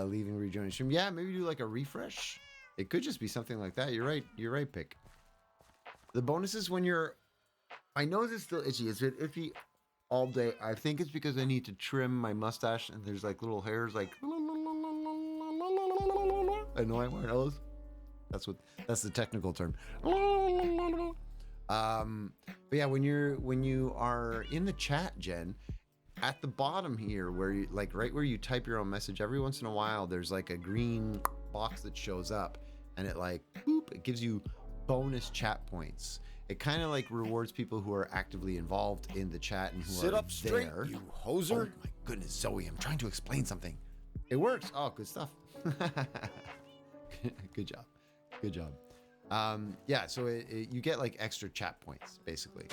Leaving rejoining stream. Yeah, maybe do like a refresh. It could just be something like that. You're right. You're right, Pick. The bonuses when you're... My nose is still itchy. It's been itchy all day. I think it's because I need to trim my mustache and there's like little hairs like... Annoying my nose. That's the technical term. But yeah, when you are in the chat, Jen, at the bottom here, where you like right where you type your own message, every once in a while there's like a green box that shows up, and it like boop, it gives you bonus chat points. It kind of like rewards people who are actively involved in the chat and who Sit are up straight, there. you hoser. Oh my goodness, Zoe, I'm trying to explain something. It works. Oh, good stuff. Good job. Good job. Yeah, so you get like extra chat points basically,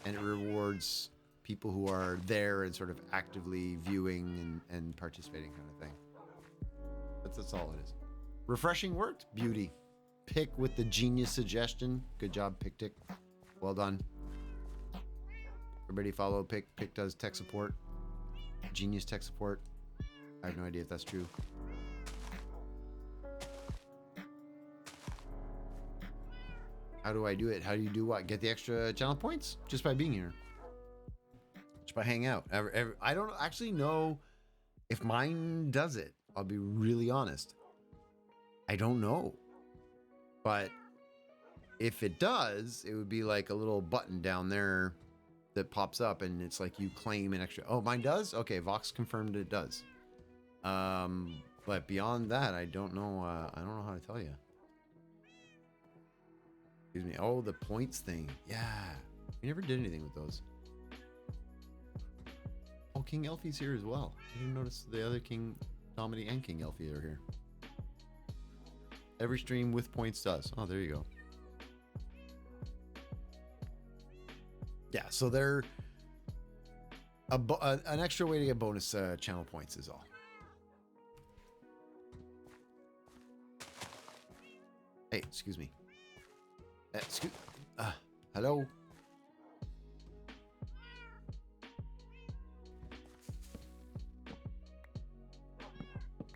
and it rewards people who are there and sort of actively viewing and participating kind of thing. That's all it is. Refreshing worked. Beauty. Pick with the genius suggestion. Good job, Pick Tick. Well done. Everybody follow Pick. Pick does tech support. Genius tech support. I have no idea if that's true. How do I do it? How do you do what? Get the extra channel points? Just by being here. Just by hanging out. I don't actually know if mine does it. I'll be really honest. I don't know. But if it does, it would be like a little button down there that pops up and it's like you claim an extra. Oh, mine does? Okay, Vox confirmed it does. But beyond that, I don't know. I don't know how to tell you. Excuse me. Oh, the points thing. Yeah. We never did anything with those. Oh, KingElffe's here as well. I didn't notice the other King Dominic and KingElffe are here. Every stream with points does. Oh, there you go. Yeah, so they're an extra way to get bonus channel points is all. Hey, excuse me. Hello.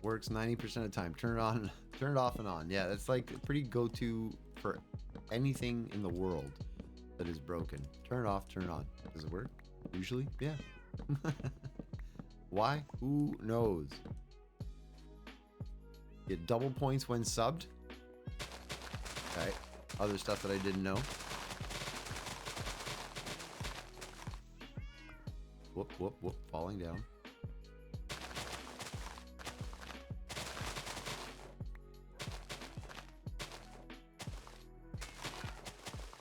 Works 90% of the time. Turn it on, turn it off and on. Yeah, that's like a pretty go-to for anything in the world that is broken. Turn it off, turn it on. Does it work? Usually, yeah. Why? Who knows? Get double points when subbed. Okay. Other stuff that I didn't know. Whoop, whoop, whoop. Falling down.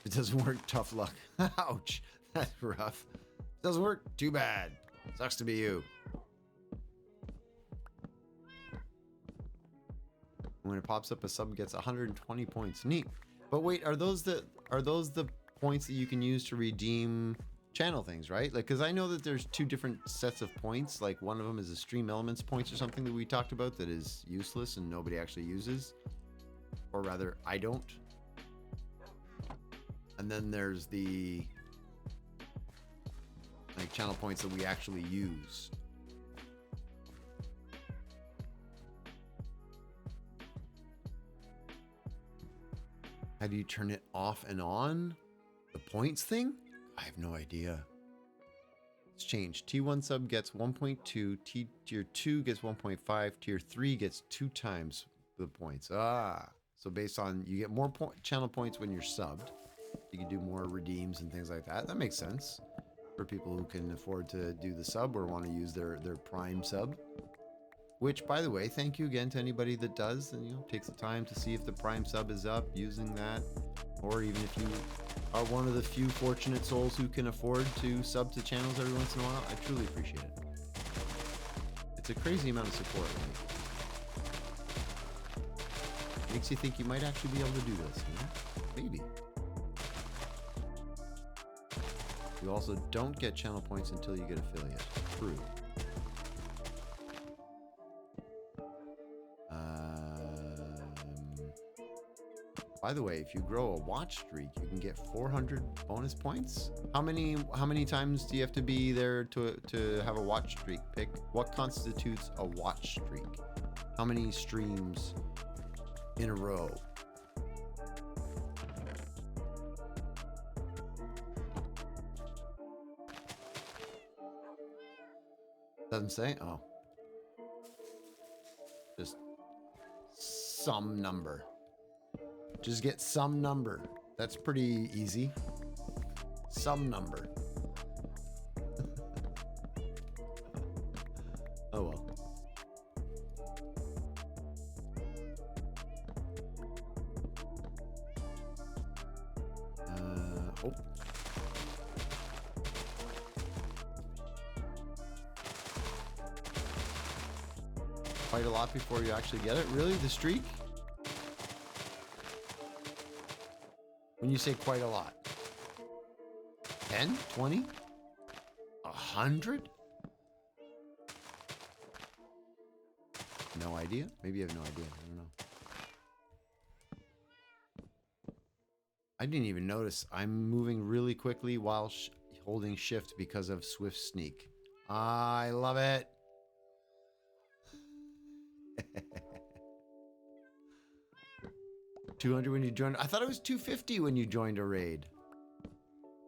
If it doesn't work, tough luck. Ouch. That's rough. Doesn't work? Too bad. Sucks to be you. When it pops up, a sub gets 120 points. Neat. But wait, are those the points that you can use to redeem channel things, right? Like, because I know that there's two different sets of points. Like, one of them is a stream elements points or something that we talked about that is useless and nobody actually uses, or rather, I don't. And then there's the like channel points that we actually use. How do you turn it off and on? The points thing? I have no idea. It's changed. T1 sub gets 1.2. Tier 2 gets 1.5. Tier 3 gets 2 times the points. Ah. So based on, you get more channel points when you're subbed. You can do more redeems and things like that. That makes sense for people who can afford to do the sub or want to use their Prime sub. Which, by the way, thank you again to anybody that does and, you know, takes the time to see if the Prime sub is up using that. Or even if you are one of the few fortunate souls who can afford to sub to channels every once in a while, I truly appreciate it. It's a crazy amount of support. Makes you think you might actually be able to do this, you know? Maybe. You also don't get channel points until you get affiliate. True. By the way, if you grow a watch streak, you can get 400 bonus points. How many times do you have to be there to have a watch streak? Pick what constitutes a watch streak. How many streams in a row? Doesn't say? Oh. Just some number. Just get some number. That's pretty easy. Some number. Oh well. Oh. Quite a lot before you actually get it. Really? The streak? When you say quite a lot. 10? 20? 100? No idea? Maybe you have no idea. I don't know. I didn't even notice. I'm moving really quickly while holding shift because of Swift Sneak. I love it. 200 when you joined. I thought it was 250 when you joined a raid.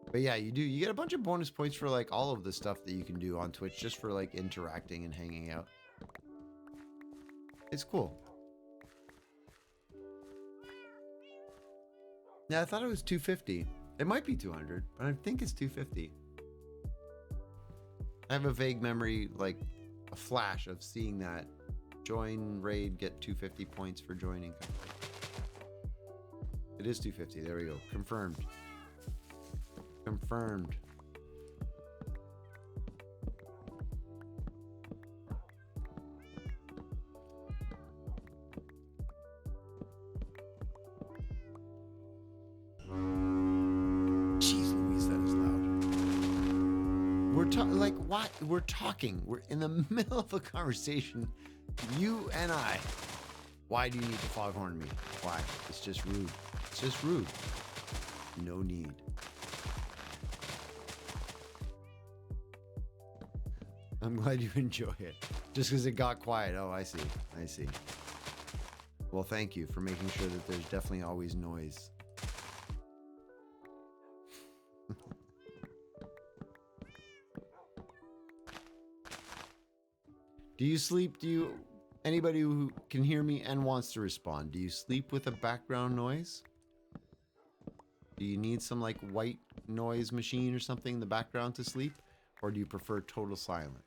But yeah, you do. You get a bunch of bonus points for like all of the stuff that you can do on Twitch just for like interacting and hanging out. It's cool. Yeah, I thought it was 250. It might be 200, but I think it's 250. I have a vague memory, like a flash of seeing that. Join raid, get 250 points for joining. It is 250. There we go. Confirmed. Confirmed. Jeez Louise, that is loud. Like what? We're talking. We're in the middle of a conversation. You and I. Why do you need to foghorn me? Why? It's just rude. It's just rude. No need. I'm glad you enjoy it. Just because it got quiet. Oh, I see. I see. Well, thank you for making sure that there's definitely always noise. Do you sleep? Anybody who can hear me and wants to respond, do you sleep with a background noise? Do you need some like white noise machine or something in the background to sleep? Or do you prefer total silence?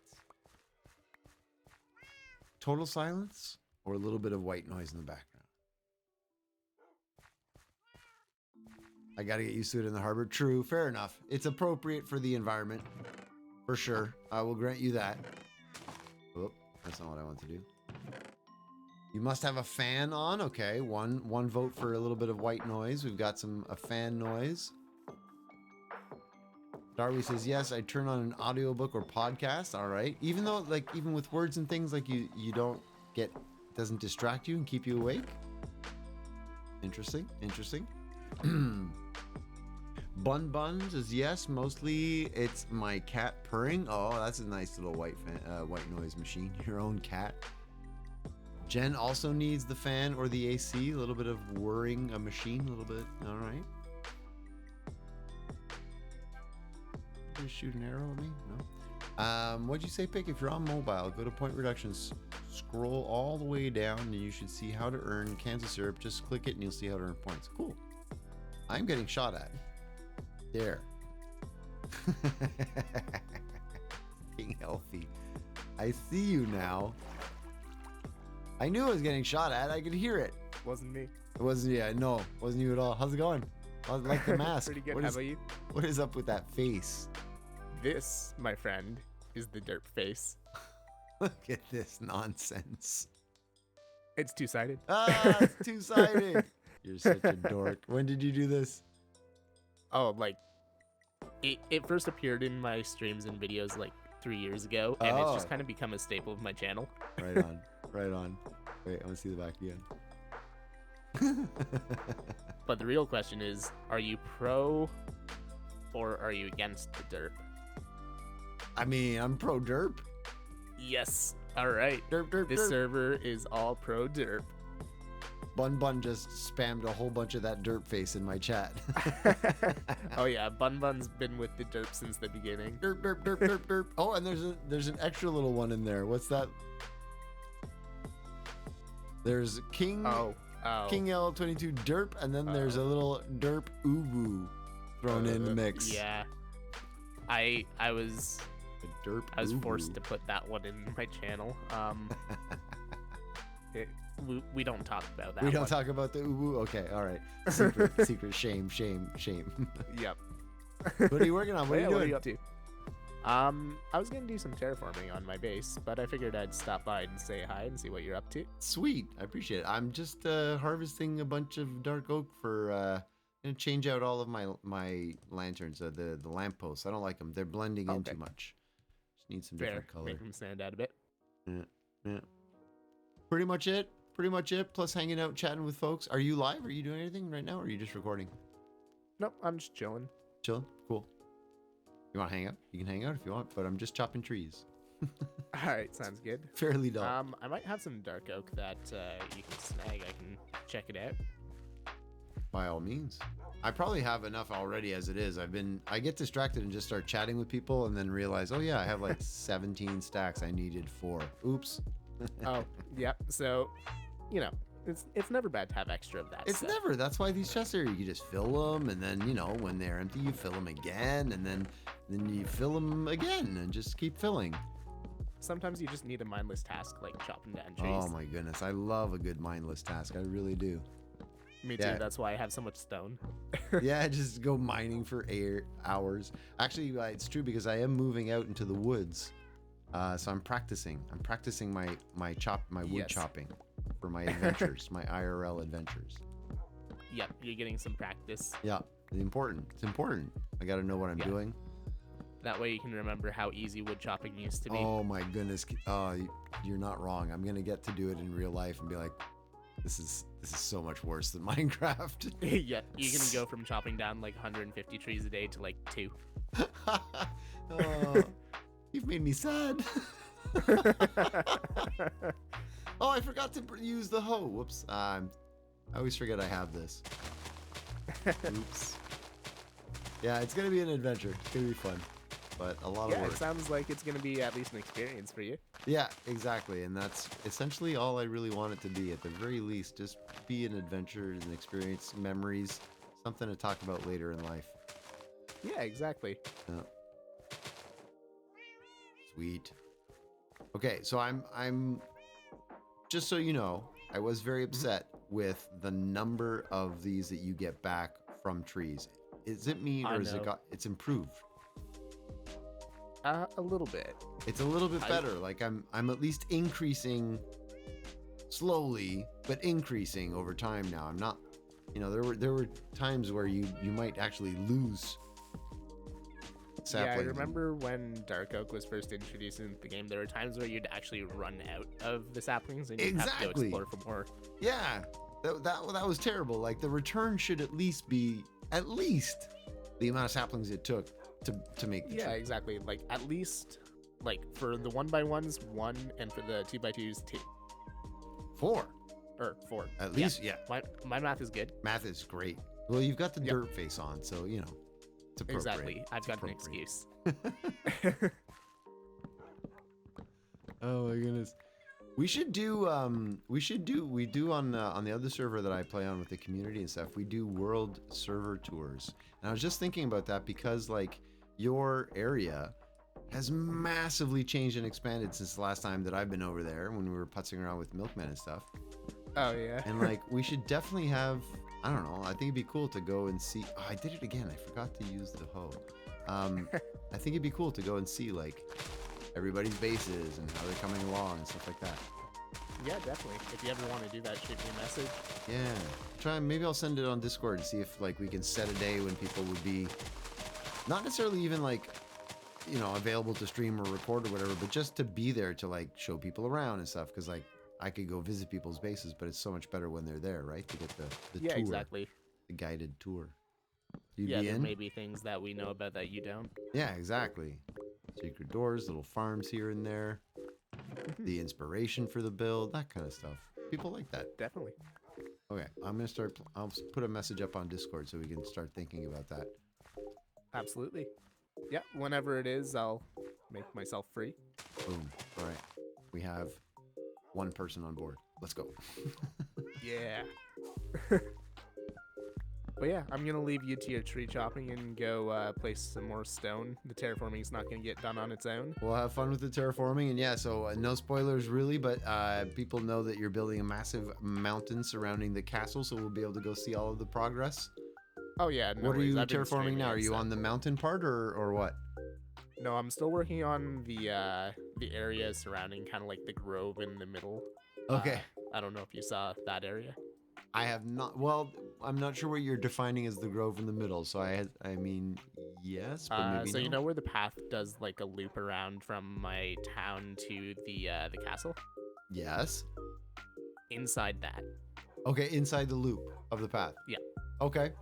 Total silence or a little bit of white noise in the background? I gotta get used to it in the harbor. True, fair enough. It's appropriate for the environment. For sure. I will grant you that. Oh, that's not what I want to do. You must have a fan on. Okay, one vote for a little bit of white noise. We've got a fan noise. Darby says, yes, I turn on an audiobook or podcast. All right. Even though, like, even with words and things, like, you don't get, doesn't distract you and keep you awake. Interesting. Interesting. Bun says, yes, mostly it's my cat purring. Oh, that's a nice little white noise machine. Your own cat. Jen also needs the fan or the AC. A little bit of whirring a machine. A little bit. All right. Did you shoot an arrow at me? No. What'd you say, Pick? If you're on mobile, go to point reductions. Scroll all the way down and you should see how to earn Kansas syrup. Just click it and you'll see how to earn points. Cool. I'm getting shot at. There. KingElffe. I see you now. I knew I was getting shot at. I could hear it. Wasn't me. It wasn't, yeah, no. Wasn't you at all. How's it going? I like the mask. Pretty good. How about you? What is up with that face? This, my friend, is the derp face. Look at this nonsense. It's two-sided. Ah, it's two-sided. You're such a dork. When did you do this? Oh, like It first appeared in my streams and videos like 3 years ago, and it's just kind of become a staple of my channel. Right on, right on. Wait, I want to see the back again. But the real question is, are you pro or are you against the derp? I mean, I'm pro derp. Yes. All right. Derp, derp, This derp. server is all pro derp. Bun just spammed a whole bunch of that derp face in my chat. Oh yeah, Bun's been with the derp since the beginning. Derp, derp, derp, derp, derp. Oh, and there's an extra little one in there. What's that? There's KingElffe 22 derp, and then there's a little derp ubu thrown in the mix. Yeah. I was A derp I was ubu. forced to put that one in my channel. We don't talk about that. We don't one. talk about the ubu. Okay, all right. Secret. Shame. Yep. What are you working on? What are you Yeah, doing? What are you up to? I was gonna do some terraforming on my base, but I figured I'd stop by and say hi and see what you're up to. Sweet, I appreciate it. I'm just harvesting a bunch of dark oak for gonna change out all of my lanterns, the lampposts. I don't like them; they're blending in too much. Just need some Fair. different color. Make them stand out a bit. Yeah. Pretty much it. Plus hanging out, chatting with folks. Are you live? Are you doing anything right now, or are you just recording? Nope, I'm just chilling. Chilling. Cool. You want to hang out? You can hang out if you want, but I'm just chopping trees. All right, sounds good. Fairly dull. I might have some dark oak that you can snag. I can check it out. By all means. I probably have enough already as it is. I get distracted and just start chatting with people and then realize, oh yeah, I have like 17 stacks. I needed 4. Oops. Oh, yep. So, it's never bad to have extra of that. It's stuff. never. That's why these chests are, you can just fill them, and then, when they're empty, you fill them again, and then you fill them again and just keep filling. Sometimes you just need a mindless task like chopping down trees. Oh my goodness. I love a good mindless task. I really do. Me Yeah. too. That's why I have so much stone. Yeah, just go mining for hours. Actually, it's true because I am moving out into the woods. So I'm practicing. I'm practicing my wood Yes. chopping for my adventures, my IRL adventures. Yep, you're getting some practice. Yeah, it's important. It's important. I got to know what I'm doing. That way you can remember how easy wood chopping used to be. Oh my goodness. You're not wrong. I'm gonna get to do it in real life and be like, this is so much worse than Minecraft. Yeah, you're gonna go from chopping down like 150 trees a day to like 2. Oh, you've made me sad. Oh, I forgot to use the hoe. Whoops. I always forget I have this. Oops. Yeah, it's gonna be an adventure. It's gonna be fun, but a lot of Yeah, work. it sounds like it's gonna be at least an experience for you. Yeah, exactly, and that's essentially all I really want it to be. At the very least, just be an adventure, an experience, memories, something to talk about later in life. Yeah, exactly. Yeah. Sweet. Okay, so I'm just so you know, I was very upset with the number of these that you get back from trees. Is it mean or is it it's improved? A little bit. It's a little bit better. Like I'm at least increasing slowly, but increasing over time now. I'm not, there were times where you might actually lose saplings. Yeah, I remember when Dark Oak was first introduced into the game, there were times where you'd actually run out of the saplings and you'd have to go explore for more. Yeah, that was terrible. Like the return should at least be the amount of saplings it took to make the Yeah, tree. exactly. Like at least like for the 1x1s 1 and for the 2x2s 2 4 or 4 at least. Yeah. My math is good. Math is great. Well, you've got the dirt face on, so it's appropriate. Exactly. I've It's got an appropriate. excuse. Oh my goodness. We do on the other server that I play on with the community and stuff, we do world server tours. And I was just thinking about that because like your area has massively changed and expanded since the last time that I've been over there when we were putzing around with milkmen and stuff. Oh yeah. And like we should definitely have, I don't know, I think it'd be cool to go and see. Oh, I did it again. I forgot to use the hoe. I think it'd be cool to go and see like everybody's bases and how they're coming along and stuff like that. Yeah, definitely. If you ever want to do that, shoot me a message. Yeah, maybe I'll send it on Discord to see if like we can set a day when people would be Not necessarily even like, you know, available to stream or record or whatever, but just to be there to like show people around and stuff. Because like I could go visit people's bases, but it's so much better when they're there, right? To get the Yeah, tour, exactly. the guided tour. You'd Yeah, be there in? may be things that we know about that you don't. Yeah, exactly. Secret doors, little farms here and there, the inspiration for the build, that kind of stuff. People like that. Definitely. Okay, I'm gonna start. I'll put a message up on Discord so we can start thinking about that. Absolutely. Yeah, whenever it is, I'll make myself free. Boom. All right, we have one person on board. Let's go. Yeah. But yeah, I'm gonna leave you to your tree chopping and go place some more stone. The terraforming is not gonna get done on its own. We'll have fun with the terraforming, and yeah, so no spoilers really, but people know that you're building a massive mountain surrounding the castle, so we'll be able to go see all of the progress. Oh yeah. No What are worries. you I've been terraforming streaming now? it, Are you so- on the mountain part or what? No, I'm still working on the area surrounding kind of like the grove in the middle. Okay. I don't know if you saw that area. I have not. Well, I'm not sure what you're defining as the grove in the middle. So I mean, yes, but maybe So you no. know where the path does like a loop around from my town to the castle? Yes. Inside that. Okay, inside the loop of the path. Yeah. Okay.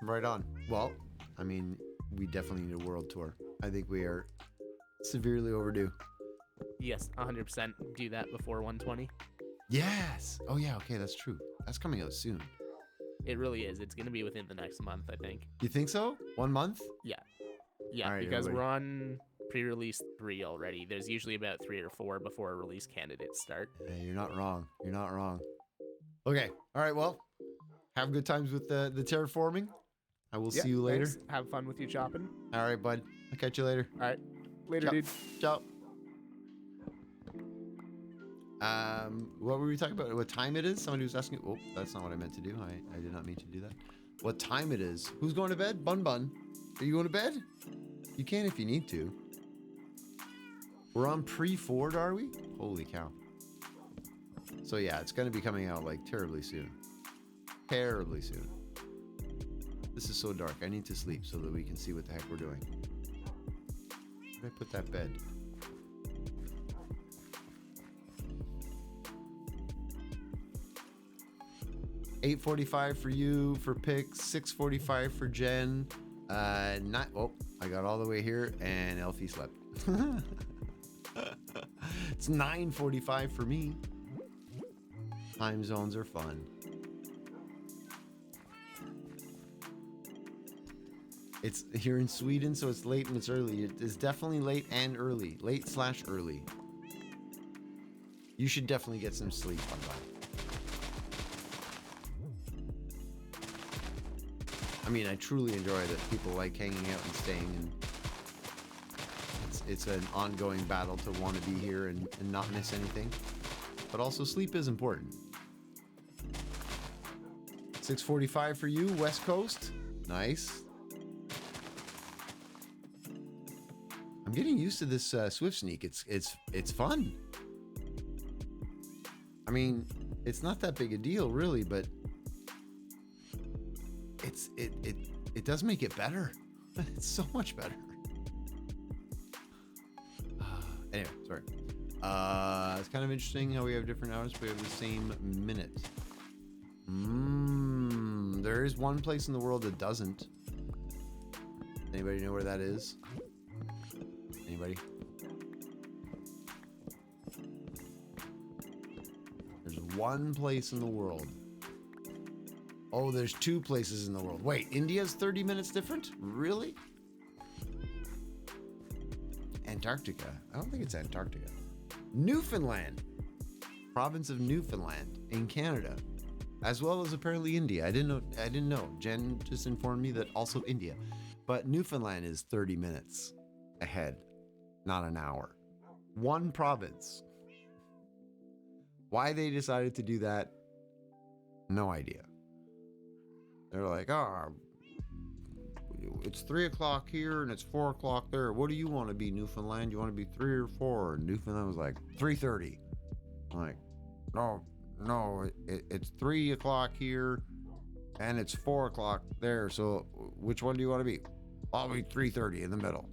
Right on. Well, I mean, we definitely need a world tour. I think we are severely overdue. Yes, 100% do that before 120. Yes. Oh yeah. Okay, that's true. That's coming out soon. It really is. It's going to be within the next month, I think. You think so? 1 month? Yeah, All right, because everybody. we're on pre-release 3 already. There's usually about 3 or 4 before release candidates start. Yeah, you're not wrong. You're not wrong. Okay. All right. Well, have good times with the terraforming. I will Yeah, see you later. thanks. Have fun with your chopping. All right, bud. I'll catch you later. All right. Later, Ciao. dude. Ciao. What were we talking about? What time it is? Somebody was asking. Oh, that's not what I meant to do. I did not mean to do that. What time it is? Who's going to bed? Bun Bun. Are you going to bed? You can if you need to. We're on pre-Ford, are we? Holy cow. So yeah, it's going to be coming out like terribly soon. Terribly soon. This is so dark. I need to sleep so that we can see what the heck we're doing. Where did I put that bed? $8:45 for you for picks, $6:45 for Jen. Not. Oh, I got all the way here and Elfie slept. It's 9:45 for me. Time zones are fun. It's here in Sweden, so it's late and it's early. It's definitely late and early. Late/early. You should definitely get some sleep on that. I mean, I truly enjoy that people like hanging out and staying, and it's an ongoing battle to want to be here and not miss anything. But also sleep is important. 6:45 for you, West Coast. Nice. I'm getting used to this Swift Sneak. It's fun. I mean, it's not that big a deal, really, but it does make it better. It's so much better. Anyway, sorry. It's kind of interesting how we have different hours, but we have the same minute. There is one place in the world that doesn't. Anybody know where that is? Anybody? There's one place in the world. Oh, there's 2 places in the world. Wait, India's 30 minutes different? Really? Antarctica. I don't think it's Antarctica. Newfoundland. Province of Newfoundland in Canada. As well as apparently India. I didn't know. Jen just informed me that also India. But Newfoundland is 30 minutes ahead, not an hour. One province. Why they decided to do that, no idea. They're like, it's 3 o'clock here and it's 4 o'clock there. What do you want to be, Newfoundland? You want to be 3 or 4? And Newfoundland was like, 3:30. I'm like, no, it's 3 o'clock here and it's 4 o'clock there. So which one do you want to be? I'll be 3:30 in the middle.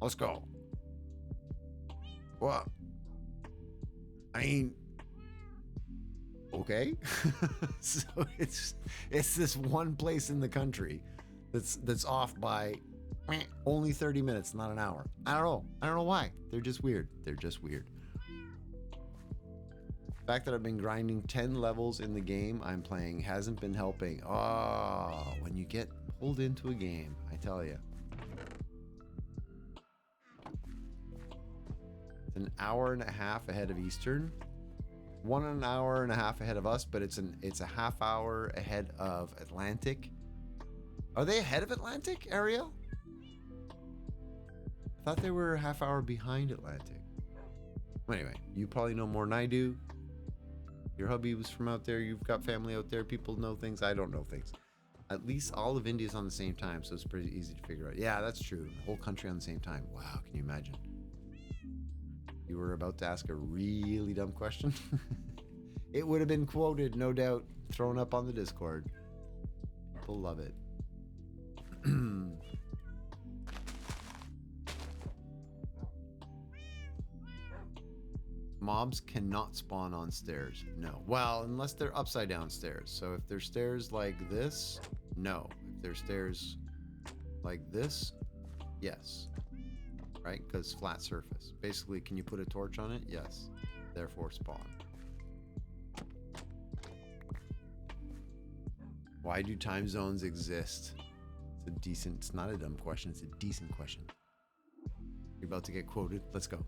Let's go. What? I mean, okay. So it's this one place in the country that's off by only 30 minutes, not an hour. I don't know why. They're just weird. The fact that I've been grinding 10 levels in the game I'm playing hasn't been helping. Oh, when you get pulled into a game, I tell you. It's an hour and a half ahead of Eastern. 1 hour and a half ahead of us, but it's a half hour ahead of Atlantic. Are they ahead of Atlantic, Ariel? I thought they were a half hour behind Atlantic. Anyway, you probably know more than I do. Your hubby was from out there. You've got family out there. People know things. I don't know things. At least all of India's on the same time, so it's pretty easy to figure out. Yeah, that's true. The whole country on the same time. Wow, can you imagine? You were about to ask a really dumb question. It would have been quoted, no doubt, thrown up on the Discord. People love it. Mobs cannot spawn on stairs. No. Well, unless they're upside down stairs. So if they're stairs like this, no. If they're stairs like this, yes. Right? Because flat surface. Basically, can you put a torch on it? Yes. Therefore, spawn. Why do time zones exist? It's not a dumb question. It's a decent question. You're about to get quoted. Let's go.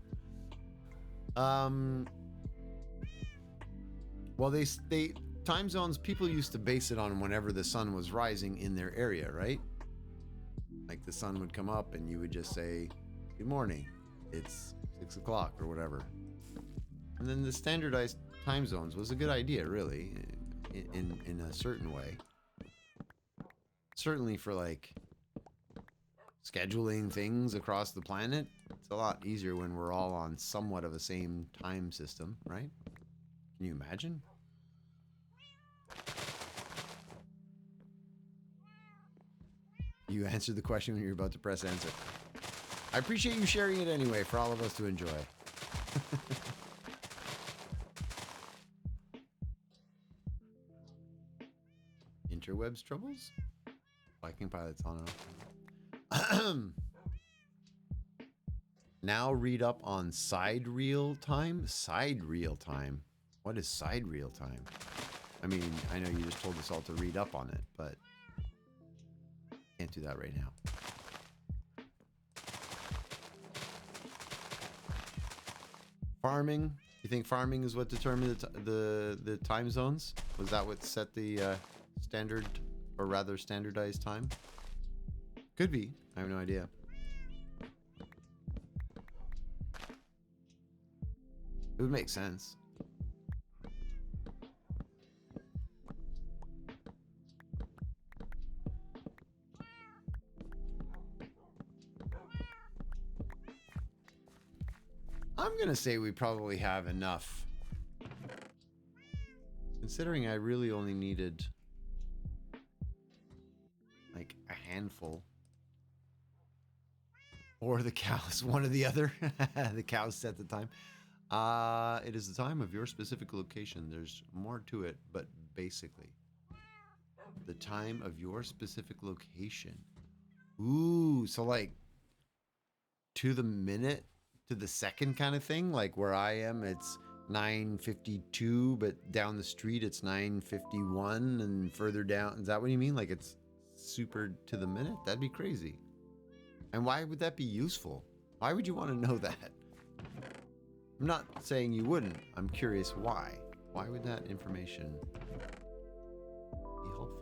Well, they time zones, people used to base it on whenever the sun was rising in their area, right? Like the sun would come up and you would just say, good morning, it's 6 o'clock or whatever. And then the standardized time zones was a good idea, really, in a certain way. Certainly for like scheduling things across the planet. It's a lot easier when we're all on somewhat of the same time system, right? Can you imagine? You answered the question when you're about to press answer. I appreciate you sharing it anyway for all of us to enjoy. Interwebs troubles? VikingPilot's on and off. Now read up on side reel time? Side reel time? What is side reel time? I mean, I know you just told us all to read up on it, but can't do that right now. Farming? You think farming is what determined the time zones? Was that what set the standard, or rather standardized time? Could be. I have no idea. It would make sense. I'm gonna say we probably have enough. Considering I really only needed like a handful. Or the cows, one or the other. The cows set the time. It is the time of your specific location. There's more to it, but basically, the time of your specific location. Ooh, so like to the minute, to the second kind of thing. Like where I am, it's 9:52, but down the street it's 9:51, and further down. Is that what you mean? Like it's super to the minute? That'd be crazy. And why would that be useful? Why would you want to know that? I'm not saying you wouldn't. I'm curious why. Why would that information be helpful?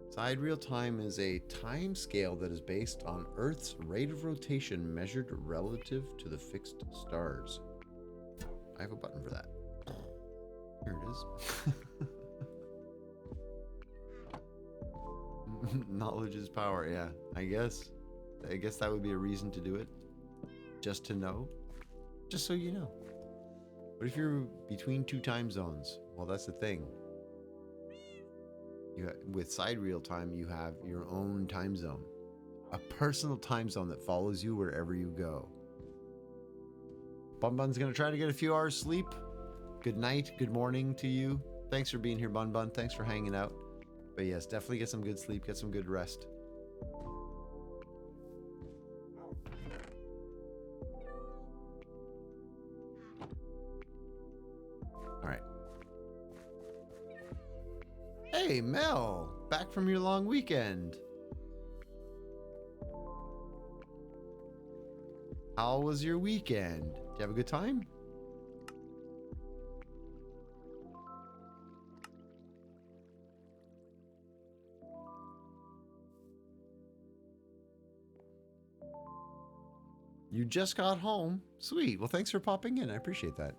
Side real time is a time scale that is based on Earth's rate of rotation measured relative to the fixed stars. I have a button for that. Here it is. Knowledge is power, yeah. I guess that would be a reason to do it. Just to know. Just so you know. What if you're between two time zones? Well, that's the thing. with side real time, you have your own time zone, a personal time zone that follows you wherever you go. Bun Bun's gonna try to get a few hours sleep. Good night, good morning to you. Thanks for being here, Bun Bun. Thanks for hanging out. But yes, definitely get some good sleep, get some good rest. All right. Hey, Mel, back from your long weekend. How was your weekend? Did you have a good time? You just got home. Sweet. Well, thanks for popping in. I appreciate that.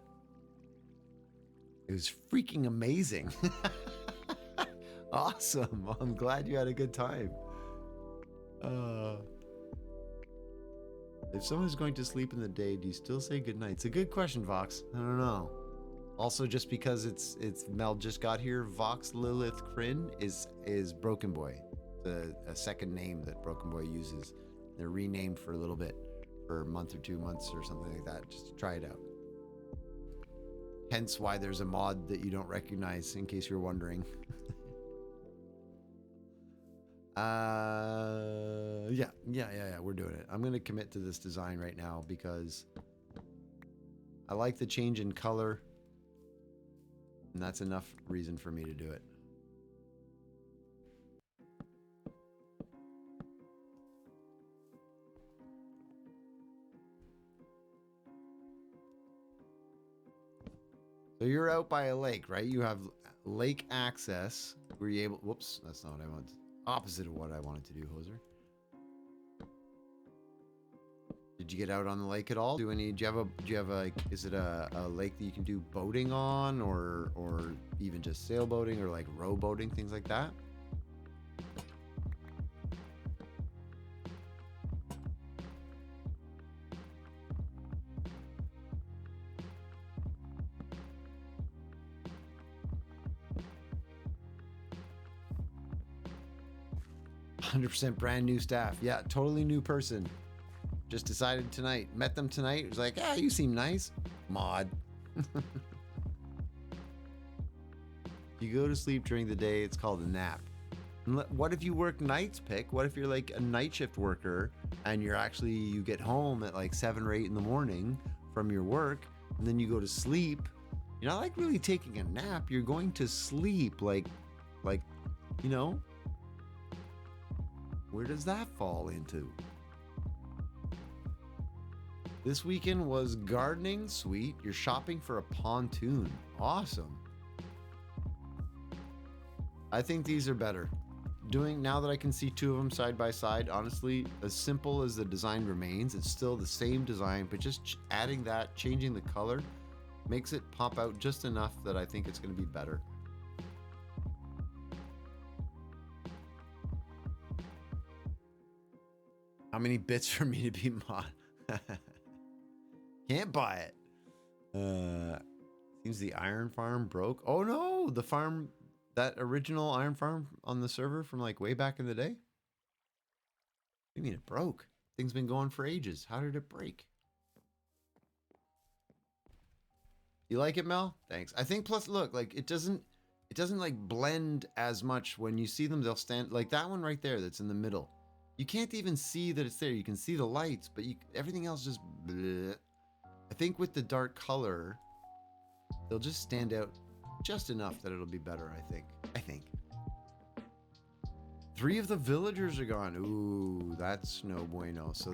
It was freaking amazing. Awesome. Well, I'm glad you had a good time. If someone's going to sleep in the day, do you still say goodnight? It's a good question, Vox. I don't know. Also, just because it's Mel just got here, Vox Lilith Kryn is Broken Boy. A second name that Broken Boy uses. They're renamed for a little bit, for a month or 2 months or something like that, just to try it out. Hence why there's a mod that you don't recognize, in case you're wondering. Yeah, we're doing it. I'm going to commit to this design right now because I like the change in color, and that's enough reason for me to do it. So you're out by a lake, right? You have lake access. Were you able... Whoops, that's not what I wanted. Opposite of what I wanted to do, Hoser. Did you get out on the lake at all? Do you have a is it a lake that you can do boating on, or even just sailboating, or like rowboating, things like that? %, brand new staff. Yeah, totally new person. Just decided tonight. Met them tonight. It was like, ah, you seem nice. Mod. You go to sleep during the day, it's called a nap. What if you work nights, Pick? What if you're like a night shift worker and you get home at like 7 or 8 in the morning from your work, and then you go to sleep? You're not like really taking a nap. You're going to sleep like, you know? Where does that fall into? This weekend was gardening. Sweet. You're shopping for a pontoon. Awesome. I think these are better. Now that I can see 2 of them side by side, honestly, as simple as the design remains, it's still the same design, but just adding that, changing the color, makes it pop out just enough that I think it's going to be better. How many bits for me to be mod? Can't buy it. Seems the iron farm broke. Oh no, the farm, that original iron farm on the server from like way back in the day. What do you mean it broke? Thing's been going for ages. How did it break? You like it, Mel? Thanks. I think plus look, like it doesn't like blend as much. When you see them, they'll stand like that one right there that's in the middle. You can't even see that it's there. You can see the lights, but everything else just bleh. I think with the dark color, they'll just stand out just enough that it'll be better, I think. 3 of the villagers are gone. Ooh, that's no bueno. So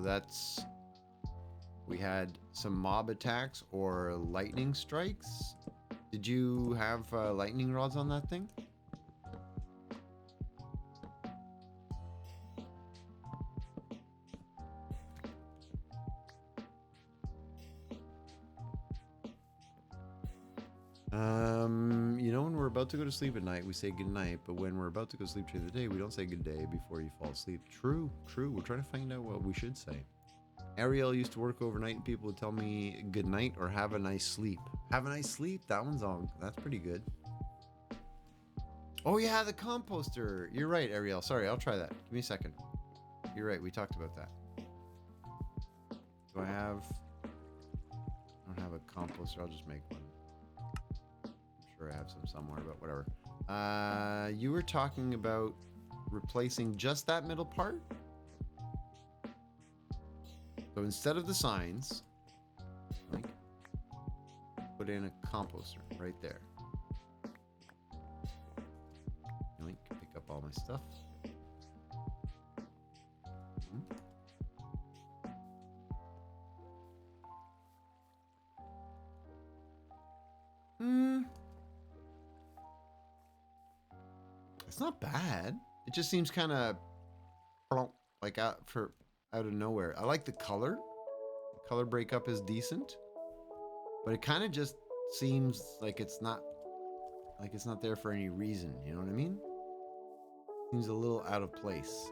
we had some mob attacks or lightning strikes. Did you have lightning rods on that thing? You know, when we're about to go to sleep at night, we say good night, but when we're about to go to sleep during the day, we don't say good day before you fall asleep. True. We're trying to find out what we should say. Ariel used to work overnight and people would tell me good night or have a nice sleep. Have a nice sleep. That one's on. That's pretty good. Oh yeah, the composter. You're right, Ariel. Sorry, I'll try that. Give me a second. You're right. We talked about that. Do I have? I don't have a composter. I'll just make one. I'm sure I have some somewhere, but whatever. You were talking about replacing just that middle part. So instead of the signs, like, put in a composter right there. Link, pick up all my stuff. It's not bad. It just seems kind of like out of nowhere. I like the color. The color breakup is decent, but it kind of just seems like it's not there for any reason. You know what I mean? Seems a little out of place.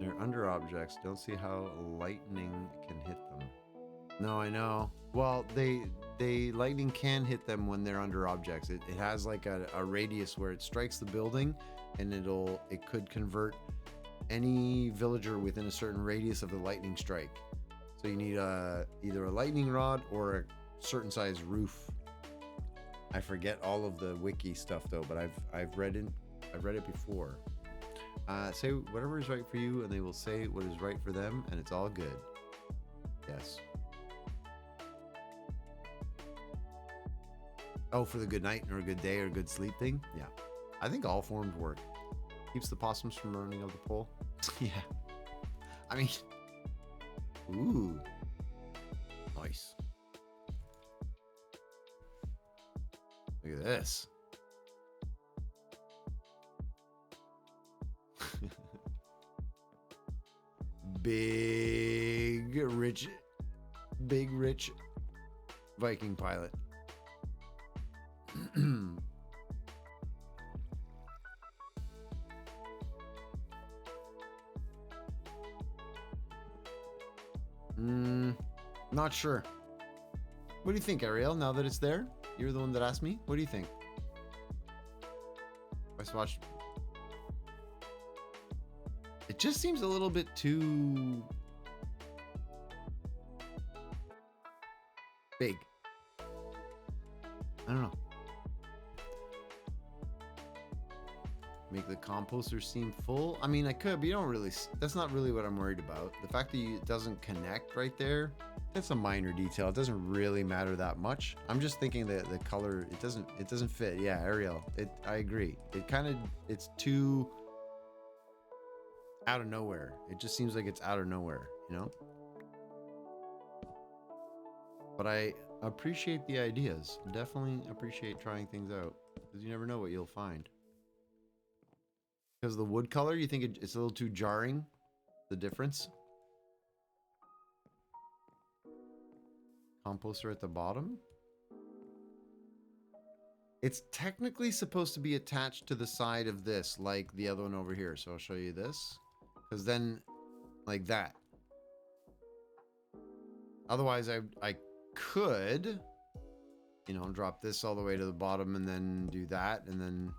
They're under objects. Don't see how lightning can hit them. No, I know. Well, lightning can hit them when they're under objects. It has like a radius where it strikes the building, and it could convert any villager within a certain radius of the lightning strike. So you need either a lightning rod or a certain size roof. I forget all of the wiki stuff though, but I've read it before. Say whatever is right for you, and they will say what is right for them, and it's all good. Yes. Oh, for the good night or a good day or a good sleep thing? Yeah. I think all forms work. Keeps the possums from running up the pole. Yeah. I mean, ooh. Nice. Look at this. Big rich Viking pilot. Not sure. What do you think, Ariel, now that it's there? You're the one that asked me. What do you think? I swatched. It just seems a little bit too big. I don't know. Make the composter seem full. I mean, I could, but you don't really. That's not really what I'm worried about. The fact that it doesn't connect right there, that's a minor detail. It doesn't really matter that much. I'm just thinking that the color, it doesn't fit. Yeah, Ariel. I agree. It's too out of nowhere. It just seems like it's out of nowhere, you know? But I appreciate the ideas. Definitely appreciate trying things out, because you never know what you'll find. Because the wood color, you think it's a little too jarring, the difference? Composter at the bottom? It's technically supposed to be attached to the side of this, like the other one over here. So I'll show you this. Because then, like that. Otherwise, I could, you know, drop this all the way to the bottom and then do that, and then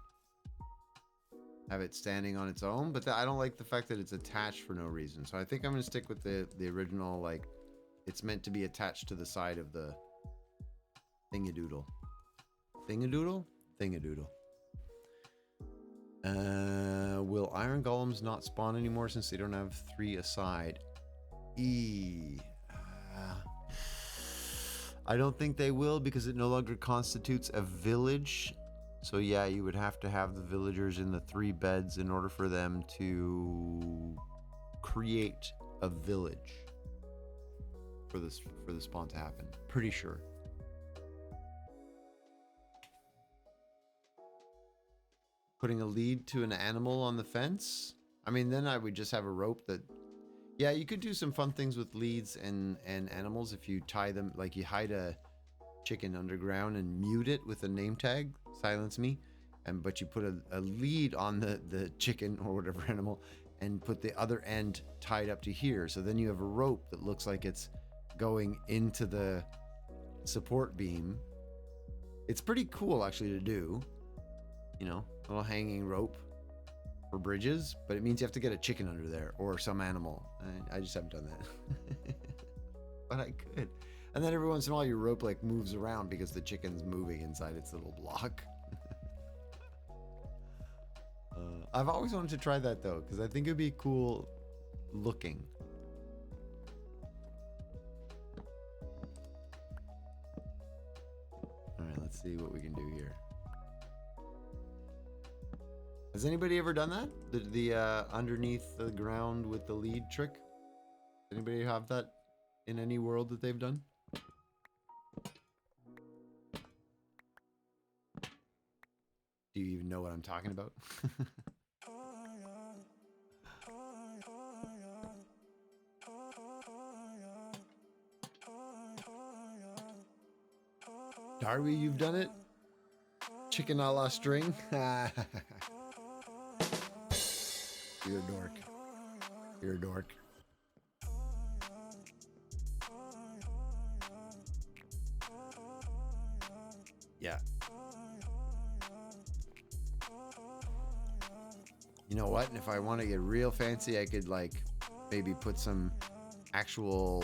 have it standing on its own. But I don't like the fact that it's attached for no reason. So I think I'm going to stick with the original, like, it's meant to be attached to the side of the thingadoodle. Thingadoodle? Thingadoodle. Will iron golems not spawn anymore since they don't have 3 aside? I don't think they will, because it no longer constitutes a village. So yeah, you would have to have the villagers in the 3 beds in order for them to create a village for the spawn to happen. Pretty sure. Putting a lead to an animal on the fence? I mean, then I would just have a rope that... Yeah, you could do some fun things with leads and animals if you tie them, like you hide a chicken underground and mute it with a name tag, silence me, but you put a lead on the chicken or whatever animal and put the other end tied up to here. So then you have a rope that looks like it's going into the support beam. It's pretty cool actually to do. You know, a little hanging rope for bridges, but it means you have to get a chicken under there or some animal. I just haven't done that. But I could. And then every once in a while your rope like moves around because the chicken's moving inside its little block. I've always wanted to try that though, because I think it'd be cool looking. All right, let's see what we can do here. Has anybody ever done that? The underneath the ground with the lead trick? Anybody have that in any world that they've done? Do you even know what I'm talking about? Darby, you've done it? Chicken a la string? You're a dork. You're a dork. Yeah. You know what? And if I want to get real fancy, I could like maybe put some actual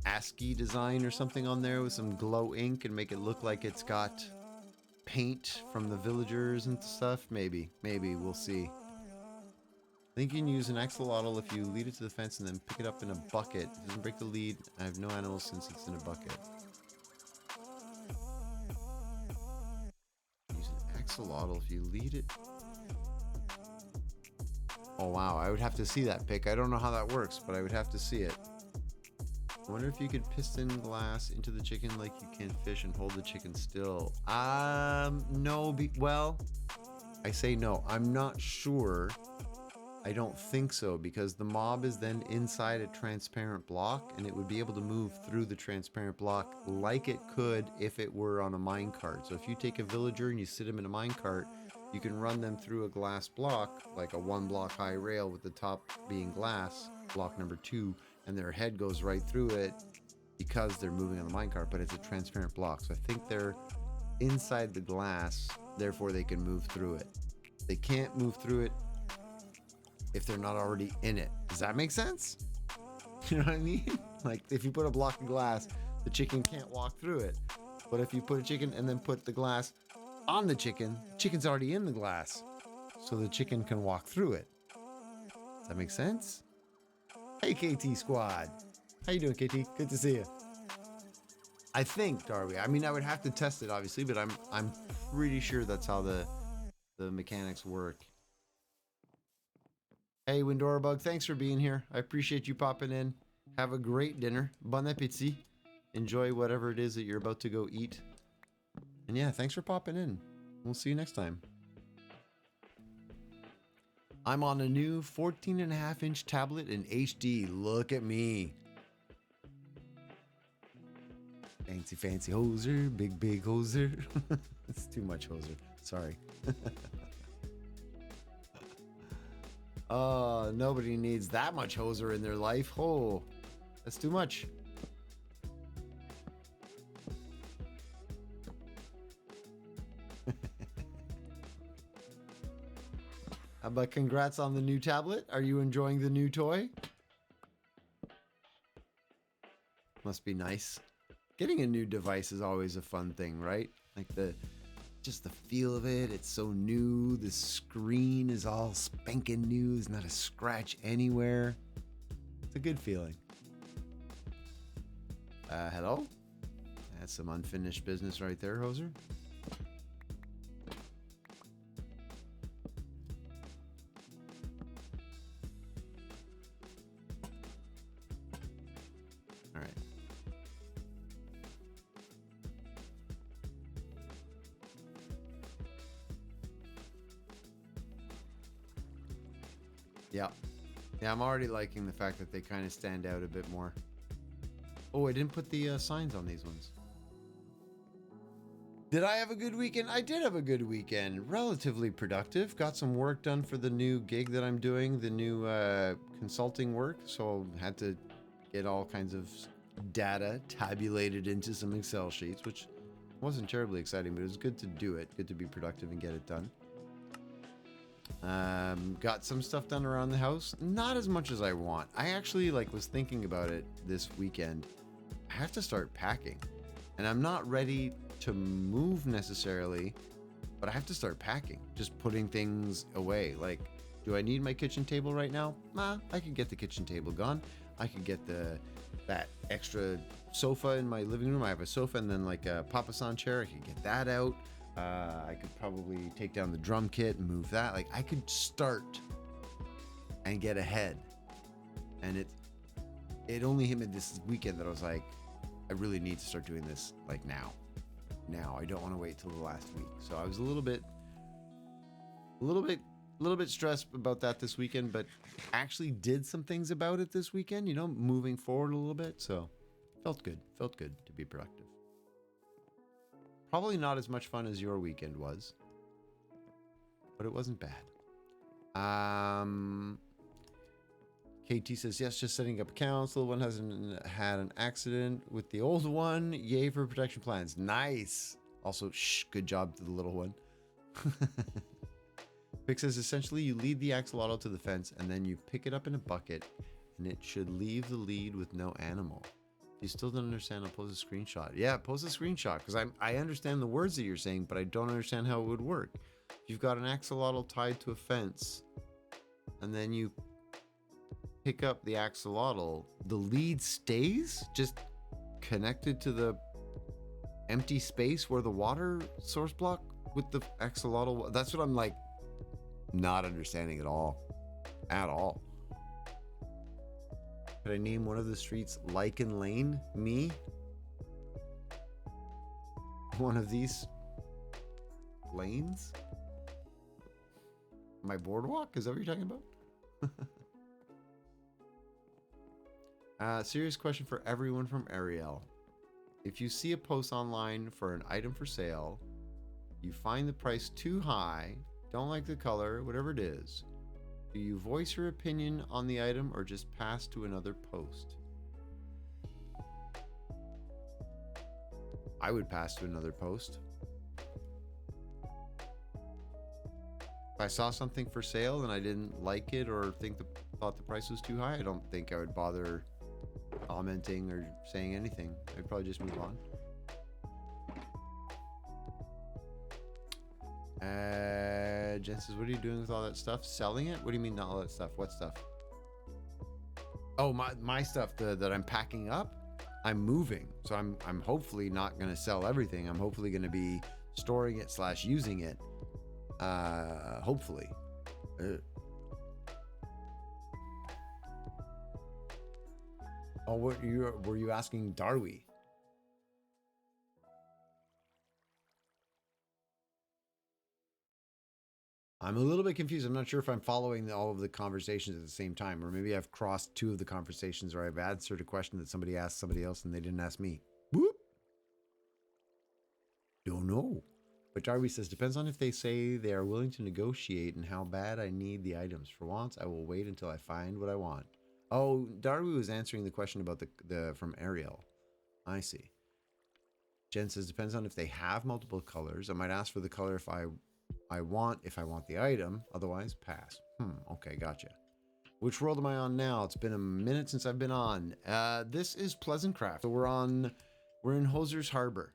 ASCII design or something on there with some glow ink and make it look like it's got paint from the villagers and stuff. Maybe we'll see. I think you can use an axolotl if you lead it to the fence and then pick it up in a bucket. It doesn't break the lead. I have no animals since it's in a bucket. Use an axolotl if you lead it. Oh wow, I would have to see that pick. I don't know how that works, but I would have to see it. I wonder if you could piston glass into the chicken like you can fish and hold the chicken still. No, well, I say no. I'm not sure. I don't think so, because the mob is then inside a transparent block and it would be able to move through the transparent block like it could if it were on a minecart. So if you take a villager and you sit them in a minecart, you can run them through a glass block, like a 1 block high rail with the top being glass, block number 2, and their head goes right through it because they're moving on the minecart, but it's a transparent block. So I think they're inside the glass, therefore they can move through it. They can't move through it if they're not already in it. Does that make sense? You know what I mean? Like if you put a block of glass, the chicken can't walk through it. But if you put a chicken and then put the glass on the chicken's already in the glass. So the chicken can walk through it. Does that make sense? Hey KT squad. How you doing, KT? Good to see you. I think, Darby. I mean, I would have to test it obviously, but I'm pretty sure that's how the mechanics work. Hey Windora Bug, thanks for being here. I appreciate you popping in. Have a great dinner. Bon appétit. Enjoy whatever it is that you're about to go eat. And yeah, thanks for popping in. We'll see you next time. I'm on a new 14.5-inch tablet in HD. Look at me. Fancy hoser, big hoser. It's too much hoser. Sorry. Nobody needs that much hoser in their life. Oh, that's too much. But congrats on the new tablet. Are you enjoying the new toy? Must be nice. Getting a new device is always a fun thing, right? Like just the feel of it. It's so new. The screen is all spanking new. There's not a scratch anywhere. It's a good feeling. Hello? That's some unfinished business right there, Hoser. Yeah, I'm already liking the fact that they kind of stand out a bit more. Oh, I didn't put the signs on these ones. Did I have a good weekend? I did have a good weekend. Relatively productive. Got some work done for the new gig that I'm doing, the new consulting work. So had to get all kinds of data tabulated into some Excel sheets, which wasn't terribly exciting, but it was good to do it. Good to be productive and get it done. Got some stuff done around the house. Not as much as I want. I actually was thinking about it this weekend. I have to start packing. And I'm not ready to move necessarily, but I have to start packing. Just putting things away. Do I need my kitchen table right now? Nah, I could get the kitchen table gone. I could get that extra sofa in my living room. I have a sofa and then a papasan chair. I could get that out. I could probably take down the drum kit and move that. I could start and get ahead. And it only hit me this weekend that I was like, I really need to start doing this now. Now, I don't want to wait till the last week. So I was a little bit stressed about that this weekend, but actually did some things about it this weekend, moving forward a little bit. So felt good to be productive. Probably not as much fun as your weekend was, but it wasn't bad. KT says, yes, just setting up accounts. The little one hasn't had an accident with the old one. Yay for protection plans. Nice. Also, good job to the little one. Vic says, essentially, you lead the axolotl to the fence, and then you pick it up in a bucket, and it should leave the lead with no animal. You still don't understand? I'll post a screenshot. Yeah, post a screenshot, because I understand the words that you're saying, but I don't understand how it would work. If you've got an axolotl tied to a fence, and then you pick up the axolotl, the lead stays just connected to the empty space where the water source block with the axolotl. That's what I'm not understanding at all. Could I name one of the streets Lichen Lane? Me? One of these lanes? My boardwalk? Is that what you're talking about? Serious question for everyone from Ariel. If you see a post online for an item for sale, you find the price too high, don't like the color, whatever it is, do you voice your opinion on the item or just pass to another post? I would pass to another post. If I saw something for sale and I didn't like it or thought the price was too high, I don't think I would bother commenting or saying anything. I'd probably just move on. Jen says, what are you doing with all that stuff? Selling it? What do you mean not all that stuff? What stuff? Oh, my stuff that I'm packing up. I'm moving, so I'm hopefully not going to sell everything. I'm hopefully going to be storing it / using it. Hopefully. Oh, were you asking Darby? I'm a little bit confused. I'm not sure if I'm following all of the conversations at the same time, or maybe I've crossed two of the conversations, or I've answered a question that somebody asked somebody else and they didn't ask me. Whoop. Don't know. But Darby says, depends on if they say they are willing to negotiate and how bad I need the items. For once, I will wait until I find what I want. Oh, Darby was answering the question about the from Ariel. I see. Jen says, depends on if they have multiple colors. I might ask for the color if I want the item. Otherwise, pass. Okay, gotcha. Which world am I on now? It's been a minute since I've been on. This is PleasantCraft. So we're in Hoser's Harbour.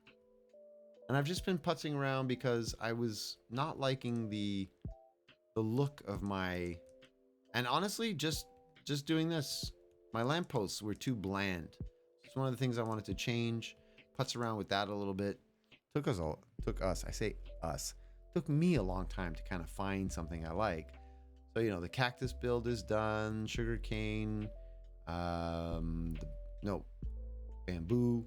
And I've just been putzing around because I was not liking the look of my... And honestly, just doing this, my lampposts were too bland. It's one of the things I wanted to change. Putz around with that a little bit. Took me a long time to kind of find something I like. So, the cactus build is done. Sugarcane. Bamboo.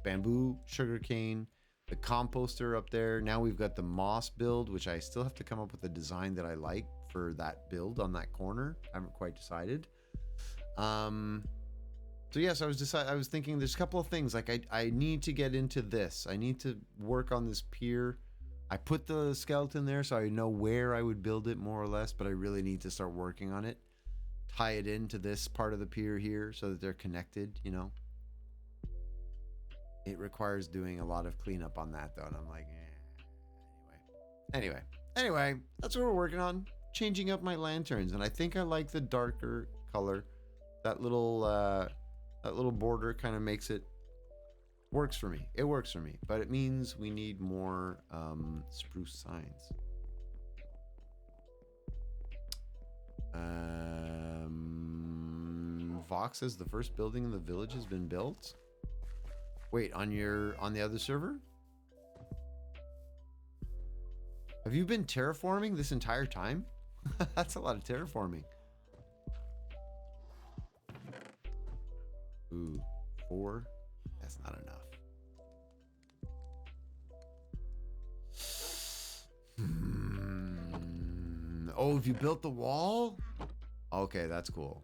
Bamboo, sugarcane, the composter up there. Now we've got the moss build, which I still have to come up with a design that I like for that build on that corner. I haven't quite decided. So yes, I was thinking there's a couple of things. I need to get into this. I need to work on this pier. I put the skeleton there so I know where I would build it more or less, but I really need to start working on it. tie it into this part of the pier here so that they're connected, you know. It requires doing a lot of cleanup on that though, and I'm like, Anyway, that's what we're working on. Changing up my lanterns, and I think I like the darker color. That little border kind of makes it works for me. It works for me, but it means we need more spruce signs. Vox says the first building in the village has been built. Wait, on the other server? Have you been terraforming this entire time? That's a lot of terraforming. Ooh, 4? That's not enough. Oh, have you built the wall? Okay, that's cool.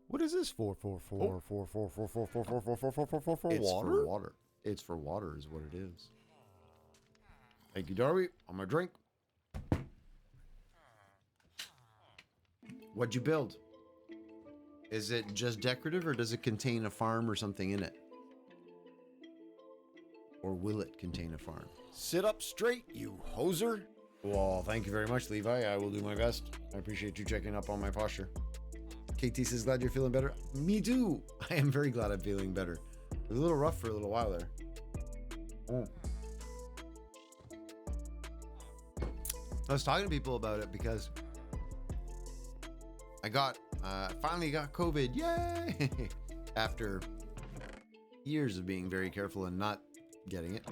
What is this for? For water? For water. It's for water is what it is. Thank you, Darby. On my drink. What'd you build? Is it just decorative or does it contain a farm or something in it? Or will it contain a farm? Sit up straight, you hoser. Well, thank you very much, Levi. I will do my best. I appreciate you checking up on my posture. KT says, glad you're feeling better. Me too. I am very glad I'm feeling better. It was a little rough for a little while there. I was talking to people about it because I finally got COVID. Yay! After years of being very careful and not getting it.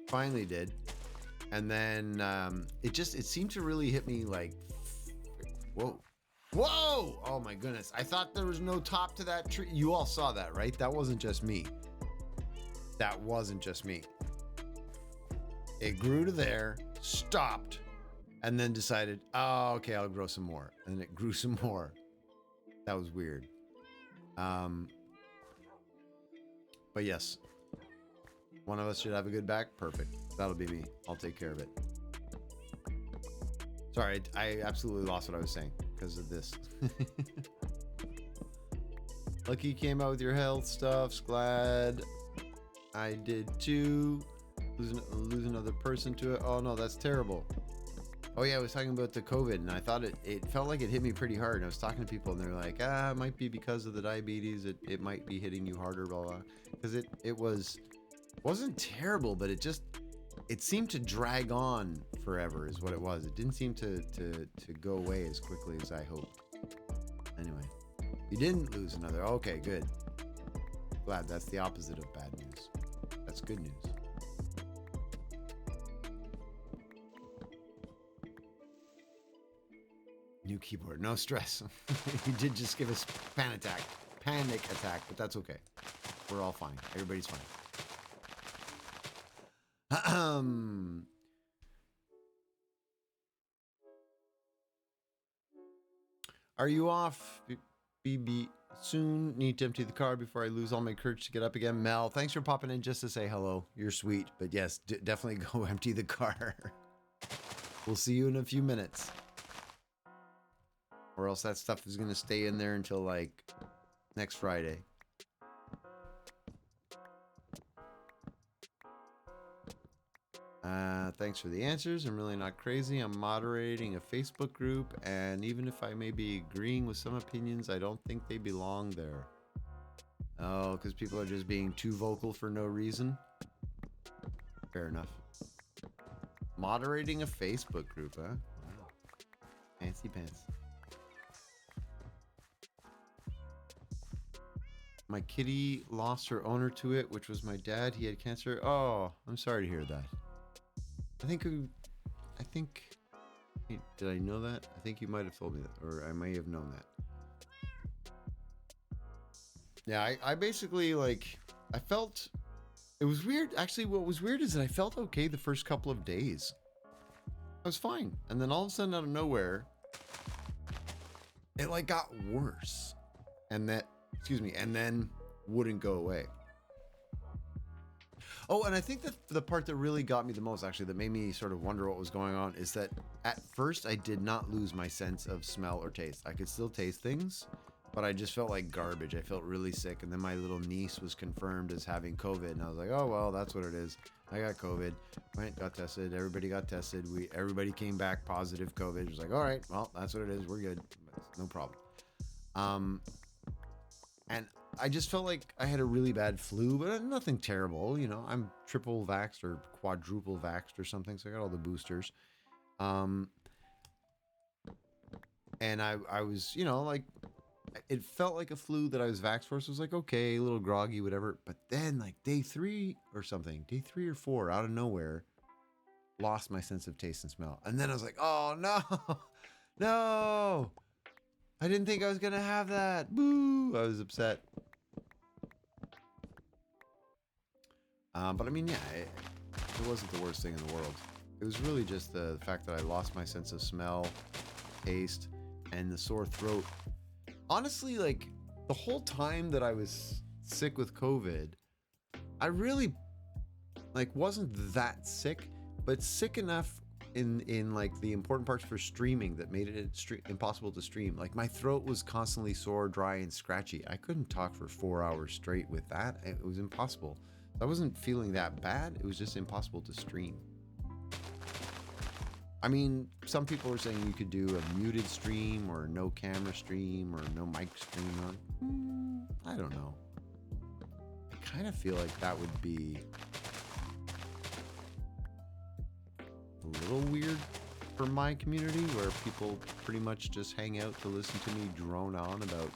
Finally did. And then it seemed to really hit me like, whoa. Whoa! Oh my goodness. I thought there was no top to that tree. You all saw that, right? That wasn't just me. That wasn't just me. It grew to there, stopped, and then decided, oh, okay, I'll grow some more. And it grew some more. That was weird. But yes. One of us should have a good back. Perfect. That'll be me. I'll take care of it. Sorry, I absolutely lost what I was saying because of this. Lucky you came out with your health stuffs. Glad I did too. Lose another person to it. Oh no, that's terrible. Oh yeah, I was talking about the COVID and I thought it felt like it hit me pretty hard. And I was talking to people and they're like, it might be because of the diabetes. It might be hitting you harder, blah, blah. Because it wasn't terrible, but it seemed to drag on forever is what it was. It didn't seem to go away as quickly as I hoped. Anyway, you didn't lose another. Okay, good. Glad that's the opposite of bad news. That's good news. New keyboard, no stress. You did just give us panic attack, but that's okay. We're all fine. Everybody's fine. Are you off, BB? Soon. Need to empty the car before I lose all my courage to get up again. Mel, thanks for popping in just to say hello. You're sweet, but yes, definitely go empty the car. We'll see you in a few minutes. Or else that stuff is going to stay in there until like next Friday. Thanks for the answers. I'm really not crazy. I'm moderating a Facebook group, and even if I may be agreeing with some opinions, I don't think they belong there. Oh, because people are just being too vocal for no reason? Fair enough. Moderating a Facebook group, huh? Wow. Fancy pants. My kitty lost her owner to it, which was my dad. He had cancer. Oh, I'm sorry to hear that. I think, did I know that? I think you might have told me that, or I may have known that. Yeah, I basically, like, I felt, it was weird. Actually, what was weird is that I felt okay the first couple of days. I was fine. And then all of a sudden, out of nowhere, it, like, got worse. And then wouldn't go away. Oh, and I think that the part that really got me the most, actually, that made me sort of wonder what was going on, is that at first I did not lose my sense of smell or taste. I could still taste things, but I just felt like garbage. I felt really sick. And then my little niece was confirmed as having COVID. And I was like, oh, well, that's what it is. I got COVID. Went, got tested. Everybody got tested. Everybody came back positive COVID. It was like, all right, well, that's what it is. We're good. No problem. And I just felt like I had a really bad flu, but nothing terrible. You know, I'm triple vaxxed or quadruple vaxxed or something. So I got all the boosters. And I was, you know, like, it felt like a flu that I was vaxxed for. So it was like, okay, a little groggy, whatever. But then like day 3 or 4, out of nowhere, lost my sense of taste and smell. And then I was like, oh no, no. I didn't think I was going to have that. Boo. I was upset. But I mean, yeah, it wasn't the worst thing in the world. It was really just the fact that I lost my sense of smell, taste, and the sore throat. Honestly, like the whole time that I was sick with COVID, I really like wasn't that sick, but sick enough in like the important parts for streaming that made it impossible to stream. Like my throat was constantly sore, dry, and scratchy. I couldn't talk for 4 hours straight with that. It was impossible. I wasn't feeling that bad. It was just impossible to stream. I mean, some people are saying you could do a muted stream or no camera stream or no mic stream. I don't know. I kind of feel like that would be a little weird for my community, where people pretty much just hang out to listen to me drone on about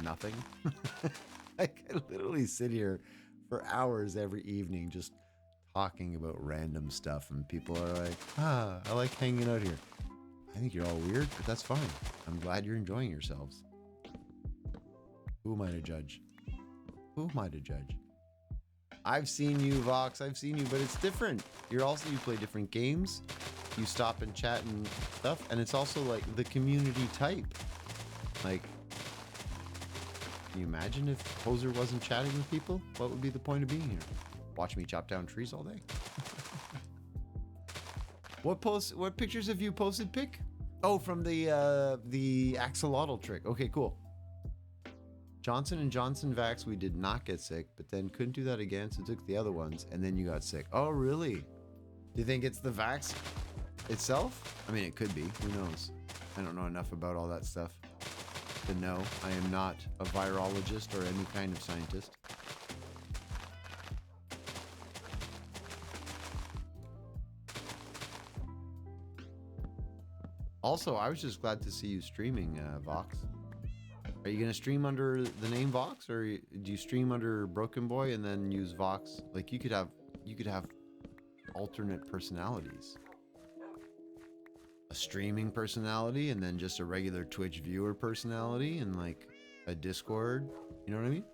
nothing. I could literally sit here for hours every evening just talking about random stuff, and people are like, I like hanging out here. I think you're all weird, but that's fine. I'm glad you're enjoying yourselves. Who am I to judge? Who am I to judge? I've seen you, Vox. I've seen you, but it's different. You play different games. You stop and chat and stuff, and it's also like the community type. Like, can you imagine if Hoser wasn't chatting with people? What would be the point of being here? Watch me chop down trees all day. What pictures have you posted, Pick? Oh, from the axolotl trick. Okay, cool. Johnson & Johnson vax, we did not get sick, but then couldn't do that again, so took the other ones, and then you got sick. Oh, really? Do you think it's the vax itself? I mean, it could be. Who knows? I don't know enough about all that stuff to know. I am not a virologist or any kind of scientist. Also, I was just glad to see you streaming, Vox. Are you going to stream under the name Vox, or do you stream under Broken Boy and then use Vox? Like you could have alternate personalities. A streaming personality and then just a regular Twitch viewer personality and like a Discord. You know what I mean?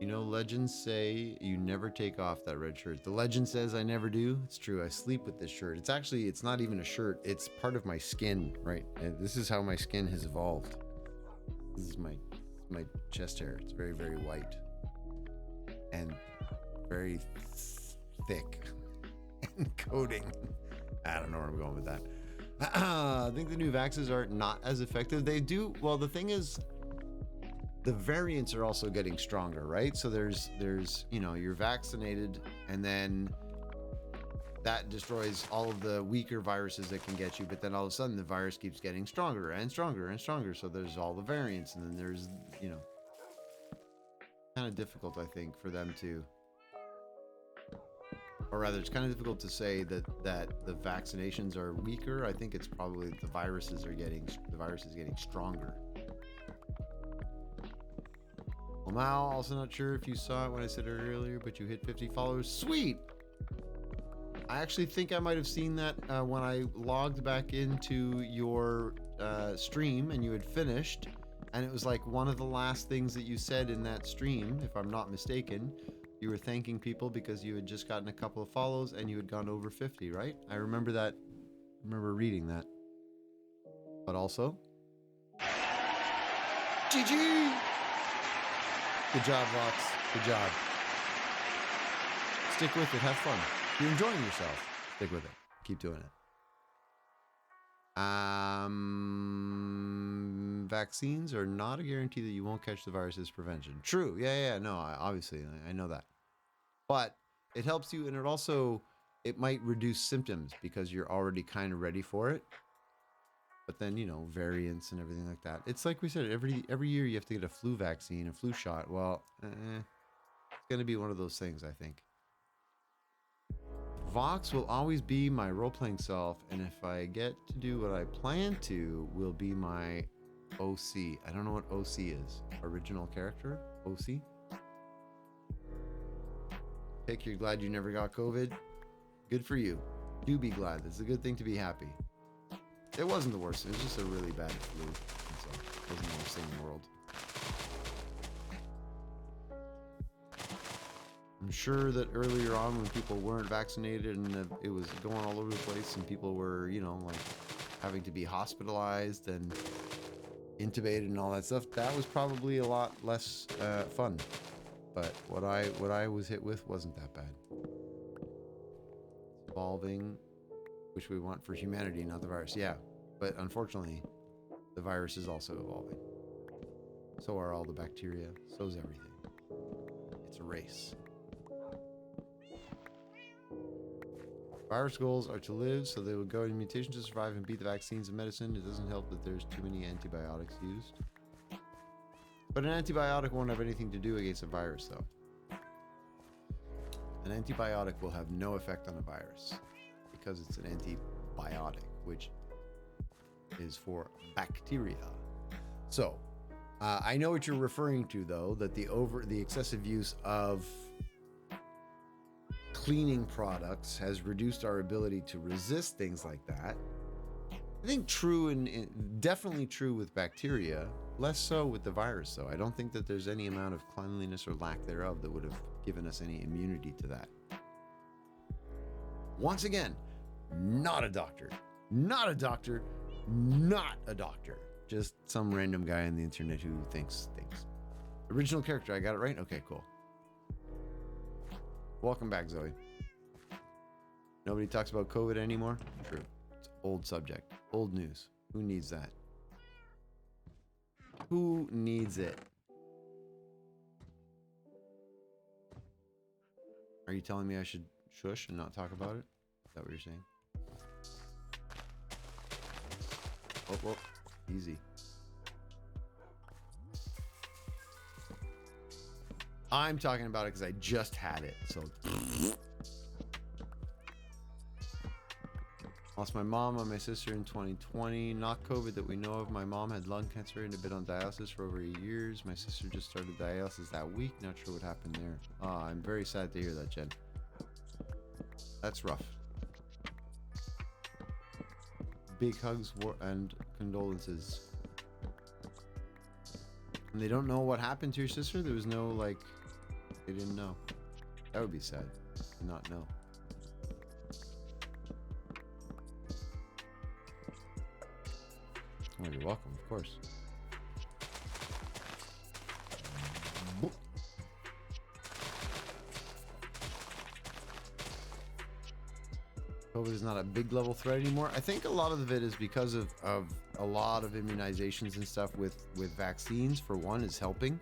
You know, legends say you never take off that red shirt. The legend says I never do. It's true. I sleep with this shirt. It's not even a shirt. It's part of my skin, right? And this is how my skin has evolved. This is my chest hair. It's very, very white and very thick and coating. I don't know where I'm going with that. I think the new vaxes are not as effective. They do. Well, the thing is, the variants are also getting stronger, right? So there's you know, you're vaccinated and then that destroys all of the weaker viruses that can get you, but then all of a sudden the virus keeps getting stronger and stronger and stronger. So there's all the variants, and then there's, you know, kind of difficult, I think, for them to, or rather it's kind of difficult to say that the vaccinations are weaker. I think it's probably the virus is getting stronger. Well, now, also not sure if you saw it when I said it earlier, but you hit 50 followers. Sweet! I actually think I might have seen that when I logged back into your stream and you had finished, and it was like one of the last things that you said in that stream, if I'm not mistaken. You were thanking people because you had just gotten a couple of follows and you had gone over 50, right? I remember that. I remember reading that. But also, GG! Good job, Vox. Good job. Stick with it. Have fun. If you're enjoying yourself, stick with it. Keep doing it. Vaccines are not a guarantee that you won't catch the virus's prevention. True. Yeah. No, obviously, I know that. But it helps you, and it might reduce symptoms because you're already kind of ready for it. But then, variants and everything like that. It's like we said, every year you have to get a flu vaccine, a flu shot. Well, it's going to be one of those things, I think. Vox will always be my role-playing self, and if I get to do what I plan to, will be my OC. I don't know what OC is. Original character? OC? Pick, you're glad you never got COVID? Good for you. Do be glad. It's a good thing to be happy. It wasn't the worst. It was just a really bad flu. So it wasn't the worst thing in the world. I'm sure that earlier on when people weren't vaccinated and it was going all over the place and people were, having to be hospitalized and intubated and all that stuff, that was probably a lot less fun. But what I was hit with wasn't that bad. Evolving, which we want for humanity, not the virus. Yeah, but unfortunately, the virus is also evolving. So are all the bacteria. So is everything. It's a race. Virus goals are to live, so they will go in mutation to survive and beat the vaccines and medicine. It doesn't help that there's too many antibiotics used. But an antibiotic won't have anything to do against a virus, though. An antibiotic will have no effect on a virus because it's an antibiotic, which is for bacteria. So, I know what you're referring to, though, that the excessive use of cleaning products has reduced our ability to resist things like that. I think true and definitely true with bacteria, less so with the virus, though. I don't think that there's any amount of cleanliness or lack thereof that would have given us any immunity to that. Once again, not a doctor. Not a doctor. Not a doctor. Just some random guy on the internet who thinks things. Original character, I got it right? Okay, cool. Welcome back, Zoe. Nobody talks about COVID anymore? True. It's old subject. Old news. Who needs that? Who needs it? Are you telling me I should shush and not talk about it? Is that what you're saying? Whoa. Easy. I'm talking about it because I just had it, so. Lost my mom and my sister in 2020. Not COVID that we know of. My mom had lung cancer and had been on dialysis for over 8 years. My sister just started dialysis that week. Not sure what happened there. I'm very sad to hear that, Jen. That's rough. Big hugs and condolences. And they don't know what happened to your sister? There was no, they didn't know. That would be sad to not know. Oh, you're welcome, of course. COVID is not a big level threat anymore. I think a lot of it is because of a lot of immunizations and stuff with vaccines, for one, is helping.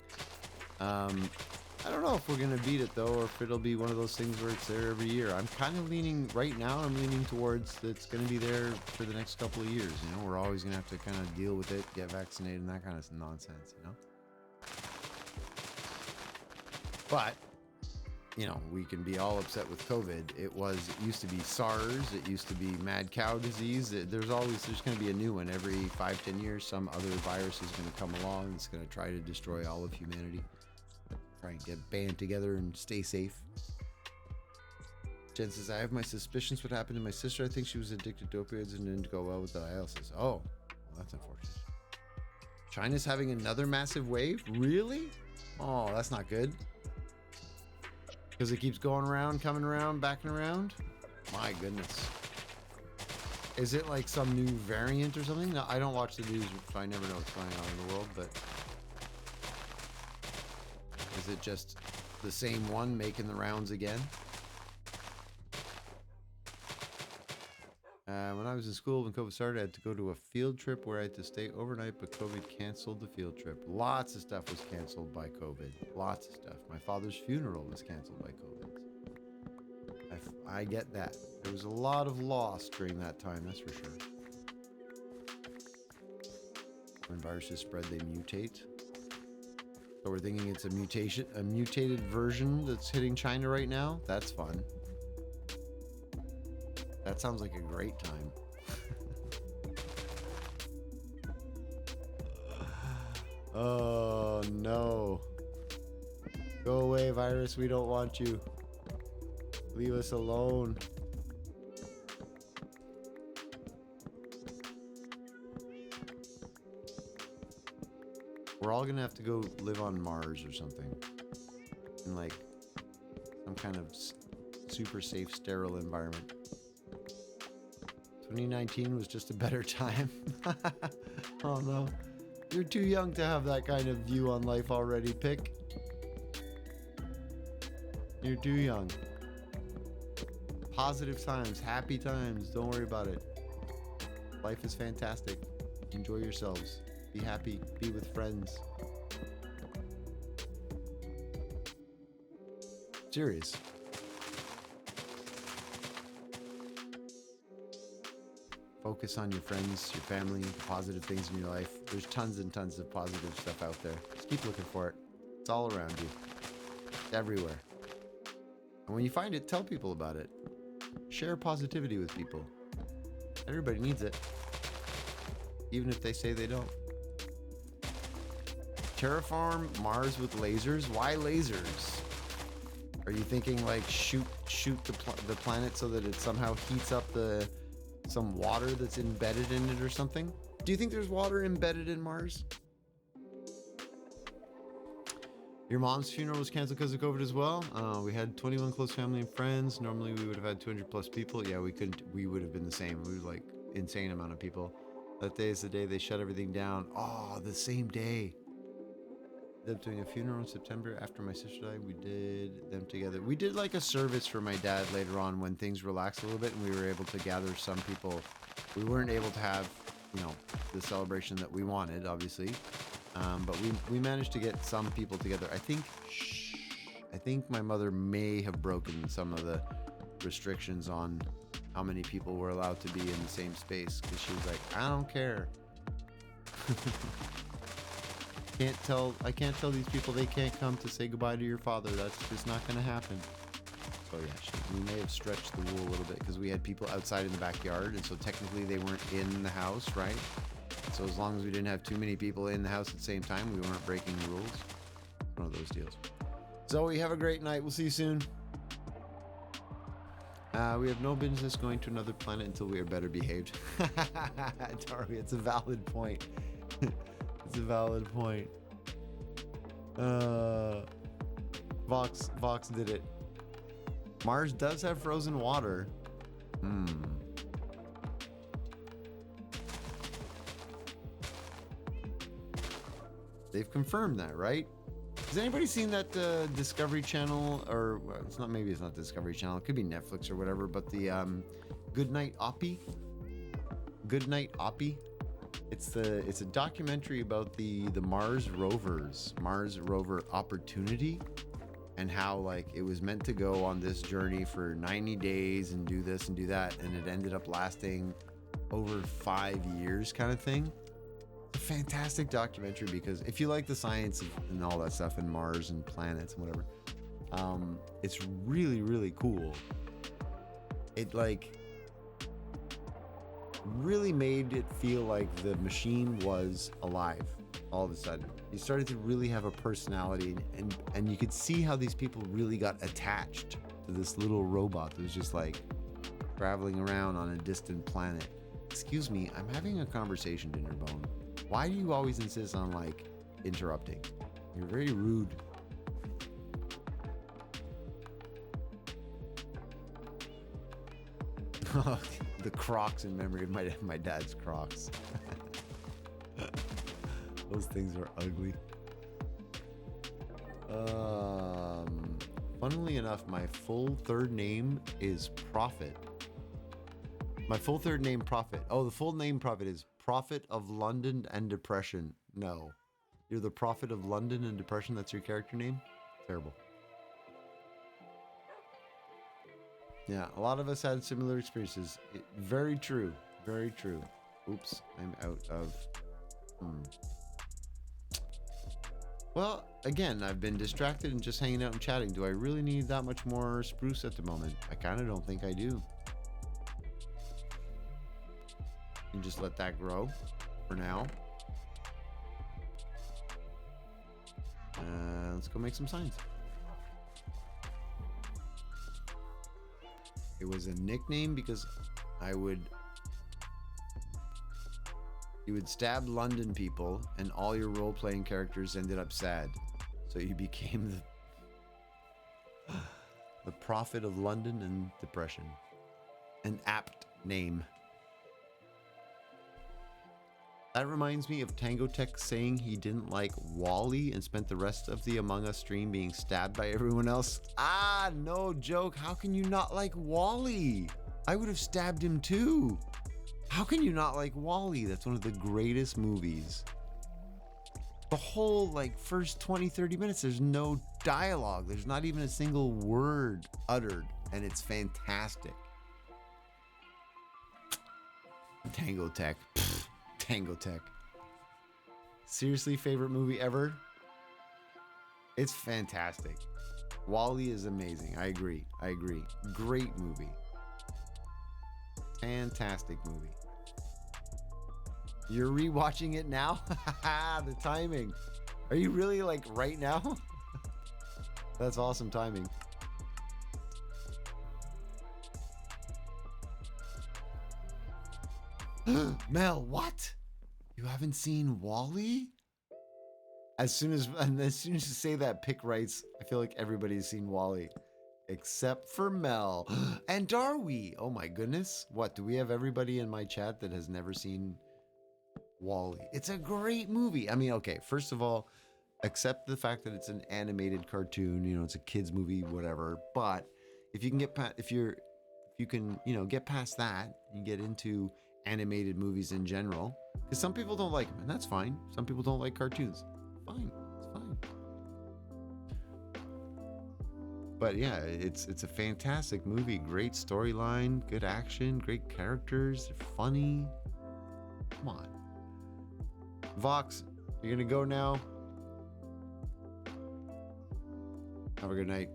I don't know if we're going to beat it, though, or if it'll be one of those things where it's there every year. I'm kind of leaning, right now, towards it's going to be there for the next couple of years. We're always going to have to kind of deal with it, get vaccinated, and that kind of nonsense, But, we can be all upset with COVID. It used to be SARS. It used to be mad cow disease. There's going to be a new one every 5-10 years. Some other virus is going to come along. It's going to try to destroy all of humanity. Try and get band together and stay safe. Jen says, I have my suspicions what happened to my sister. I think she was addicted to opioids and didn't go well with dialysis. Oh, well, that's unfortunate. China's having another massive wave? Really? Oh, that's not good. Because it keeps going around, coming around, backing around? My goodness. Is it like some new variant or something? No, I don't watch the news, so I never know what's going on in the world, but Is it just the same one making the rounds again? When I was in school, when COVID started, I had to go to a field trip where I had to stay overnight, but COVID canceled the field trip. Lots of stuff was canceled by COVID. Lots of stuff. My father's funeral was canceled by COVID. I get that. There was a lot of loss during that time, that's for sure. When viruses spread, they mutate. So we're thinking it's a mutated version that's hitting China right now? That's fun. That sounds like a great time. Oh no. Go away, virus. We don't want you. Leave us alone. We're all gonna have to go live on Mars or something. In like some kind of super safe, sterile environment. 2019 was just a better time. Oh no. You're too young to have that kind of view on life already, Pick. You're too young. Positive times, happy times, don't worry about it. Life is fantastic. Enjoy yourselves. Be happy, be with friends. Serious. Focus on your friends, your family, the positive things in your life. There's tons and tons of positive stuff out there. Just keep looking for it. It's all around you. It's everywhere. And when you find it, tell people about it. Share positivity with people. Everybody needs it. Even if they say they don't. Terraform Mars with lasers? Why lasers? Are you thinking like shoot the planet so that it somehow heats up some water that's embedded in it or something? Do you think there's water embedded in Mars? Your mom's funeral was canceled because of COVID as well. We had 21 close family and friends. Normally we would have had 200 plus people. Yeah, we couldn't. We would have been the same. We were like insane amount of people. That day is the day they shut everything down. Oh, the same day. Them doing a funeral in September after my sister died. We did them together. We did like a service for my dad later on when things relaxed a little bit and we were able to gather some people. We weren't able to have, you know, the celebration that we wanted, obviously. But we managed to get some people together. I think my mother may have broken some of the restrictions on how many people were allowed to be in the same space because she was like, I don't care. I can't tell these people they can't come to say goodbye to your father. That's just not going to happen. So yeah, we may have stretched the rule a little bit because we had people outside in the backyard, and so technically they weren't in the house, right? So as long as we didn't have too many people in the house at the same time, we weren't breaking the rules. One of those deals. Zoe, have a great night. We'll see you soon. We have no business going to another planet until we are better behaved. Darby, it's a valid point. It's a valid point. Vox did it. Mars does have frozen water. They've confirmed that, right? Has anybody seen that Discovery Channel, or well, it's not? Maybe it's not Discovery Channel. It could be Netflix or whatever. But the Goodnight Oppie. Goodnight Oppie. It's a documentary about the Mars rovers, Mars rover Opportunity, and how like it was meant to go on this journey for 90 days and do this and do that, and it ended up lasting over 5 years, kind of thing. It's a fantastic documentary because if you like the science and all that stuff and Mars and planets and whatever, it's really, really cool. It like really made it feel like the machine was alive all of a sudden. You started to really have a personality, and you could see how these people really got attached to this little robot that was just like traveling around on a distant planet. Excuse me, I'm having a conversation, Dinnerbone. Why do you always insist on like interrupting? You're very rude. The Crocs in memory of my dad's Crocs. Those things are ugly. Funnily enough, my full third name is Prophet. My full third name, Prophet. Oh, the full name, Prophet, is Prophet of London and Depression. No. You're the Prophet of London and Depression? That's your character name? Terrible. Yeah, a lot of us had similar experiences. Very true. Very true. Oops, I'm out of... Well, again, I've been distracted and just hanging out and chatting. Do I really need that much more spruce at the moment? I kind of don't think I do. And just let that grow for now. Let's go make some signs. It was a nickname because you would stab London people and all your role-playing characters ended up sad. So you became the Prophet of London and Depression. An apt name. That reminds me of Tango Tech saying he didn't like Wally and spent the rest of the Among Us stream being stabbed by everyone else. Ah, no joke. How can you not like Wally? I would have stabbed him too. How can you not like Wally? That's one of the greatest movies. The whole first 20-30 minutes, there's no dialogue. There's not even a single word uttered, and it's fantastic. Tango Tech. Pfft, Tango Tech. Seriously, favorite movie ever? It's fantastic. Wall-E is amazing. I agree. Great movie. Fantastic movie. You're rewatching it now? The timing. Are you really right now? That's awesome timing. Mel, what? You haven't seen Wall-E? As soon as you say that, Pick writes, I feel like everybody's seen Wall-E. Except for Mel. And Darby. Oh my goodness. What, do we have everybody in my chat that has never seen Wall-E? It's a great movie. I mean, okay, first of all, accept the fact that it's an animated cartoon, it's a kids movie, whatever. But if you can get past, if you can, get past that and get into animated movies in general, because some people don't like them, and that's fine. Some people don't like cartoons. Fine. It's fine. But yeah, it's a fantastic movie. Great storyline, good action, great characters, they're funny. Come on. Vox, you're gonna go now. Have a good night.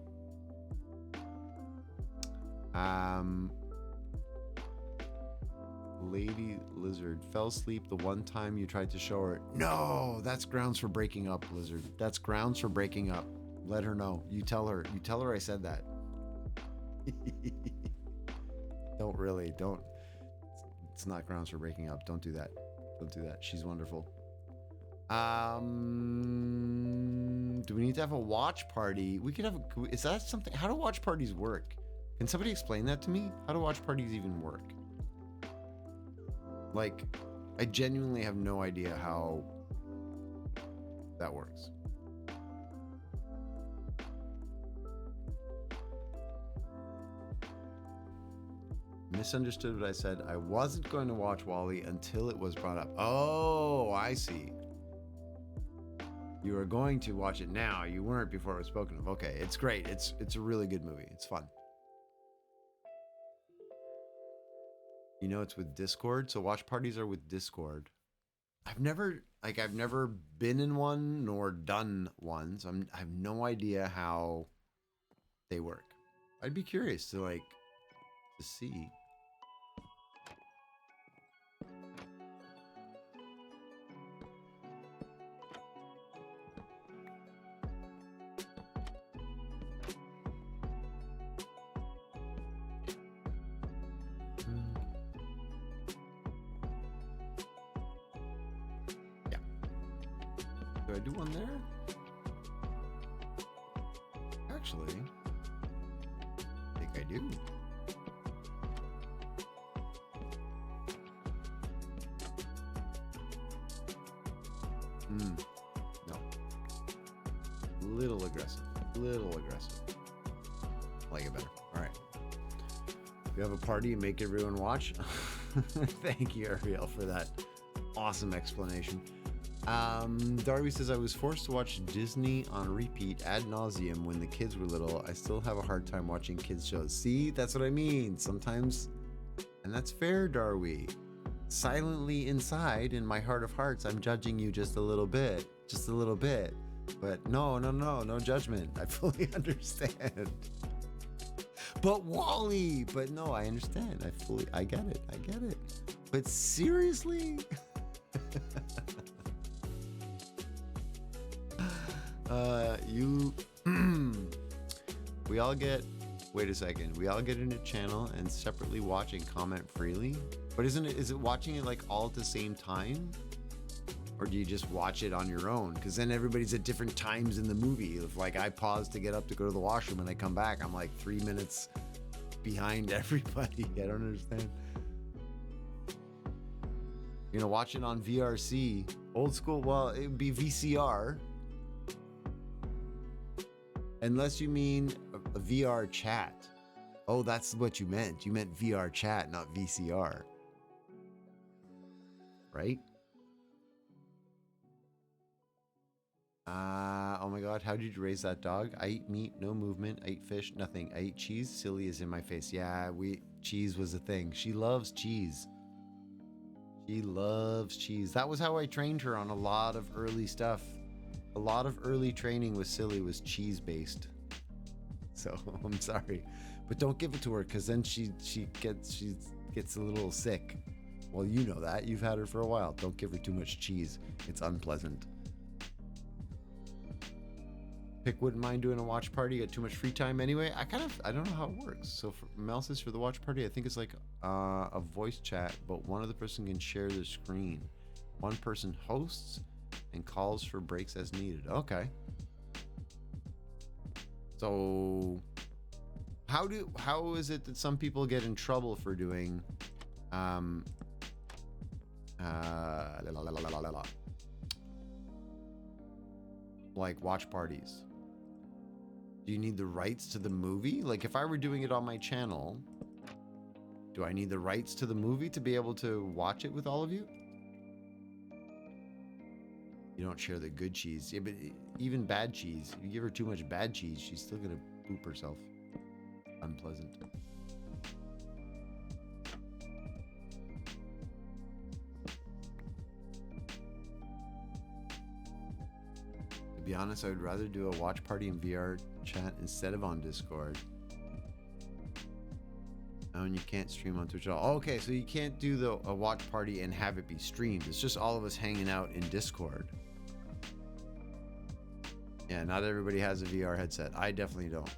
Lady Lizard fell asleep the one time you tried to show her. No, that's grounds for breaking up, Lizard. That's grounds for breaking up. Let her know. You tell her I said that. Don't. It's not grounds for breaking up. Don't do that. She's wonderful. Do we need to have a watch party? We could have is that something? How do watch parties work? Can somebody explain that to me? How do watch parties even work? I genuinely have no idea how that works. Misunderstood what I said. I wasn't going to watch Wall-E until it was brought up. Oh, I see. You are going to watch it now. You weren't before it was spoken of. Okay, it's great. It's a really good movie. It's fun. It's with Discord. So watch parties are with Discord. I've never been in one nor done one. So I have no idea how they work. I'd be curious to see. Do I do one there? Actually, I think I do. No. Little aggressive. Little aggressive. Like it better. All right. We have a party and make everyone watch. Thank you, Ariel, for that awesome explanation. Darby says, I was forced to watch Disney on repeat ad nauseum when the kids were little. I still have a hard time watching kids shows. See, that's what I mean. Sometimes, and that's fair, Darby. Silently inside, in my heart of hearts, I'm judging you just a little bit. Just a little bit. But no judgment. I fully understand. But Wally, but no, I understand. I get it. But seriously? We all get, wait a second, we all get in a channel and separately watch and comment freely? But is it watching it like all at the same time? Or do you just watch it on your own? Because then everybody's at different times in the movie. If like I pause to get up to go to the washroom and I come back, I'm like 3 minutes behind everybody. I don't understand. You're gonna watch it on VRC, old school. Well, it would be VCR, unless you mean a VR chat. Oh, that's what you meant. You meant VR chat, not VCR, right? Oh my God, how did you raise that dog? I eat meat, no movement. I eat fish, nothing. I eat cheese. Silly is in my face. Yeah, cheese was a thing. She loves cheese. She loves cheese. That was how I trained her on a lot of early stuff. A lot of early training with Silly was cheese based. So I'm sorry, but don't give it to her because then she gets a little sick. Well, you know that. You've had her for a while. Don't give her too much cheese. It's unpleasant. Pick wouldn't mind doing a watch party. Got too much free time anyway. I don't know how it works. So Mel says for the watch party, I think it's like a voice chat, but one other person can share the screen. One person hosts and calls for breaks as needed. Okay. So how is it that some people get in trouble for doing like watch parties? Do you need the rights to the movie? Like if I were doing it on my channel, do I need the rights to the movie to be able to watch it with all of you? You don't share the good cheese. Yeah, but even bad cheese, if you give her too much bad cheese, she's still gonna poop herself. Unpleasant. To be honest, I would rather do a watch party in VR chat instead of on Discord. Oh, and you can't stream on Twitch at all. Oh, okay, so you can't do a watch party and have it be streamed. It's just all of us hanging out in Discord. Yeah, not everybody has a VR headset. I definitely don't.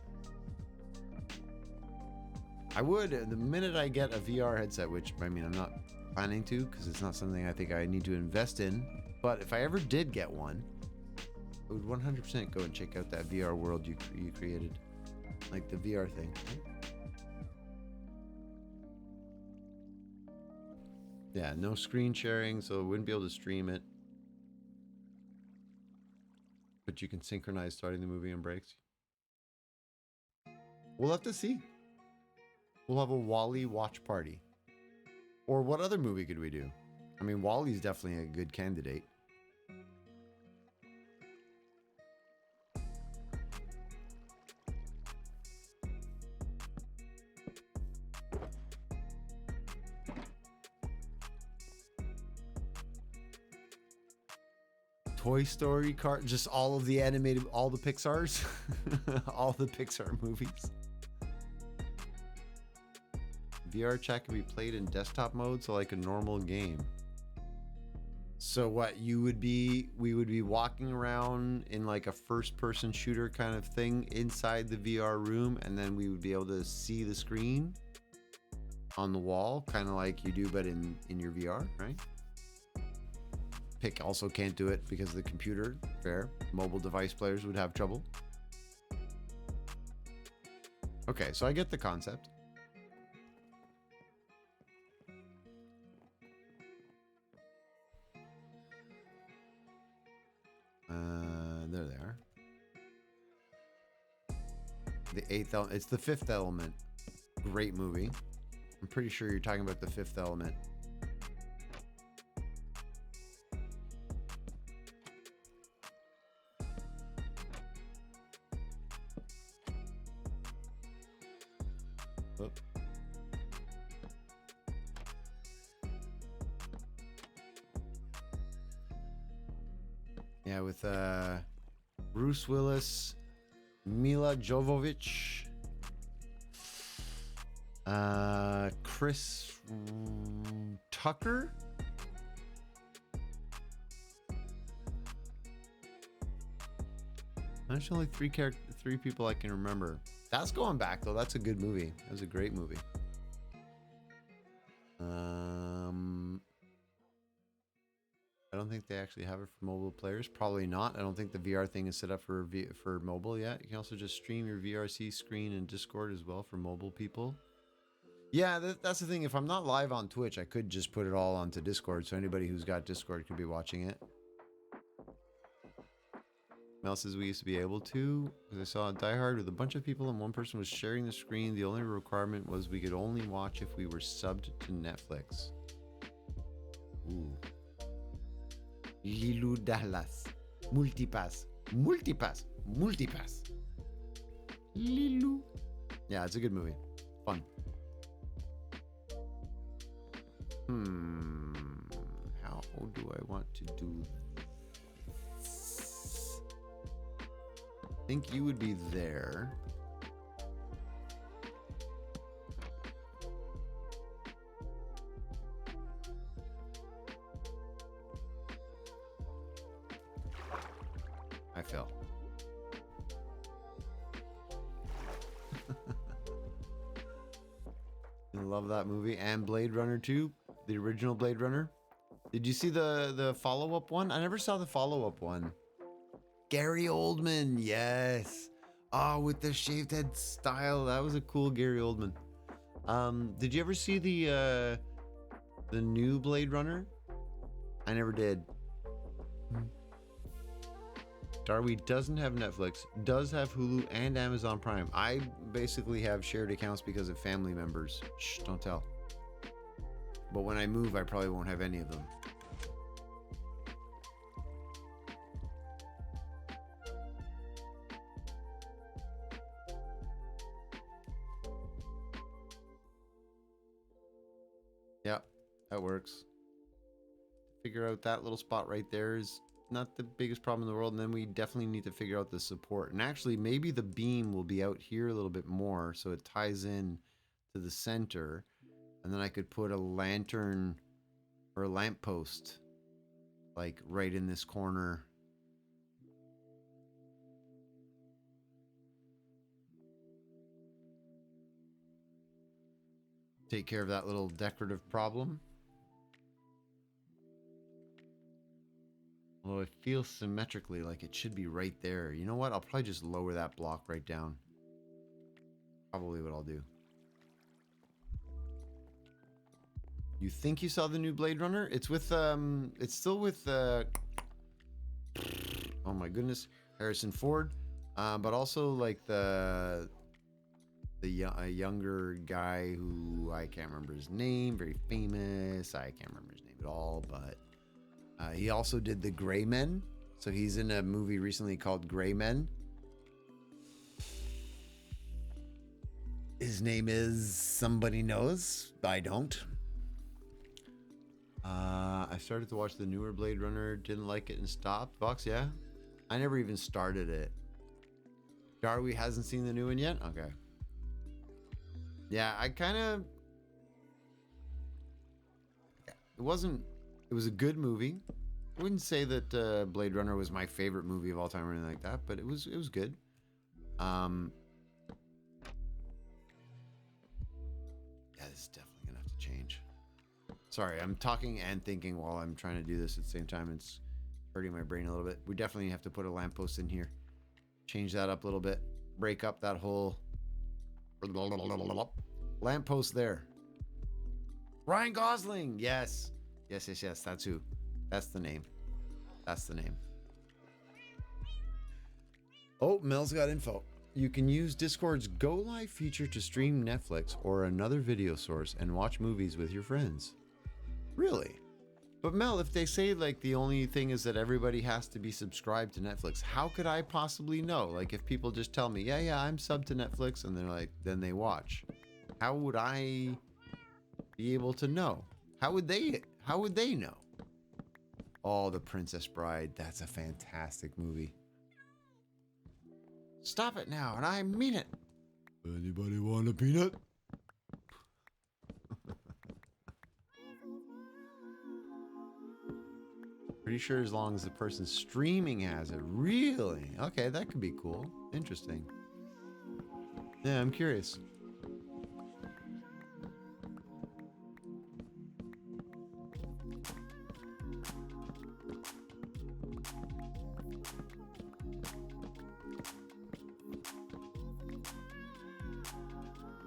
I would the minute I get a VR headset, which I mean I'm not planning to because it's not something I think I need to invest in. But if I ever did get one, I would 100% go and check out that VR world you created, like the VR thing. Yeah, no screen sharing, so I wouldn't be able to stream it. But you can synchronize starting the movie and breaks. We'll have to see. We'll have a Wall-E watch party. Or what other movie could we do? I mean, Wall-E's definitely a good candidate. Toy Story car, just all of the animated, all the Pixar's, all the Pixar movies. VR chat can be played in desktop mode, so like a normal game. So what we would be walking around in like a first-person shooter kind of thing inside the VR room, and then we would be able to see the screen on the wall, kind of like you do, but in your VR, right? Pick also can't do it because of the computer. Fair. Mobile device players would have trouble. Okay, so I get the concept. There they are. The Eighth Element. It's The Fifth Element. Great movie. I'm pretty sure you're talking about The Fifth Element. Whoop. Yeah, with Bruce Willis, Mila Jovovich, Chris Tucker. There's only three people I can remember. That's going back though. That's a good movie. That was a great movie. I don't think they actually have it for mobile players. Probably not. I don't think the VR thing is set up for mobile yet. You can also just stream your VRC screen in Discord as well for mobile people. Yeah, that's the thing. If I'm not live on Twitch, I could just put it all onto Discord, so anybody who's got Discord could be watching it. Mel says we used to be able to, because I saw a Die Hard with a bunch of people and one person was sharing the screen. The only requirement was we could only watch if we were subbed to Netflix. Ooh. Lilu Dallas. Multipass. Multipass. Multipass. Lilu. Yeah, it's a good movie. Fun. How do I want to do this? I think you would be there. I fell. I love that movie and Blade Runner 2, the original Blade Runner. Did you see the follow-up one? I never saw the follow-up one. Gary Oldman, yes. Oh, with the shaved head style. That was a cool Gary Oldman. Did you ever see the new Blade Runner? I never did. Darby doesn't have Netflix, does have Hulu and Amazon Prime. I basically have shared accounts because of family members. Shh, don't tell. But when I move, I probably won't have any of them. Yeah, that works. Figure out that little spot right there is not the biggest problem in the world, and then we definitely need to figure out the support. And actually, maybe the beam will be out here a little bit more, so it ties in to the center, and then I could put a lantern or a lamppost like right in this corner. Take care of that little decorative problem. Although it feels symmetrically like it should be right there. You know what? I'll probably just lower that block right down. Probably what I'll do. You think you saw the new Blade Runner? It's with, it's still with, oh my goodness, Harrison Ford. But also like a younger guy who I can't remember his name, very famous. I can't remember his name at all, but he also did The Gray Men. So he's in a movie recently called Gray Men. His name is somebody knows. I don't. I started to watch the newer Blade Runner, didn't like it and stopped. Vox, yeah? I never even started it. Darby hasn't seen the new one yet? Okay. Yeah, I kind of... It was a good movie. I wouldn't say that Blade Runner was my favorite movie of all time or anything like that, but it was good. Yeah, this is definitely gonna have to change. Sorry, I'm talking and thinking while I'm trying to do this at the same time. It's hurting my brain a little bit. We definitely have to put a lamppost in here. Change that up a little bit. Break up that whole lamppost there. Ryan Gosling, yes. Yes, that's who. That's the name. That's the name. Oh, Mel's got info. You can use Discord's Go Live feature to stream Netflix or another video source and watch movies with your friends. Really? But Mel, if they say like the only thing is that everybody has to be subscribed to Netflix, how could I possibly know? Like if people just tell me, yeah, I'm subbed to Netflix, and they're like, then they watch. How would I be able to know? How would they know? Oh, The Princess Bride. That's a fantastic movie. Stop it now, and I mean it. Anybody want a peanut? Pretty sure as long as the person streaming has it. Really? Okay, that could be cool. Interesting. Yeah, I'm curious.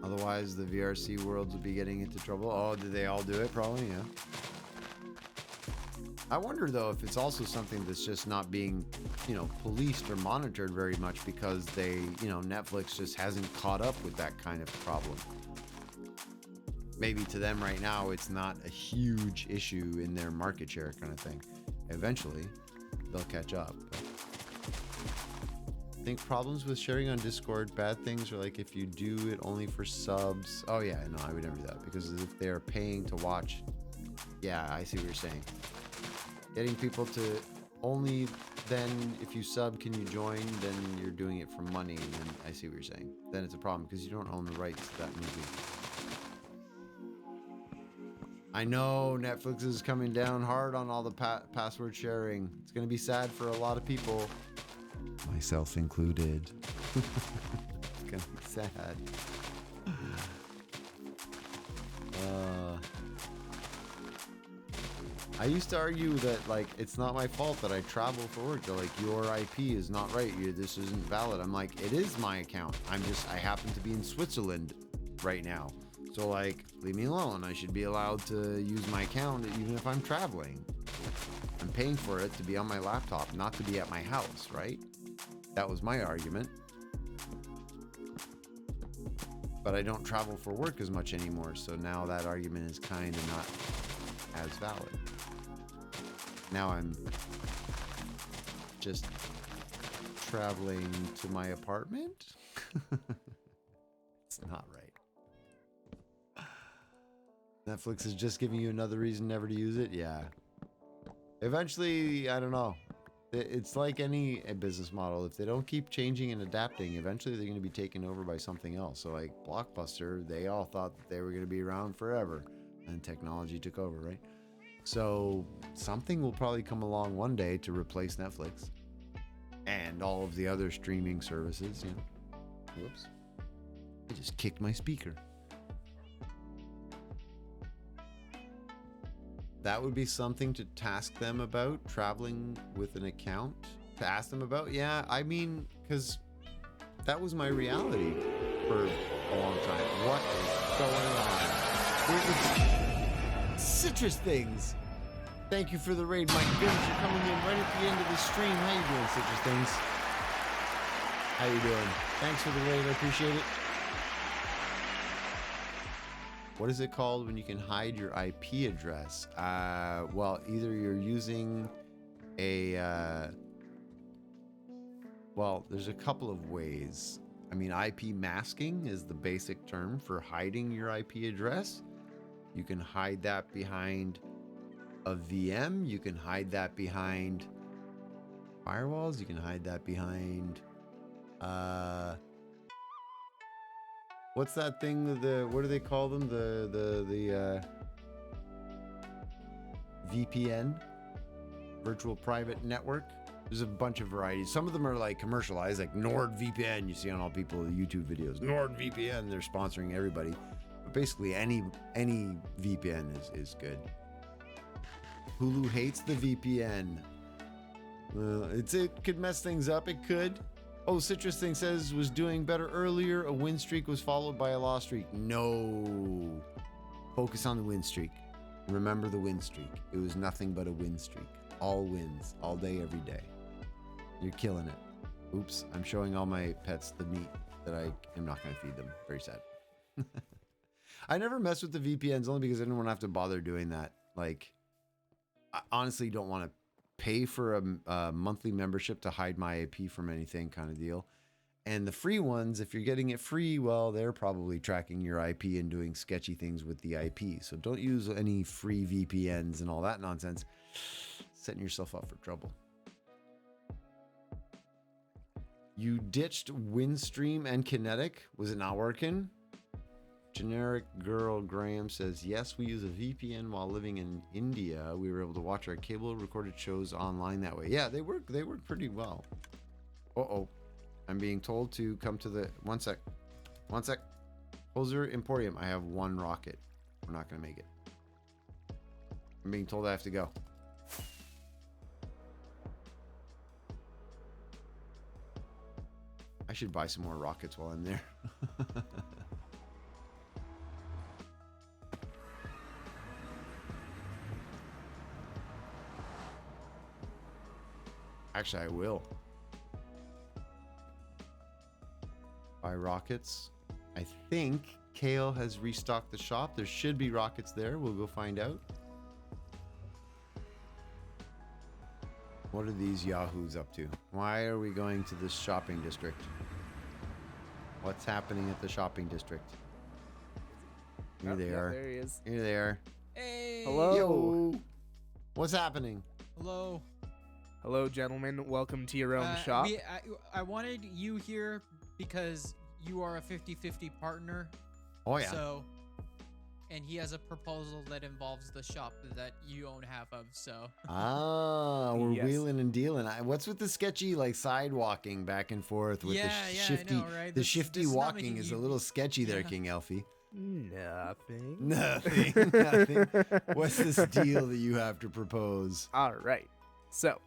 Otherwise, the VRC worlds would be getting into trouble. Oh, did they all do it? Probably, yeah. I wonder, though, if it's also something that's just not being, policed or monitored very much because they, Netflix just hasn't caught up with that kind of problem. Maybe to them right now, it's not a huge issue in their market share kind of thing. Eventually, they'll catch up. I think problems with sharing on Discord, bad things are like if you do it only for subs. Oh, yeah, no, I would never do that because if they're paying to watch, yeah, I see what you're saying. Getting people to only then, if you sub, can you join? Then you're doing it for money. And then I see what you're saying. Then it's a problem because you don't own the rights to that movie. I know Netflix is coming down hard on all the password sharing. It's going to be sad for a lot of people. Myself included. It's going to be sad. I used to argue that, like, it's not my fault that I travel for work. They're like, your IP is not right. This isn't valid. I'm like, it is my account. I happen to be in Switzerland right now. So, like, leave me alone. I should be allowed to use my account even if I'm traveling. I'm paying for it to be on my laptop, not to be at my house, right? That was my argument. But I don't travel for work as much anymore. So now that argument is kind of not as valid. Now I'm just traveling to my apartment. It's not right. Netflix is just giving you another reason never to use it. Yeah. Eventually, I don't know. It's like any business model. If they don't keep changing and adapting, eventually they're going to be taken over by something else. So like Blockbuster, they all thought that they were going to be around forever. And technology took over, right? So something will probably come along one day to replace Netflix and all of the other streaming services, Whoops. I just kicked my speaker. That would be something to task them about, traveling with an account to ask them about. Yeah, I mean, because that was my reality for a long time. What is going on? Citrus Things. Thank you for the raid. My goodness, you're coming in right at the end of the stream. How you doing, Citrus Things? How you doing? Thanks for the raid. I appreciate it. What is it called when you can hide your IP address? Well, either you're using a... well, there's a couple of ways. I mean, IP masking is the basic term for hiding your IP address. You can hide that behind a VM. You can hide that behind firewalls. You can hide that behind what's that thing? What do they call them? The VPN, virtual private network. There's a bunch of varieties. Some of them are like commercialized, like NordVPN. You see on all people's YouTube videos. NordVPN. They're sponsoring everybody. But basically, any VPN is good. Hulu hates the VPN. It could mess things up. It could. Oh, Citrus Thing says was doing better earlier. A win streak was followed by a loss streak. No. Focus on the win streak. Remember the win streak. It was nothing but a win streak. All wins. All day, every day. You're killing it. Oops, I'm showing all my pets the meat that I am not going to feed them. Very sad. I never mess with the VPNs only because I didn't want to have to bother doing that. Like, I honestly don't want to pay for a monthly membership to hide my IP from anything kind of deal. And the free ones, if you're getting it free, well, they're probably tracking your IP and doing sketchy things with the IP. So don't use any free VPNs and all that nonsense. Setting yourself up for trouble. You ditched Windstream and Kinetic. Was it not working? Generic Girl Graham says, yes, we use a VPN while living in India. We were able to watch our cable recorded shows online that way. Yeah, they work pretty well. Uh-oh. I'm being told to come to the... One sec. Hoser Emporium. I have one rocket. We're not going to make it. I'm being told I have to go. I should buy some more rockets while I'm there. Actually, I will. Buy rockets. I think Kale has restocked the shop. There should be rockets there. We'll go find out. What are these yahoos up to? Why are we going to this shopping district? What's happening at the shopping district? Here they are. There he is. Here they are. Hey. Hello. Yo. What's happening? Hello. Hello, gentlemen. Welcome to your own shop. I wanted you here because you are a 50-50 partner. Oh, yeah. So, and he has a proposal that involves the shop that you own half of. So. Ah, we're Yes. wheeling and dealing. What's with the sketchy, like, sidewalking back and forth with the shifty? I know, right? The This shifty is not walking making is you- a little sketchy there, Yeah. KingElffe. Nothing. Nothing. What's this deal that you have to propose? All right. So,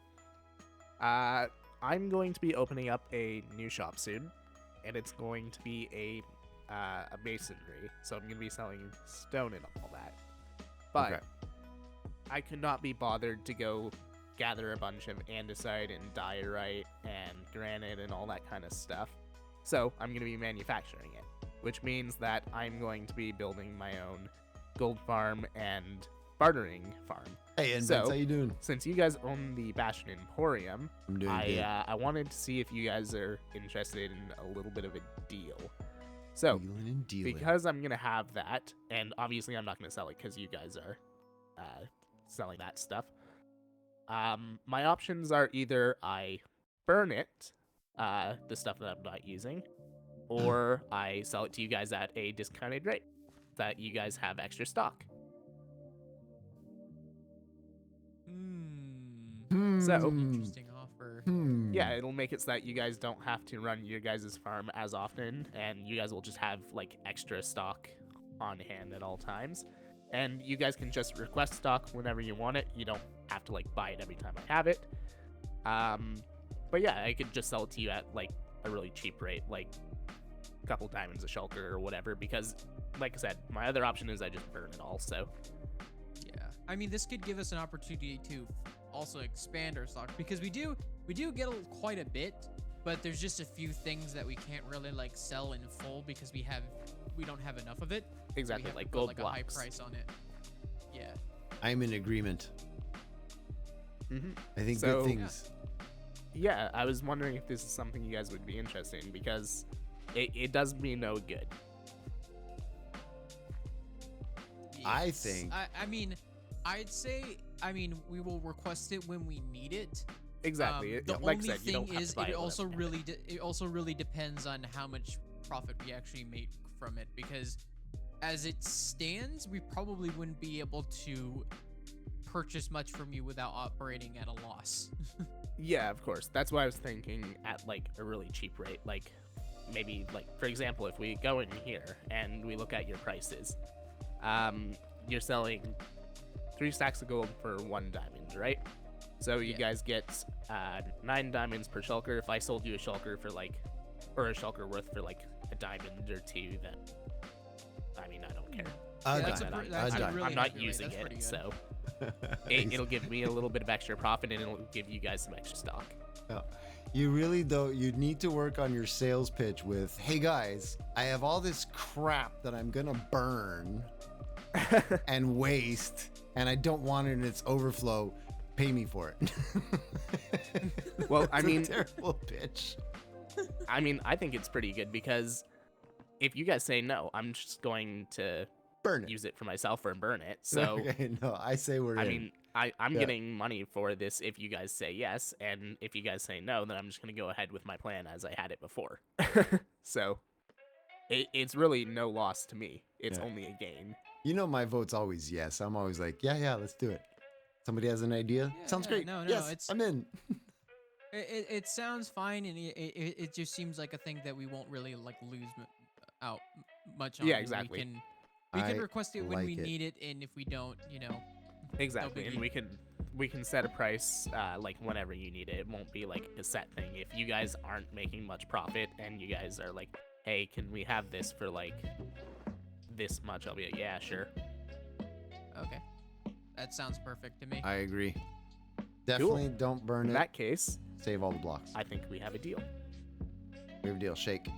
I'm going to be opening up a new shop soon, and it's going to be a masonry. So I'm going to be selling stone and all that. But Okay. I could not be bothered to go gather a bunch of andesite and diorite and granite and all that kind of stuff. So I'm going to be manufacturing it, which means that I'm going to be building my own gold farm and bartering farm. Hey, and So- Vince, how you doing? Since you guys own the Bastion Emporium, I'm doing good. I wanted to see if you guys are interested in a little bit of a deal. So, Wheeling and dealing. because I'm going to have that, and obviously I'm not going to sell it because you guys are selling that stuff, my options are either I burn it, the stuff that I'm not using, or I sell it to you guys at a discounted rate that you guys have extra stock. So- Interesting offer. Yeah, it'll make it so that you guys don't have to run your guys' farm as often, and you guys will just have like extra stock on hand at all times. And you guys can just request stock whenever you want it. You don't have to like buy it every time I have it. But yeah, I could just sell it to you at like a really cheap rate, like a couple diamonds a shulker or whatever, because like I said, my other option is I just burn it all. So Yeah. I mean, this could give us an opportunity to also expand our stock because we do get quite a bit, but there's just a few things that we can't really like sell in full because we don't have enough of it. So we exactly, have to like put, gold like blocks. a high price on it. Yeah. I'm in agreement. Mm-hmm. I think So- good things. Yeah, I was wondering if this is something you guys would be interested in because it does me no good. I Yes. think- I mean, I'd say. I mean, we will request it when we need it. Exactly. The Like I only said, you don't thing have is, to buy it whenever also you have it. it also really depends on how much profit we actually make from it. Because as it stands, we probably wouldn't be able to purchase much from you without operating at a loss. Yeah, of course. That's why I was thinking at like a really cheap rate. Like maybe like for example, if we go in here and we look at your prices, you're selling 3 stacks of gold for 1 diamond, right? So you Yeah. guys get 9 diamonds per shulker. If I sold you a shulker for like, or a shulker worth for like a diamond or 2, then I mean I don't care. A that's a diamond, pr- that's a a diamond. really I'm not heavy rate. using That's pretty it, good. so it'll give me a little bit of extra profit and it'll give you guys some extra stock. You really though, you need to work on your sales pitch with, hey guys, I have all this crap that I'm gonna burn and waste, and I don't want it in its overflow. Pay me for it. Well, I It's mean, a terrible pitch. I mean, I think it's pretty good because if you guys say no, I'm just going to Burn it. use it for myself or burn it. So, Okay, no, I say we're I in. mean, I'm Yeah. getting money for this if you guys say yes, and if you guys say no, then I'm just going to go ahead with my plan as I had it before. So, it's really no loss to me. It's Yeah. only a gain. You know, my vote's always yes. I'm always like, yeah, let's do it. Somebody has an idea? Yeah, Sounds yeah, great. no, Yes, it's- I'm in. It sounds fine, and it just seems like a thing that we won't really like lose out much on. Yeah, and exactly. We can I request it when we like it. need it, and if we don't, Exactly, and biggie. we can set a price like whenever you need it. It won't be like a set thing. If you guys aren't making much profit and you guys are like, hey, can we have this for like this much? I'll be like, yeah, sure. Okay, that sounds perfect to me. I agree. Definitely don't burn In it. that case, Save all the blocks. I think we have a deal. We have a deal. Shake.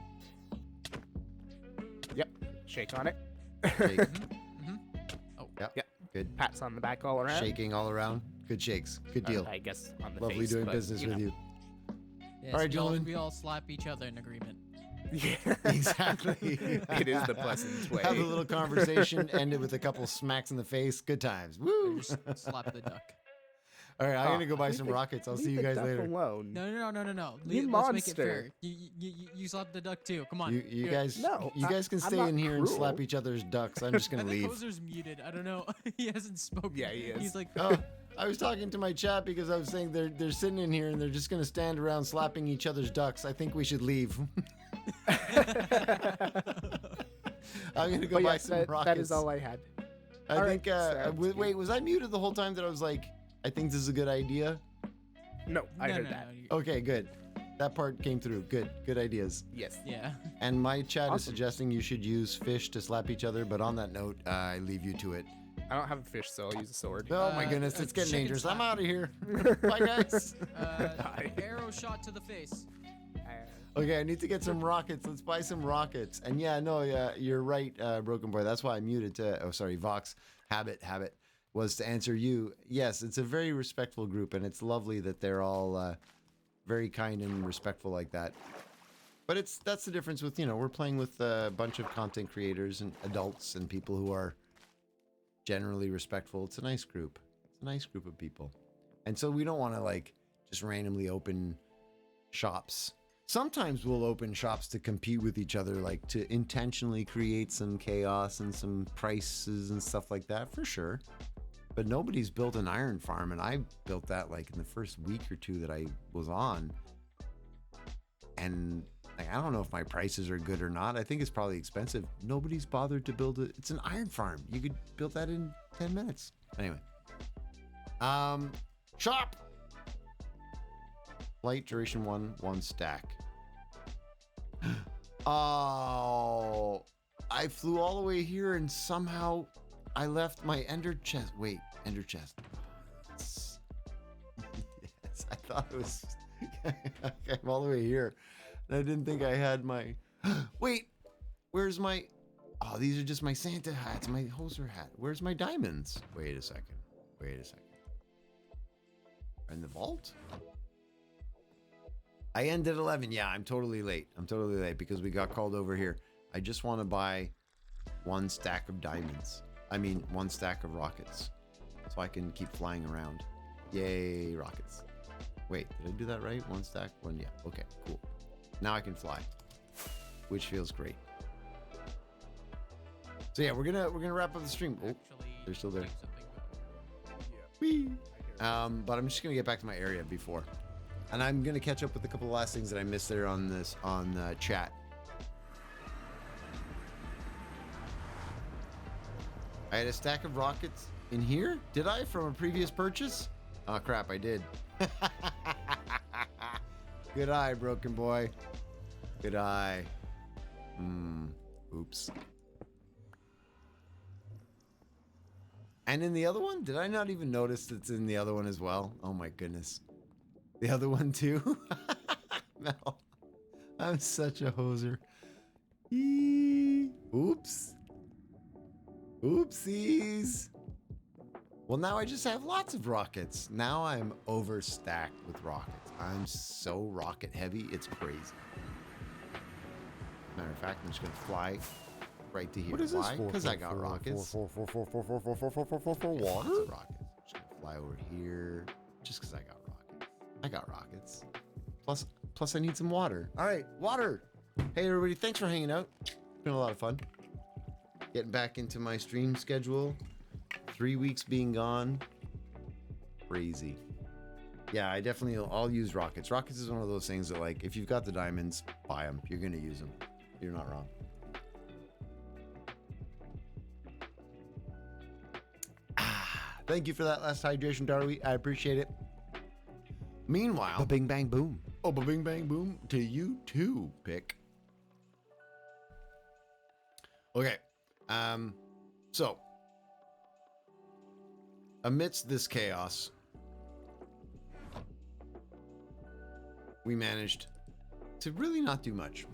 Yep, shake on it. Shake. Mm-hmm. Oh, Yep. Good. Pats on the back all around. Shaking all around. Good shakes. Good deal. I guess on the Lovely face, doing but, business with know. you. yes, All right, we all- gentlemen. We all slap each other in agreement. Yeah, Exactly. It is the pleasant way. Have a little conversation. End it with a couple smacks in the face. Good times. Or Woo! just slap the duck. All right, I'm Oh, gonna go buy leave some the- rockets. I'll leave see you the guys duck later. Alone. No. You Let's make it monster. fair. You slap the duck too. Come on. You Do it. guys, No, you guys can I'm stay not in here and slap cruel. each other's ducks. I'm just I gonna think leave. Hoser's muted. I don't know. He hasn't spoken. Yeah, he is. He's like, Oh, I was talking to my chat because I was saying they're sitting in here and they're just gonna stand around slapping each other's ducks. I think we should leave. I'm gonna go But buy yeah, some rockets. that is all I had. I all think. right, sounds good. Wait, was I muted the whole time that I was like, I think this is a good idea? No, I no, heard no, that. no, you- Okay, good. That part came through. Good ideas. Yes. Yeah. And my chat is Awesome. suggesting you should use fish to slap each other. But on that note, I leave you to it. I don't have a fish, so I'll use a sword. Oh my goodness, a it's getting chicken dangerous. I'm slap. out of here. Bye, guys. Die. Arrow shot to the face. Okay, I need to get some rockets. Let's buy some rockets. And yeah, no, yeah, you're right, Broken Boy. That's why I muted to. Oh, sorry, Vox. Habit was to answer you. Yes, it's a very respectful group, and it's lovely that they're all very kind and respectful like that. But that's the difference with we're playing with a bunch of content creators and adults and people who are generally respectful. It's a nice group. It's a nice group of people, and so we don't want to like just randomly open shops. Sometimes we'll open shops to compete with each other, like to intentionally create some chaos and some prices and stuff like that, for sure. But nobody's built an iron farm, and I built that like in the first week or two that I was on. And like, I don't know if my prices are good or not. I think it's probably expensive. Nobody's bothered to build it. It's an iron farm. You could build that in 10 minutes. Anyway. Shop! Light duration 1 stack. Oh, I flew all the way here and somehow I left my ender chest. Wait, ender chest. Yes, I thought it was. I'm all the way here. And I didn't think I had my. Wait, where's my. Oh, these are just my Santa hats, my hoser hat. Where's my diamonds? Wait a second. In the vault? I ended 11. Yeah, I'm totally late. Because we got called over here. I just want to buy 1 stack of diamonds. I mean, 1 stack of rockets. So I can keep flying around. Yay, rockets. Wait, did I do that right? 1 stack? 1, yeah. Okay, cool. Now I can fly. Which feels great. So yeah, we're gonna wrap up the stream. Oh, Actually, they're still there. doing something about Whee! But I'm just gonna get back to my area before. And I'm gonna catch up with a couple of last things that I missed there on chat. I had a stack of rockets in here. Did I from a previous purchase? Oh crap, I did. Good eye, Broken Boy. Good eye. Oops. And in the other one, did I not even notice it's in the other one as well? Oh my goodness. The other one too? Mel. I'm such a hoser. Eee. Oops. Oopsies. Well, now I just have lots of rockets. Now I'm overstacked with rockets. I'm so rocket heavy, it's crazy. Matter of fact, I'm just gonna fly right to here. What is this? Why? Because I got rockets. Water? Lots of rockets. I'm just gonna fly over here. Just because I got rockets. I got rockets. Plus I need some water. All right, water. Hey everybody, thanks for hanging out. It's been a lot of fun. Getting back into my stream schedule. 3 weeks being gone. Crazy. Yeah, I'll use rockets. Rockets is one of those things that, like, if you've got the diamonds, buy them. You're gonna use them. You're not wrong. Thank you for that last hydration, Darby. I appreciate it. Meanwhile, Bing bang boom. oh, bing bang boom to you too, Pick. Okay. So amidst this chaos, we managed to really not do much.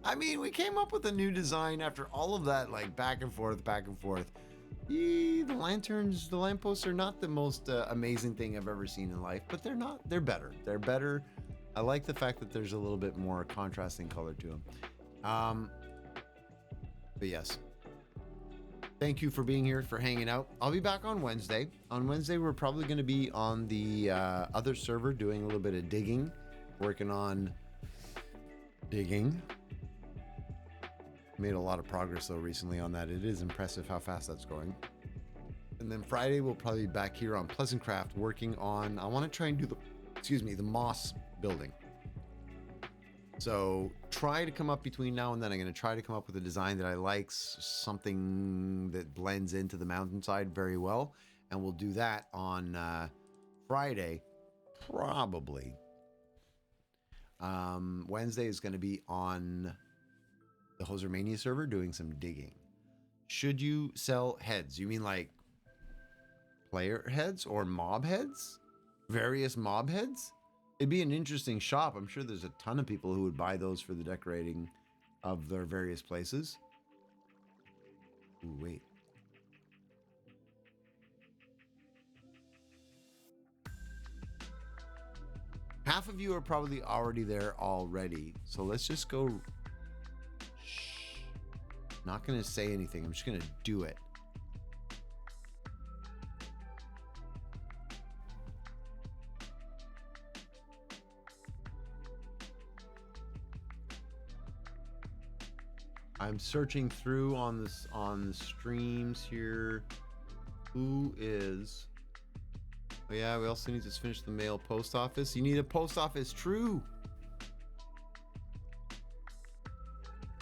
I mean, we came up with a new design after all of that, like back and forth. The lanterns, the lampposts are not the most amazing thing I've ever seen in life, but they're better. They're better. I like the fact that there's a little bit more contrasting color to them. But yes, thank you for being here, for hanging out. I'll be back on Wednesday. On Wednesday, we're probably going to be on the other server doing a little bit of digging, working on digging. Made a lot of progress though recently on that. It is impressive how fast that's going. And then Friday, we'll probably be back here on PleasantCraft working on, I want to try and do the moss building. So try to come up between now and then. I'm going to try to come up with a design that I like, something that blends into the mountainside very well. And we'll do that on Friday, probably. Wednesday is going to be on the Hosermania server doing some digging. Should you sell heads? You mean like player heads or mob heads? Various mob heads? It'd be an interesting shop. I'm sure there's a ton of people who would buy those for the decorating of their various places. Ooh, wait. Half of you are probably already there already. So let's just go. Shh. Not going to say anything. I'm just going to do it. I'm searching through on the streams here. Who is? Oh yeah, we also need to finish the mail post office. You need a post office, true.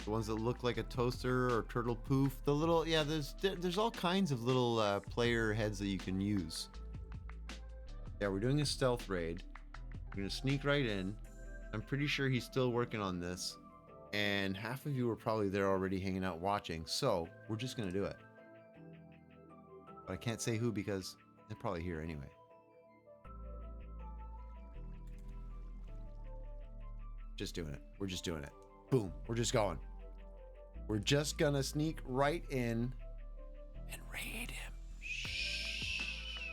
The ones that look like a toaster or turtle poof. The little, yeah, there's all kinds of little player heads that you can use. Yeah, we're doing a stealth raid. We're gonna sneak right in. I'm pretty sure he's still working on this. And half of you are probably there already hanging out watching. So we're just gonna do it. But I can't say who because they're probably here anyway. Just doing it. We're just doing it. Boom. We're just going. We're just gonna sneak right in and raid him. Shh.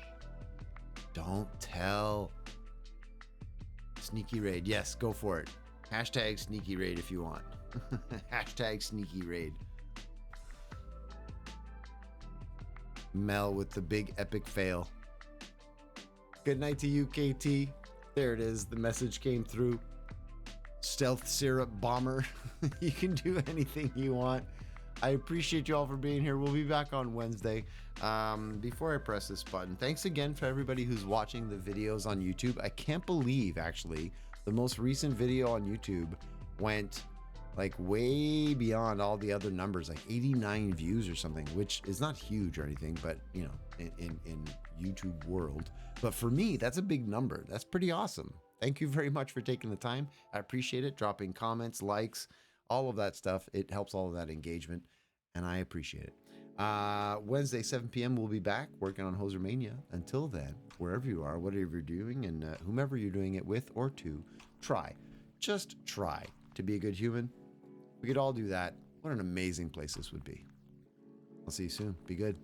Don't tell. Sneaky raid. Yes, go for it. Hashtag sneaky raid if you want. Hashtag sneaky raid. Mel with the big epic fail. Good night to you, KT. There it is. The message came through. Stealth syrup bomber. You can do anything you want. I appreciate you all for being here. We'll be back on Wednesday. Before I press this button, thanks again for everybody who's watching the videos on YouTube. I can't believe, actually, the most recent video on YouTube went like way beyond all the other numbers, like 89 views or something, which is not huge or anything, but you know, in YouTube world. But for me, that's a big number. That's pretty awesome. Thank you very much for taking the time. I appreciate it. Dropping comments, likes, all of that stuff. It helps all of that engagement, and I appreciate it. Wednesday, 7 p.m. we'll be back working on Hosermania. Until then, wherever you are, whatever you're doing, and whomever you're doing it with or to, just try to be a good human. We could all do that. What an amazing place this would be. I'll see you soon. Be good.